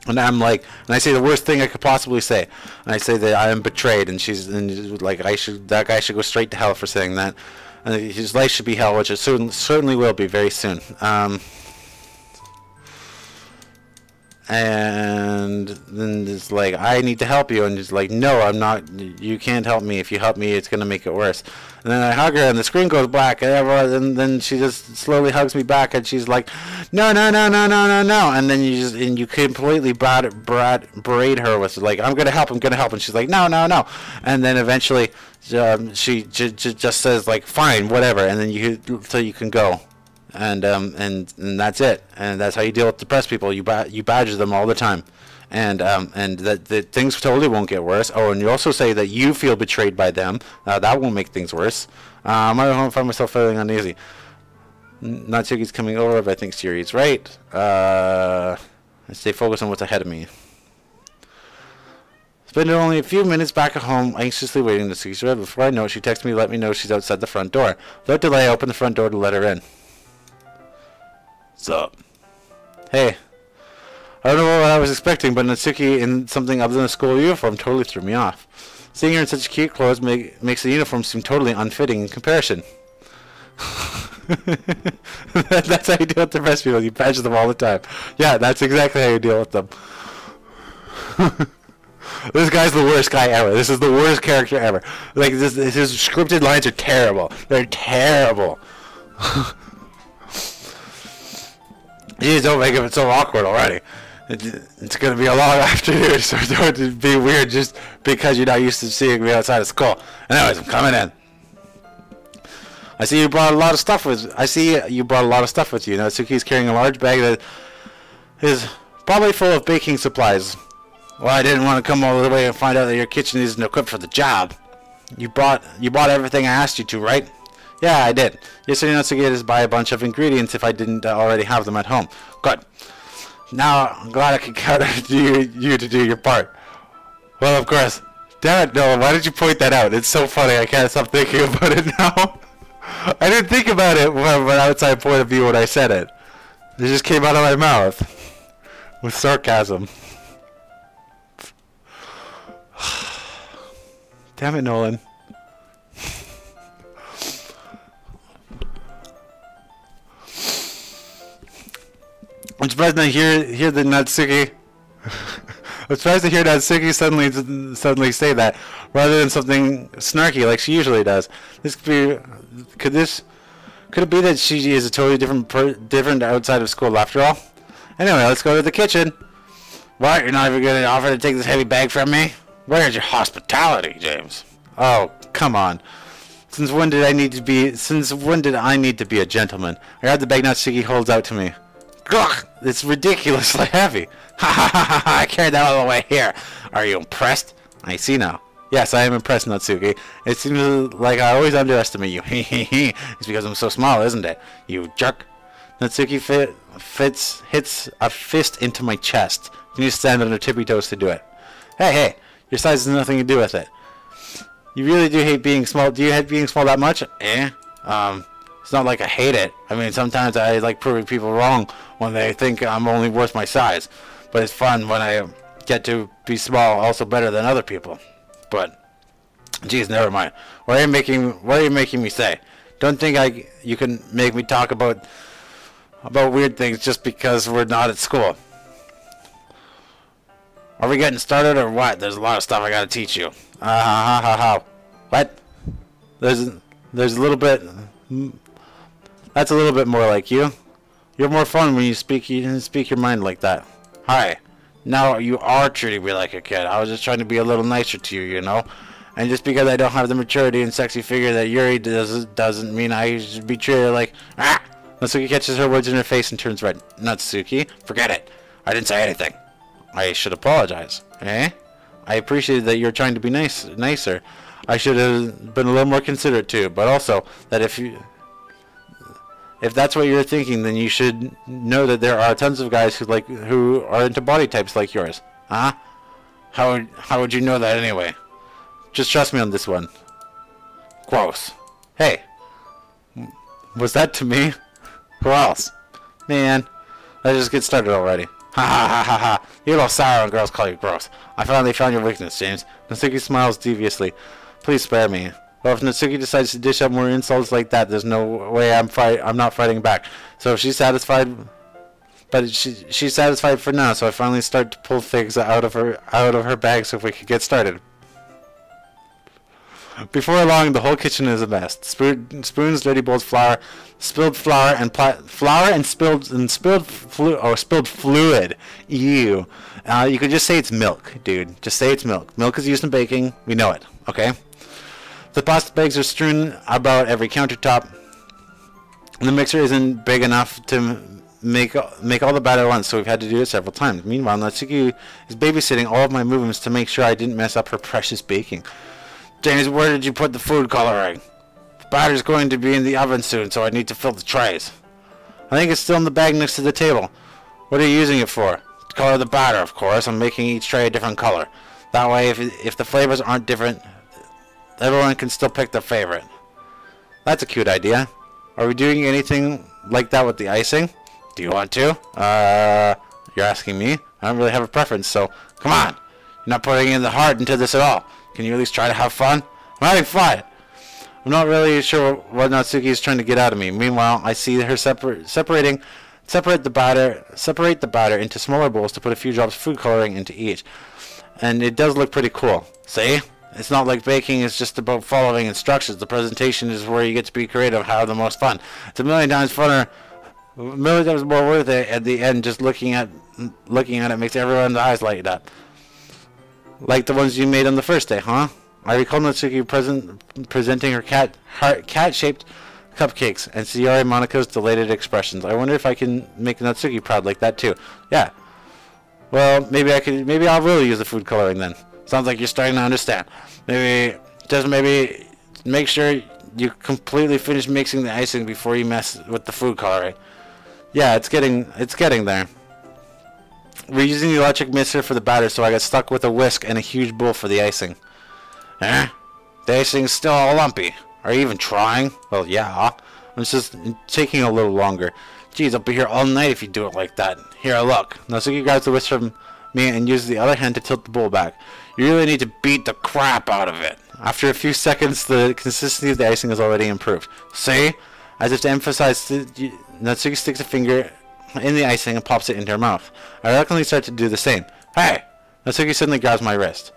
And I'm like, and I say the worst thing I could possibly say. And I say that I am betrayed, and she's like, that guy should go straight to hell for saying that. And his life should be hell, which it certainly will be very soon. And then it's like, I need to help you, and she's like, no, I'm not. You can't help me. If you help me, it's gonna make it worse. And then I hug her, and the screen goes black, and then she just slowly hugs me back, and she's like, no, no, no, no, no, no, no. And then you completely berate her with like, I'm gonna help, and she's like, no, no, no. And then eventually, she just says like, fine, whatever, and then you can go. And that's it. And that's how you deal with depressed people. You badger them all the time, and that things totally won't get worse. Oh, and you also say that you feel betrayed by them. That won't make things worse. I might find myself feeling uneasy. Natsuki's coming over, but I think Sayori's right. I stay focused on what's ahead of me. Spending only a few minutes back at home, anxiously waiting to see her. Before I know it, she texts me to let me know she's outside the front door. Without delay, I open the front door to let her in. What's up? Hey. I don't know what I was expecting, but Natsuki in something other than a school uniform totally threw me off. Seeing her in such cute clothes makes the uniform seem totally unfitting in comparison. That's how you deal with depressed people. You badger them all the time. Yeah, that's exactly how you deal with them. This guy's the worst guy ever. This is the worst character ever. Like, his scripted lines are terrible. They're terrible. Jeez, don't make it so awkward already. It's going to be a long afternoon, so don't be weird just because you're not used to seeing me outside of school. Anyways, I'm coming in. I see you brought a lot of stuff with you. Natsuki's carrying a large bag that is probably full of baking supplies. Well, I didn't want to come all the way and find out that your kitchen isn't equipped for the job. You bought everything I asked you to, right? Yeah, I did. Yesterday, Natsuki just buy a bunch of ingredients if I didn't already have them at home. Good. Now, I'm glad I can count on you to do your part. Well, of course. Damn it, Noah, why did you point that out? It's so funny, I can't stop thinking about it now. I didn't think about it from an outside point of view when I said it. It just came out of my mouth. With sarcasm. Damn it, Nolan. I'm surprised to hear the Natsuki. I'm surprised to hear Natsuki suddenly say that, rather than something snarky like she usually does. This could it be that she is a totally different outside of school after all? Anyway, let's go to the kitchen. What? You're not even going to offer to take this heavy bag from me? Where's your hospitality, James? Oh, come on. Since when did I need to be a gentleman? I got the bag Natsuki holds out to me. Ugh, it's ridiculously heavy. Ha ha ha ha! I carried that all the way here. Are you impressed? I see now. Yes, I am impressed, Natsuki. It seems like I always underestimate you. It's because I'm so small, isn't it? You jerk. Natsuki hits a fist into my chest. You need to stand on her tippy toes to do it. Hey, your size has nothing to do with it. You really do hate being small. Do you hate being small that much? It's not like I hate it. I mean, sometimes I like proving people wrong when they think I'm only worth my size. But it's fun when I get to be small, also better than other people. But, geez, never mind. What are you making me say? Don't think you can make me talk about weird things just because we're not at school. Are we getting started or what? There's a lot of stuff I gotta teach you. What? There's a little bit. That's a little bit more like you. You're more fun when you speak your mind like that. Hi. Now you are treating me like a kid. I was just trying to be a little nicer to you, you know? And just because I don't have the maturity and sexy figure that Yuri doesn't mean I should be treated like... Ah! Natsuki catches her words in her face and turns red. Natsuki, forget it. I didn't say anything. I should apologize. Eh? I appreciate that you're trying to be nicer. I should have been a little more considerate too. But also, that if that's what you're thinking, then you should know that there are tons of guys who are into body types like yours. Huh? How would you know that anyway? Just trust me on this one. Gross. Hey. Was that to me? Who else? Man. Let's just get started already. Ha ha ha ha ha. You little sour when girls call you gross. I finally found your weakness, James. Natsuki smiles deviously. Please spare me. Well, if Natsuki decides to dish up more insults like that, there's no way I'm not fighting back. So if she's satisfied, but she's satisfied for now. So I finally start to pull things out of her bag so if we could get started. Before long, the whole kitchen is a mess. Spoons, dirty bowls, spilled fluid. Ew. You could just say it's milk, dude. Just say it's milk. Milk is used in baking. We know it. Okay. The pasta bags are strewn about every countertop. The mixer isn't big enough to make all the batter at once, so we've had to do it several times. Meanwhile, Natsuki is babysitting all of my movements to make sure I didn't mess up her precious baking. James, where did you put the food coloring? The batter's going to be in the oven soon, so I need to fill the trays. I think it's still in the bag next to the table. What are you using it for? To color the batter, of course. I'm making each tray a different color. That way, if the flavors aren't different, everyone can still pick their favorite. That's a cute idea. Are we doing anything like that with the icing? Do you want to? You're asking me? I don't really have a preference, so come on. You're not putting in the heart into this at all. Can you at least try to have fun? I'm having fun. I'm not really sure what Natsuki is trying to get out of me. Meanwhile, I see her separate the batter into smaller bowls to put a few drops of food coloring into each. And it does look pretty cool. See? It's not like baking is just about following instructions. The presentation is where you get to be creative, have the most fun. It's a million times funner, a million times more worth it at the end. Just looking at it makes everyone's eyes light up. Like the ones you made on the first day, huh? I recall Natsuki presenting her cat-shaped cupcakes and Sayori Monika's delighted expressions. I wonder if I can make Natsuki proud like that too. Yeah. Well, maybe I'll really use the food coloring then. Sounds like you're starting to understand. Maybe make sure you completely finish mixing the icing before you mess with the food coloring. Yeah, it's getting there. We're using the electric mixer for the batter, so I got stuck with a whisk and a huge bowl for the icing. Eh? The icing's still all lumpy. Are you even trying? Well, yeah. It's just taking a little longer. Geez, I'll be here all night if you do it like that. Here, look. Natsuki grabs the whisk from me and uses the other hand to tilt the bowl back. You really need to beat the crap out of it. After a few seconds, the consistency of the icing has already improved. See? As if to emphasize, Natsuki sticks a finger in the icing and pops it into her mouth. I reluctantly start to do the same. Hey! Natsuki suddenly grabs my wrist.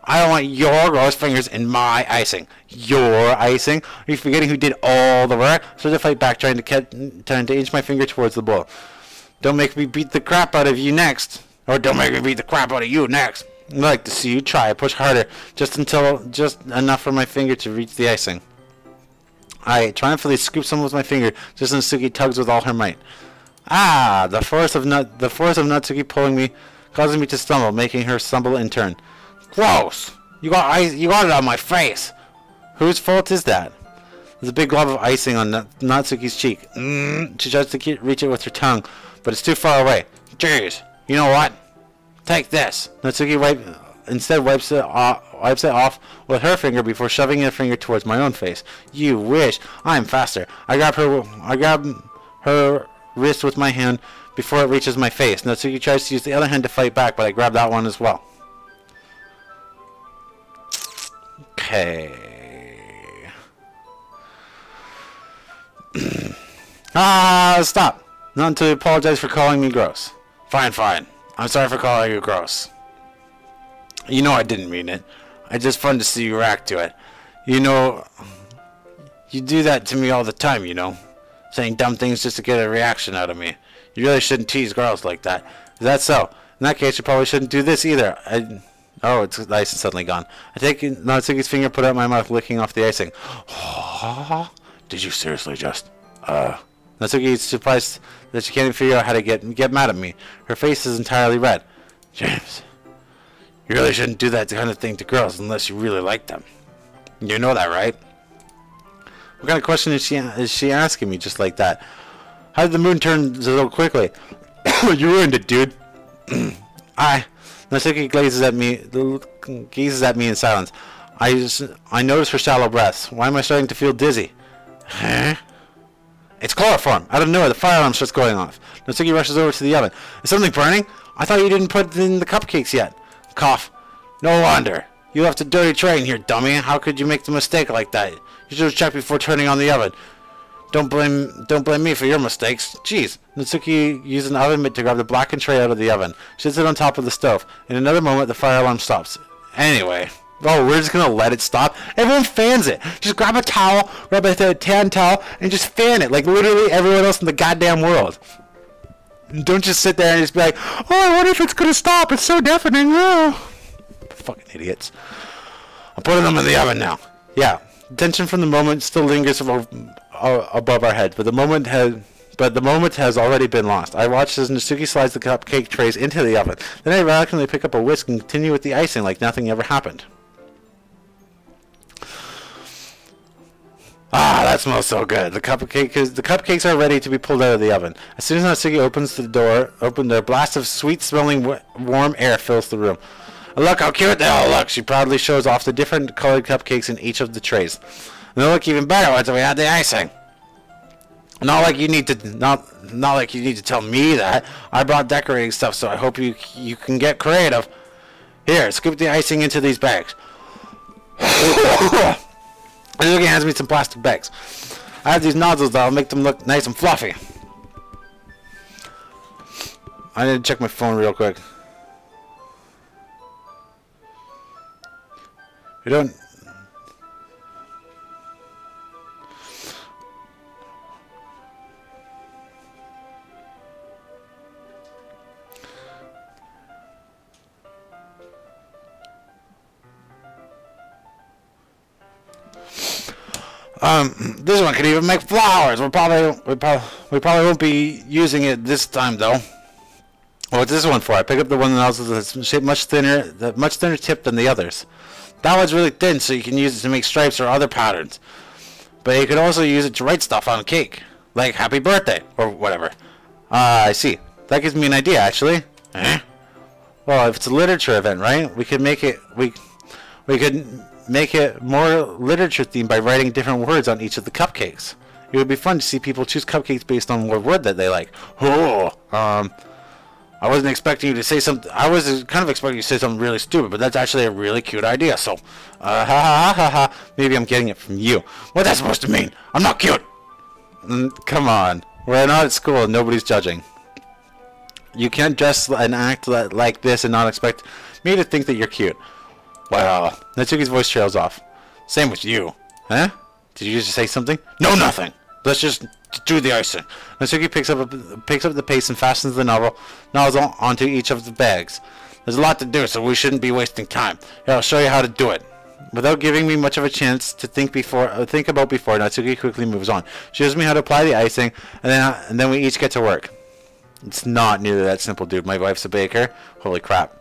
I don't want your gross fingers in my icing. Your icing? Are you forgetting who did all the work? So to fight back, trying to inch my finger towards the bowl. Don't make me beat the crap out of you next. Or don't make me beat the crap out of you next. I'd like to see you try. Push harder. Just enough for my finger to reach the icing. I triumphantly scoop some with my finger, just as Natsuki tugs with all her might. Ah! The force of Natsuki pulling me, causing me to stumble, making her stumble in turn. Gross! You got it on my face! Whose fault is that? There's a big glob of icing on Natsuki's cheek. She tries to reach it with her tongue, but it's too far away. Jeez! You know what? Take this! Natsuki wipes it off with her finger before shoving her finger towards my own face. You wish! I'm faster. I grab her wrist with my hand before it reaches my face. Natsuki tries to use the other hand to fight back, but I grab that one as well. Okay. Stop. Not until you apologize for calling me gross. Fine, fine. I'm sorry for calling you gross. You know I didn't mean it. It's just fun to see you react to it. You know, you do that to me all the time, you know. Saying dumb things just to get a reaction out of me. You really shouldn't tease girls like that. Is that so? In that case, you probably shouldn't do this either. Oh, it's ice is suddenly gone. I take Natsuki's finger, put out my mouth, licking off the icing. Did you seriously just, Natsuki is surprised that she can't figure out how to get mad at me. Her face is entirely red. James, you really shouldn't do that kind of thing to girls unless you really like them. You know that, right? What kind of question is she asking me just like that? How did the moon turn so quickly? You ruined it, dude. Natsuki gazes at me in silence. I notice her shallow breaths. Why am I starting to feel dizzy? Huh? It's chloroform. Out of nowhere, the fire alarm starts going off. Natsuki rushes over to the oven. Is something burning? I thought you didn't put in the cupcakes yet. Cough. No wonder. You left a dirty tray in here, dummy. How could you make the mistake like that? You should have checked before turning on the oven. Don't blame me for your mistakes. Jeez. Natsuki uses an oven mitt to grab the blackened tray out of the oven. She sits it on top of the stove. In another moment, the fire alarm stops. Anyway. Oh, we're just gonna let it stop? Everyone fans it. Just grab a towel, grab a tan towel, and just fan it. Like literally everyone else in the goddamn world. Don't just sit there and just be like, oh, I wonder if it's gonna stop. It's so deafening. Oh. Fucking idiots. I'm putting them in the oven now. Yeah. Tension from the moment still lingers above our heads, but the moment has already been lost. I watch as Natsuki slides the cupcake trays into the oven. Then I reluctantly pick up a whisk and continue with the icing like nothing ever happened. Ah, that smells so good. The cupcakes are ready to be pulled out of the oven. As soon as Natsuki opens the door, a blast of sweet-smelling warm air fills the room. Look how cute they all look. She proudly shows off the different colored cupcakes in each of the trays. And they look even better once we add the icing. Not like you need to tell me that. I brought decorating stuff, so I hope you can get creative. Here, scoop the icing into these bags. Natsuki hands me some plastic bags. I have these nozzles that'll make them look nice and fluffy. I need to check my phone real quick. We don't... This one can even make flowers. We probably won't be using it this time though. What's this one for? I pick up the one that's shaped much thinner tip than the others. That one's really thin, so you can use it to make stripes or other patterns. But you could also use it to write stuff on a cake, like "Happy Birthday" or whatever. I see. That gives me an idea, actually. Well, if it's a literature event, right? We could make it. We could make it more literature themed by writing different words on each of the cupcakes. It would be fun to see people choose cupcakes based on what word that they like. Oh, I wasn't expecting you to say something. I was kind of expecting you to say something really stupid, but that's actually a really cute idea. So, maybe I'm getting it from you. What's that supposed to mean? I'm not cute. Come on, we're not at school and nobody's judging. You can't dress and act like this and not expect me to think that you're cute. Well, Natsuki's voice trails off. Same with you. Huh? Did you just say something? No, nothing. Let's just do the icing. Natsuki picks up the paste and fastens the nozzle onto each of the bags. There's a lot to do, so we shouldn't be wasting time. Here, I'll show you how to do it. Without giving me much of a chance to think about before, Natsuki quickly moves on. She shows me how to apply the icing, and then we each get to work. It's not nearly that simple, dude. My wife's a baker. Holy crap.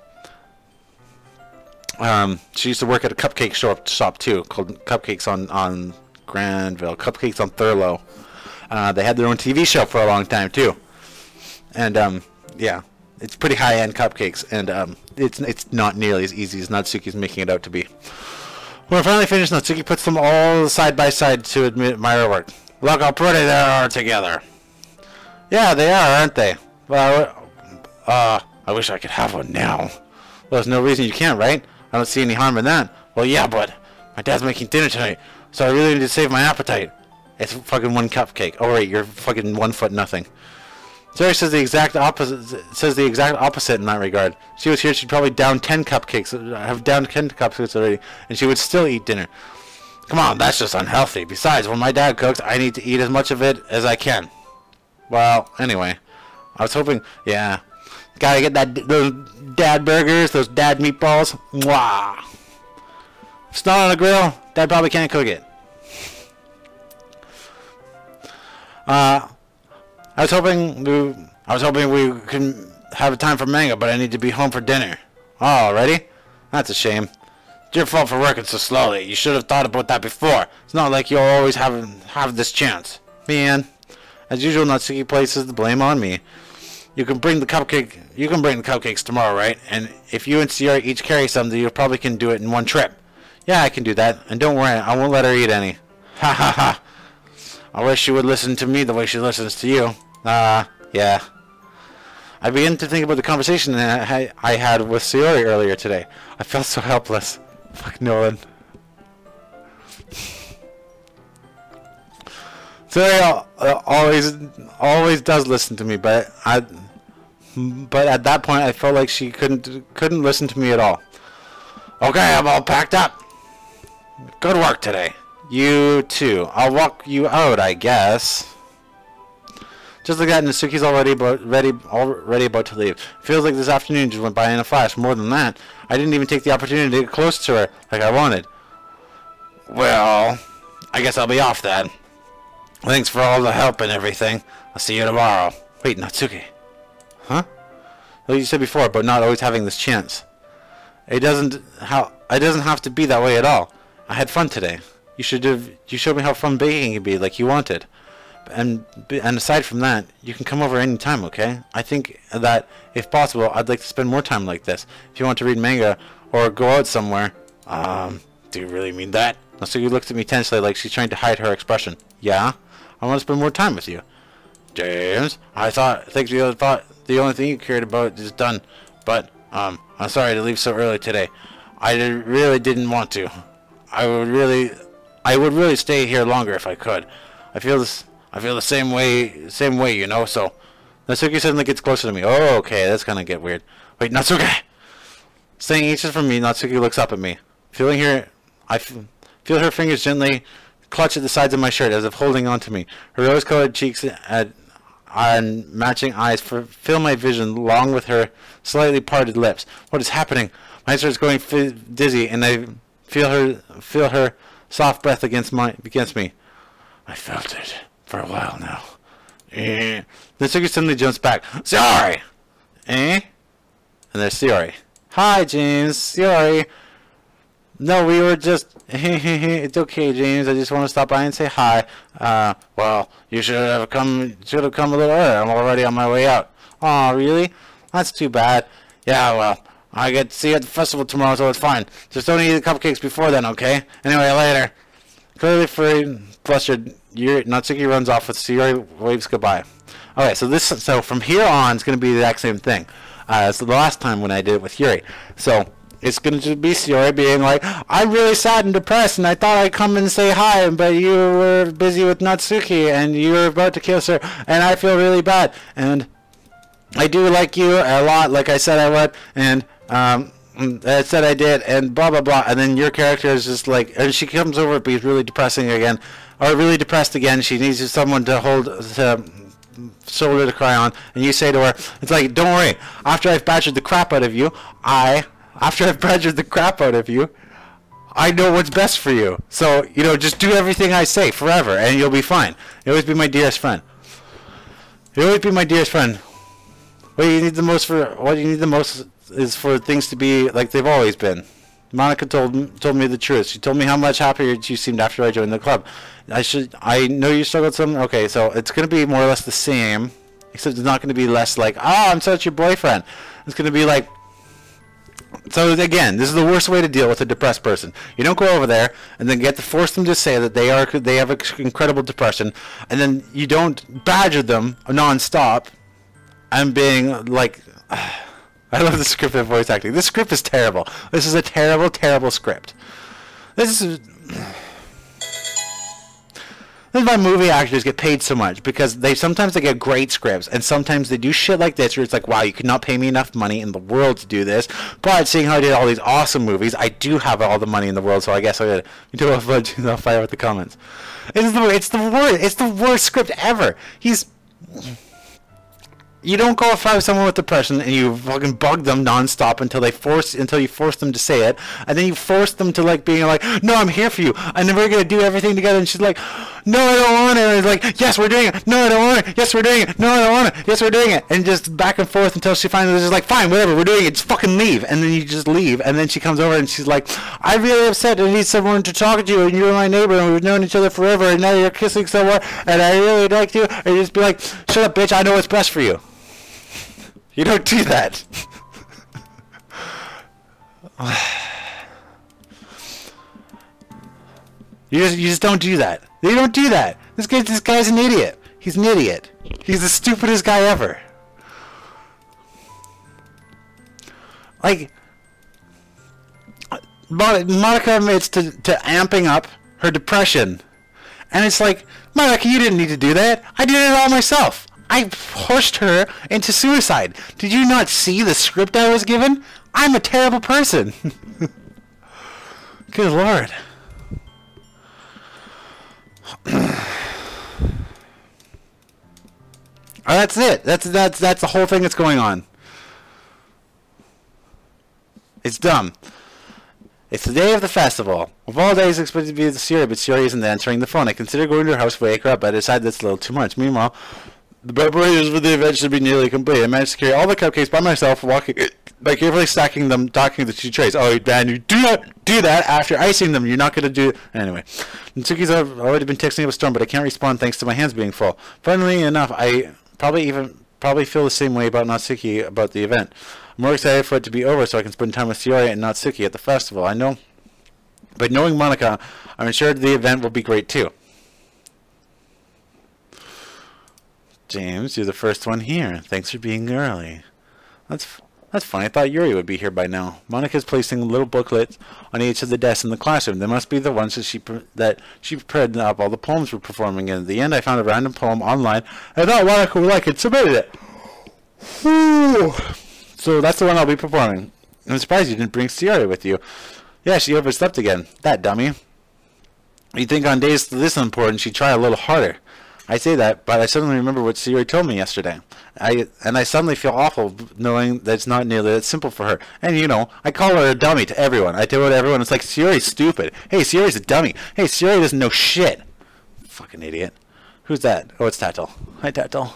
She used to work at a cupcake shop too, called Cupcakes on Granville, Cupcakes on Thurlow. They had their own TV show for a long time too, and yeah, it's pretty high-end cupcakes, and it's not nearly as easy as Natsuki's making it out to be. When we're finally finished, Natsuki puts them all side by side to admire her work. Look how pretty they are together. Yeah, they are, aren't they? Well, I wish I could have one now. Well, there's no reason you can't, right? I don't see any harm in that. Well, yeah, but my dad's making dinner tonight, so I really need to save my appetite. It's fucking 1 cupcake. Oh wait, you're fucking 1 foot nothing. Sayori says the exact opposite in that regard. If she was here, she'd probably down 10 cupcakes, have downed 10 cupcakes already, and she would still eat dinner. Come on, that's just unhealthy. Besides, when my dad cooks, I need to eat as much of it as I can. Well, anyway, I was hoping, yeah, gotta get those dad burgers, those dad meatballs. Mwah. If it's not on a grill, Dad probably can't cook it. I was hoping we could have a time for manga, but I need to be home for dinner. Oh, already? That's a shame. It's your fault for working so slowly. You should have thought about that before. It's not like you'll always have this chance. Man, as usual, Natsuki places the blame on me. You can bring the cupcakes tomorrow, right? And if you and Sayori each carry some, you probably can do it in one trip. Yeah, I can do that. And don't worry, I won't let her eat any. Ha ha ha. I wish she would listen to me the way she listens to you. Yeah. I began to think about the conversation I had with Sayori earlier today. I felt so helpless. Fuck Nolan. Sayori always does listen to me, but at that point I felt like she couldn't listen to me at all. Okay, I'm all packed up. Good work today. You too. I'll walk you out, I guess. Just like that, Natsuki's already about to leave. Feels like this afternoon just went by in a flash. More than that, I didn't even take the opportunity to get close to her like I wanted. Well, I guess I'll be off then. Thanks for all the help and everything. I'll see you tomorrow. Wait, Natsuki. Huh? Like you said before about not always having this chance. It doesn't have to be that way at all. I had fun today. You showed me how fun baking can be, like you wanted. And aside from that, you can come over any time, okay? I think that, if possible, I'd like to spend more time like this. If you want to read manga or go out somewhere. Do you really mean that? Natsuki looked at me tensely like she's trying to hide her expression. Yeah? I want to spend more time with you. James, I think you thought the only thing you cared about is done. But, I'm sorry to leave so early today. I really didn't want to. I would really stay here longer if I could. I feel the same way, you know, so Natsuki suddenly gets closer to me. Oh, okay, that's gonna get weird. Wait, Natsuki! Staying inches from me, Natsuki looks up at me. I feel her fingers gently clutch at the sides of my shirt as if holding on to me. Her rose-colored cheeks and matching eyes fill my vision along with her slightly parted lips. What is happening? My head starts going dizzy, and I feel her soft breath against me. I felt it for a while now. Natsuki suddenly jumps back. Sayori! And there's Sayori. Hi, James. Sayori. No, we were just... It's okay, James. I just want to stop by and say hi. Well, you should have come a little earlier. I'm already on my way out. Aw, really? That's too bad. Yeah, well, I get to see you at the festival tomorrow, so it's fine. Just don't eat the cupcakes before then, okay? Anyway, later. Clearly flustered, Natsuki runs off with Sayori waves goodbye. Okay, so from here on, it's going to be the exact same thing. So the last time when I did it with Yuri. So it's going to be Sayori being like, I'm really sad and depressed, and I thought I'd come and say hi, but you were busy with Natsuki, and you were about to kiss her, and I feel really bad. And I do like you a lot, like I said I would, and I said I did, and blah blah blah. And then your character is just like, and she comes over, but he's really depressed again. She needs someone to hold, shoulder to cry on, and you say to her, it's like, don't worry. After I've badgered the crap out of you, I know what's best for you. So just do everything I say forever, and you'll be fine. You'll always be my dearest friend. What you need the most is for things to be like they've always been. Monika told me the truth. She told me how much happier you seemed after I joined the club. I know you struggled some. Okay, so it's gonna be more or less the same, except it's not gonna be less like, oh, I'm such your boyfriend. It's gonna be like. So again, this is the worst way to deal with a depressed person. You don't go over there and then force them to say that they have an incredible depression, and then you don't badger them non-stop. And being like, I love the script and voice acting. This script is terrible. This is a terrible, terrible script. This This is why movie actors get paid so much, because sometimes they get great scripts, and sometimes they do shit like this where it's like, wow, you could not pay me enough money in the world to do this. But seeing how I did all these awesome movies, I do have all the money in the world, so I guess I'll do a fudge. I'll fire with the comments. It's the worst script ever. You don't go find someone with depression and you fucking bug them nonstop until you force them to say it, and then you force them to like being like, no, I'm here for you, and then we're gonna do everything together. And she's like, no, I don't want it. And it's like, yes, we're doing it. No, I don't want it. Yes, we're doing it. No, I don't want it. Yes, we're doing it. And just back and forth until she finally is just like, fine, whatever, we're doing it. Just fucking leave. And then you just leave. And then she comes over and she's like, I'm really upset. I need someone to talk to, and you're my neighbor, and we've known each other forever, and now you're kissing someone, and I really like you. And you just be like, shut up, bitch. I know what's best for you. You don't do that. You just don't do that. You don't do that. This guy's an idiot. He's an idiot. He's the stupidest guy ever. Like, Monika admits to amping up her depression, and it's like, Monika, you didn't need to do that. I did it all myself. I pushed her into suicide. Did you not see the script I was given? I'm a terrible person. Good Lord. That's it. That's the whole thing that's going on. It's dumb. It's the day of the festival. Of all days expected to be with Siri, but Siri isn't answering the phone. I consider going to her house to wake her up, but I decide that's a little too much. Meanwhile, the preparations for the event should be nearly complete. I managed to carry all the cupcakes by myself, walking by carefully stacking them, docking the 2 trays. Oh, man, you do not do that after icing them. You're not going to do it. Anyway, Natsuki's already been texting up a storm, but I can't respond thanks to my hands being full. Funnily enough, I probably feel the same way about Natsuki about the event. I'm more excited for it to be over so I can spend time with Shiori and Natsuki at the festival. I know, but knowing Monika, I'm sure the event will be great too. James, you're the first one here. Thanks for being early. That's funny. I thought Yuri would be here by now. Monika's placing little booklets on each of the desks in the classroom. They must be the ones that she prepared up all the poems we're performing in. At the end, I found a random poem online. I thought Monika would like it, submitted it. Whew. So that's the one I'll be performing. I'm surprised you didn't bring Sierra with you. Yeah, she overslept again. That dummy. You'd think on days this important she'd try a little harder. I say that, but I suddenly remember what Siri told me yesterday. I suddenly feel awful knowing that it's not nearly that simple for her. And, you know, I call her a dummy to everyone. I tell everyone, it's like, Siri's stupid. Hey, Siri's a dummy. Hey, Siri doesn't know shit. Fucking idiot. Who's that? Oh, it's Tatil. Hi, Tatil.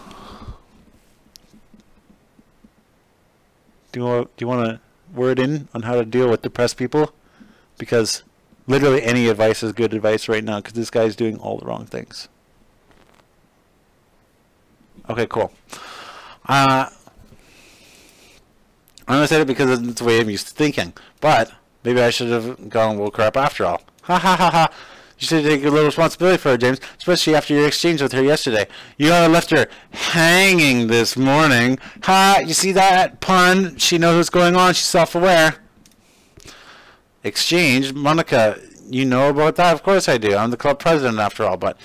Do you want to word in on how to deal with depressed people? Because literally any advice is good advice right now, because this guy's doing all the wrong things. Okay, cool. I'm going to say it because it's the way I'm used to thinking. But maybe I should have gone and woke her up after all. Ha ha ha ha. You should take a little responsibility for her, James. Especially after your exchange with her yesterday. You left her hanging this morning. Ha! You see that pun? She knows what's going on. She's self-aware. Exchange? Monika, you know about that? Of course I do. I'm the club president after all, but...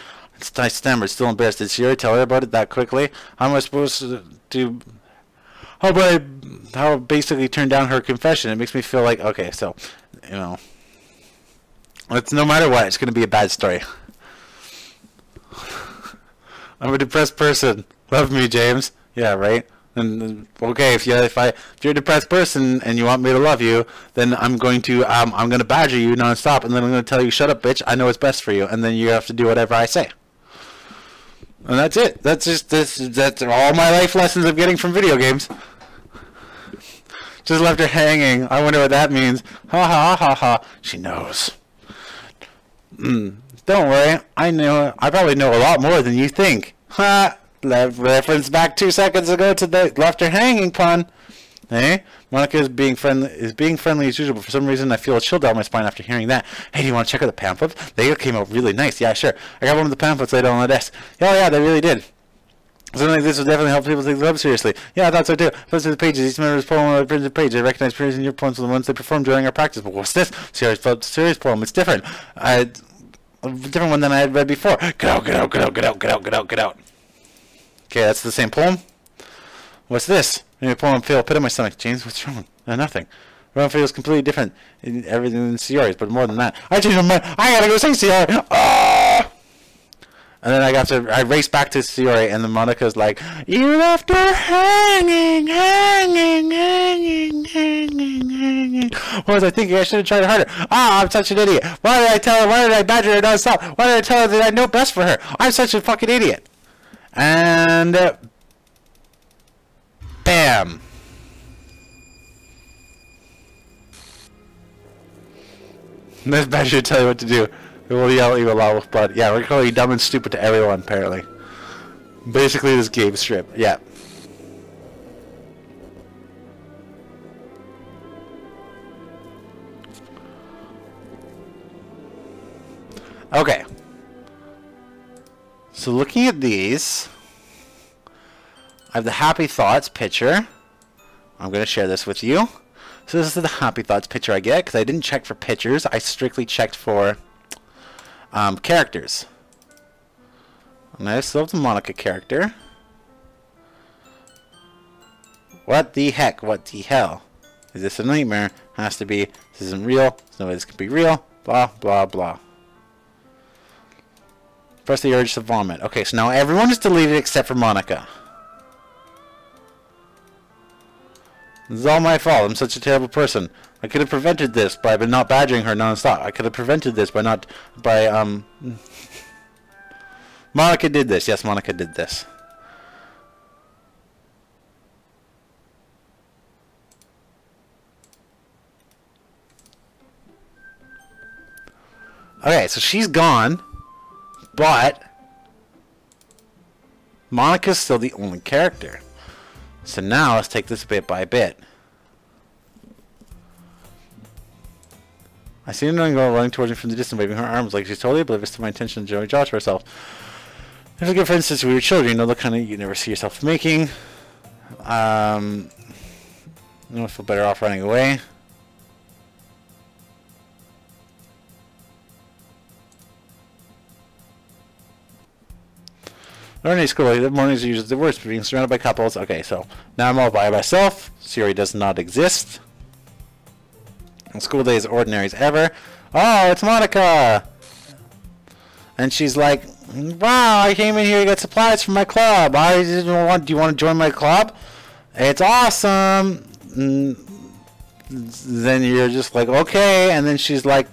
I stammered, still embarrassed. Did Siri tell her about it that quickly? How am I supposed to do... How basically turn down her confession? It makes me feel like, okay, so, you know... It's no matter what, it's going to be a bad story. I'm a depressed person. Love me, James. Yeah, right? And okay, if you're a depressed person and you want me to love you, then I'm going to badger you nonstop, and then I'm going to tell you, shut up, bitch. I know what's best for you, and then you have to do whatever I say. And that's it. That's all my life lessons I'm getting from video games. Just left her hanging. I wonder what that means. Ha ha ha ha. She knows. Don't worry. I probably know a lot more than you think. Ha! Reference back 2 seconds ago to the left her hanging pun. Hey, Monika is being friendly as usual, but for some reason I feel a chill down my spine after hearing that. Hey, do you want to check out the pamphlets? They came out really nice. Yeah, sure. I got one of the pamphlets laid on the desk. Oh yeah, they really did. Something like this would definitely help people take the club seriously. Yeah, I thought so too. Flip through the pages. Each member's poem on a printed page. I recognize prayers in your poems from the ones they performed during our practice. But what's this? Siri's poem. It's different. A different one than I had read before. Get out, get out, get out, get out, get out, get out, get out. Okay, that's the same poem. What's this? Maybe a poem feel a pit in my stomach. James, what's wrong? Nothing. Everyone feels completely different in everything in Siori's, but more than that. I changed my mind. I gotta go see Siori. Oh! And then I race back to Siori, and then Monika's like, you left her hanging, hanging, hanging, hanging, hanging. What was I thinking? I should have tried harder. Ah, I'm such an idiot. Why did I tell her? Why did I badger her non-stop? Why did I tell her that I know best for her? I'm such a fucking idiot. And bam. This badger should tell you what to do. It will yell at you a lot with blood. Yeah, we're calling you dumb and stupid to everyone, apparently. Basically, this game strip. Yeah. Okay. So looking at these, I have the Happy Thoughts picture. I'm going to share this with you. So this is the Happy Thoughts picture I get, because I didn't check for pictures. I strictly checked for characters. And I still have the Monika character. What the heck? What the hell? Is this a nightmare? Has to be. This isn't real. There's no way this can be real. Blah, blah, blah. Press the urge to vomit. Okay, so now everyone is deleted except for Monika. This is all my fault. I'm such a terrible person. I could have prevented this by not badgering her non-stop. I could have prevented this by not... Monika did this. Yes, Monika did this. Okay, so she's gone. But... Monika's still the only character. So now, let's take this bit by bit. I see another girl running towards me from the distance, waving her arms like she's totally oblivious to my intention to enjoy jaw to herself. If I give, for instance, we were children, you know the kind of you never see yourself making. You know, I feel better off running away. Learning school, the mornings are usually the worst, being surrounded by couples. Okay, so now I'm all by myself. Siori does not exist. And school day is ordinary as ever. Oh, it's Monika! And she's like, wow, I came in here to get supplies for my club. Do you want to join my club? It's awesome! And then you're just like, okay. And then she's like,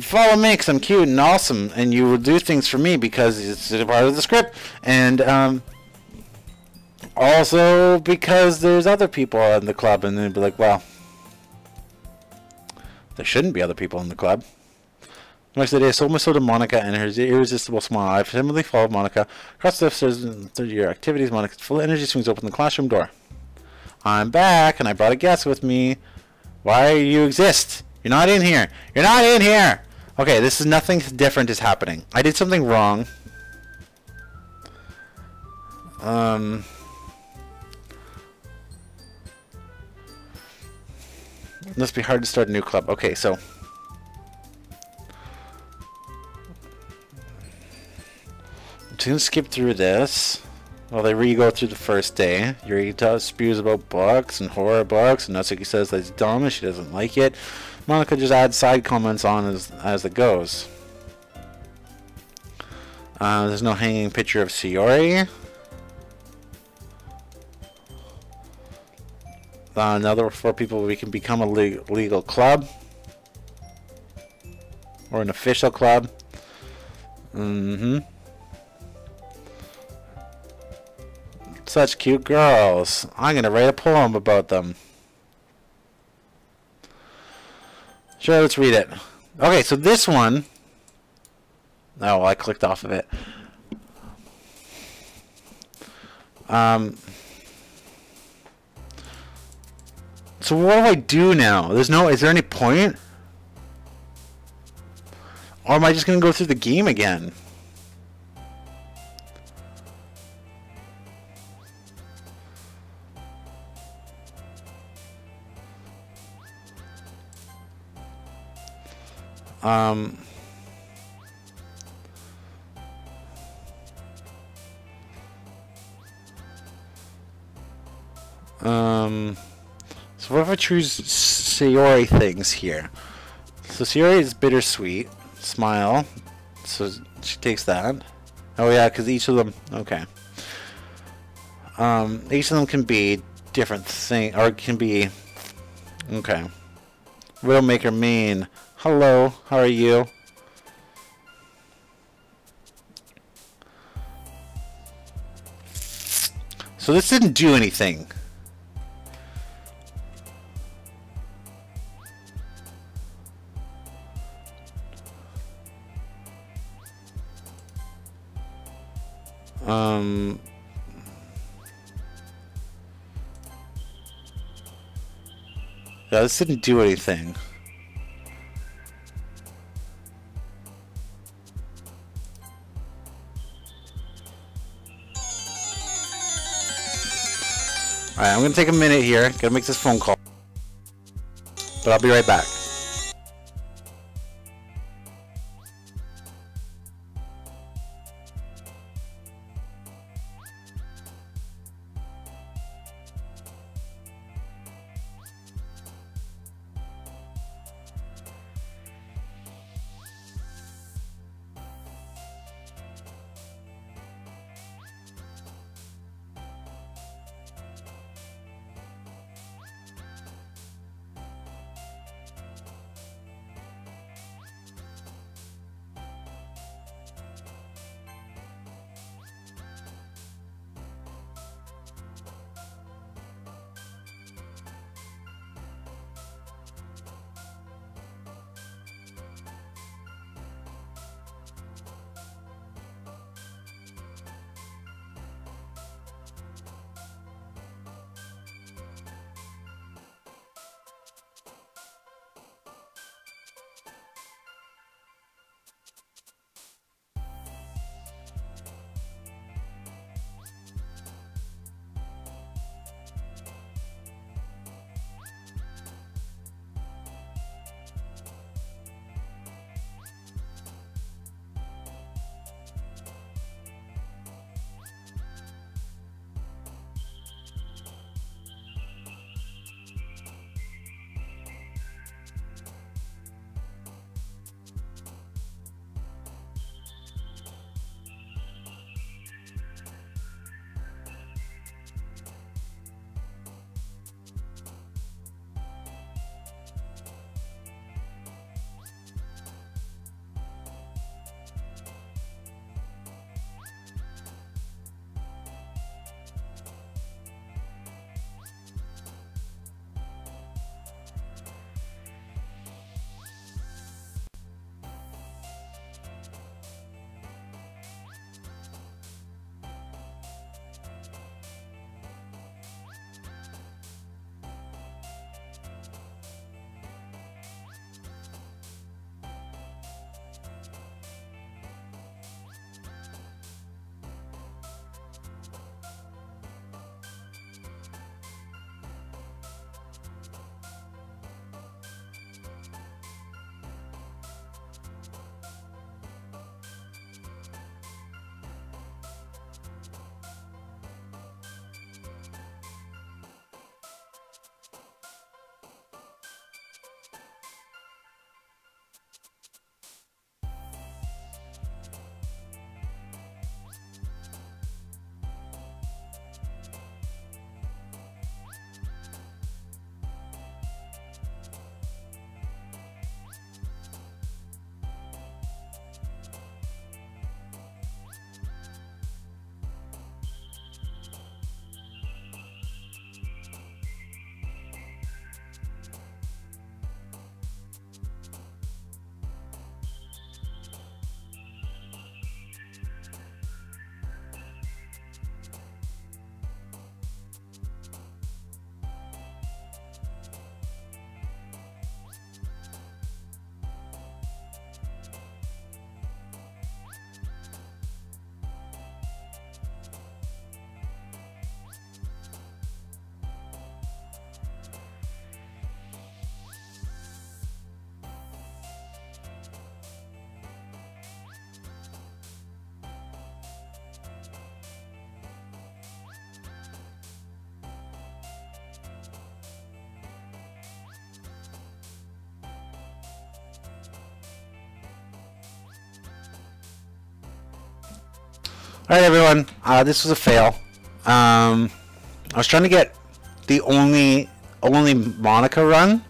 follow me because I'm cute and awesome, and you will do things for me because it's a part of the script, and also because there's other people in the club. And then be like, well, there shouldn't be other people in the club. The next day, I sold my soul to Monika and her irresistible smile. I timidly followed Monika across the stairs and through your activities. Monika's full of energy swings open the classroom door. I'm back, and I brought a guest with me. Why do you exist? You're not in here. You're not in here. Okay, this is nothing different is happening. I did something wrong. It must be hard to start a new club. Okay, so I'm just gonna skip through this. Well, they re-go through the first day. Yurita spews about books and horror books, and Natsuki says that it's dumb and she doesn't like it. Monika just adds side comments on as it goes. There's no hanging picture of Siori. Another 4 people, we can become a legal club. Or an official club. Such cute girls. I'm gonna write a poem about them. Sure, let's read it. Okay, so this one... Oh, I clicked off of it. So what do I do now? Is there any point? Or am I just gonna go through the game again? if I choose Sayori things here? So Sayori is bittersweet. Smile. So she takes that. Oh yeah, because each of them... Okay. Each of them can be different thing, or can be... Okay. Widowmaker mean. Hello, how are you? So this didn't do anything. Yeah, this didn't do anything. Alright, I'm gonna take a minute here. Gotta make this phone call. But I'll be right back. Alright everyone, this was a fail. I was trying to get the only Monica run,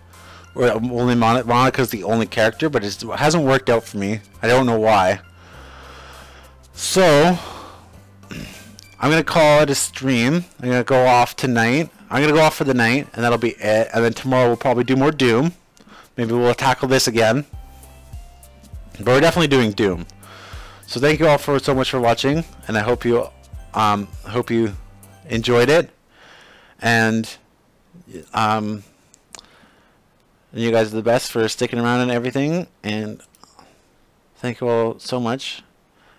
where only Monica's the only character, but it hasn't worked out for me. I don't know why. So I'm gonna call it a stream. I'm gonna go off tonight. I'm gonna go off for the night, and that'll be it. And then tomorrow we'll probably do more Doom. Maybe we'll tackle this again. But we're definitely doing Doom. So thank you all so much for watching, and I hope you enjoyed it. And you guys are the best for sticking around and everything. And thank you all so much.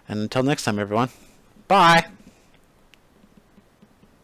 And until next time, everyone. Bye.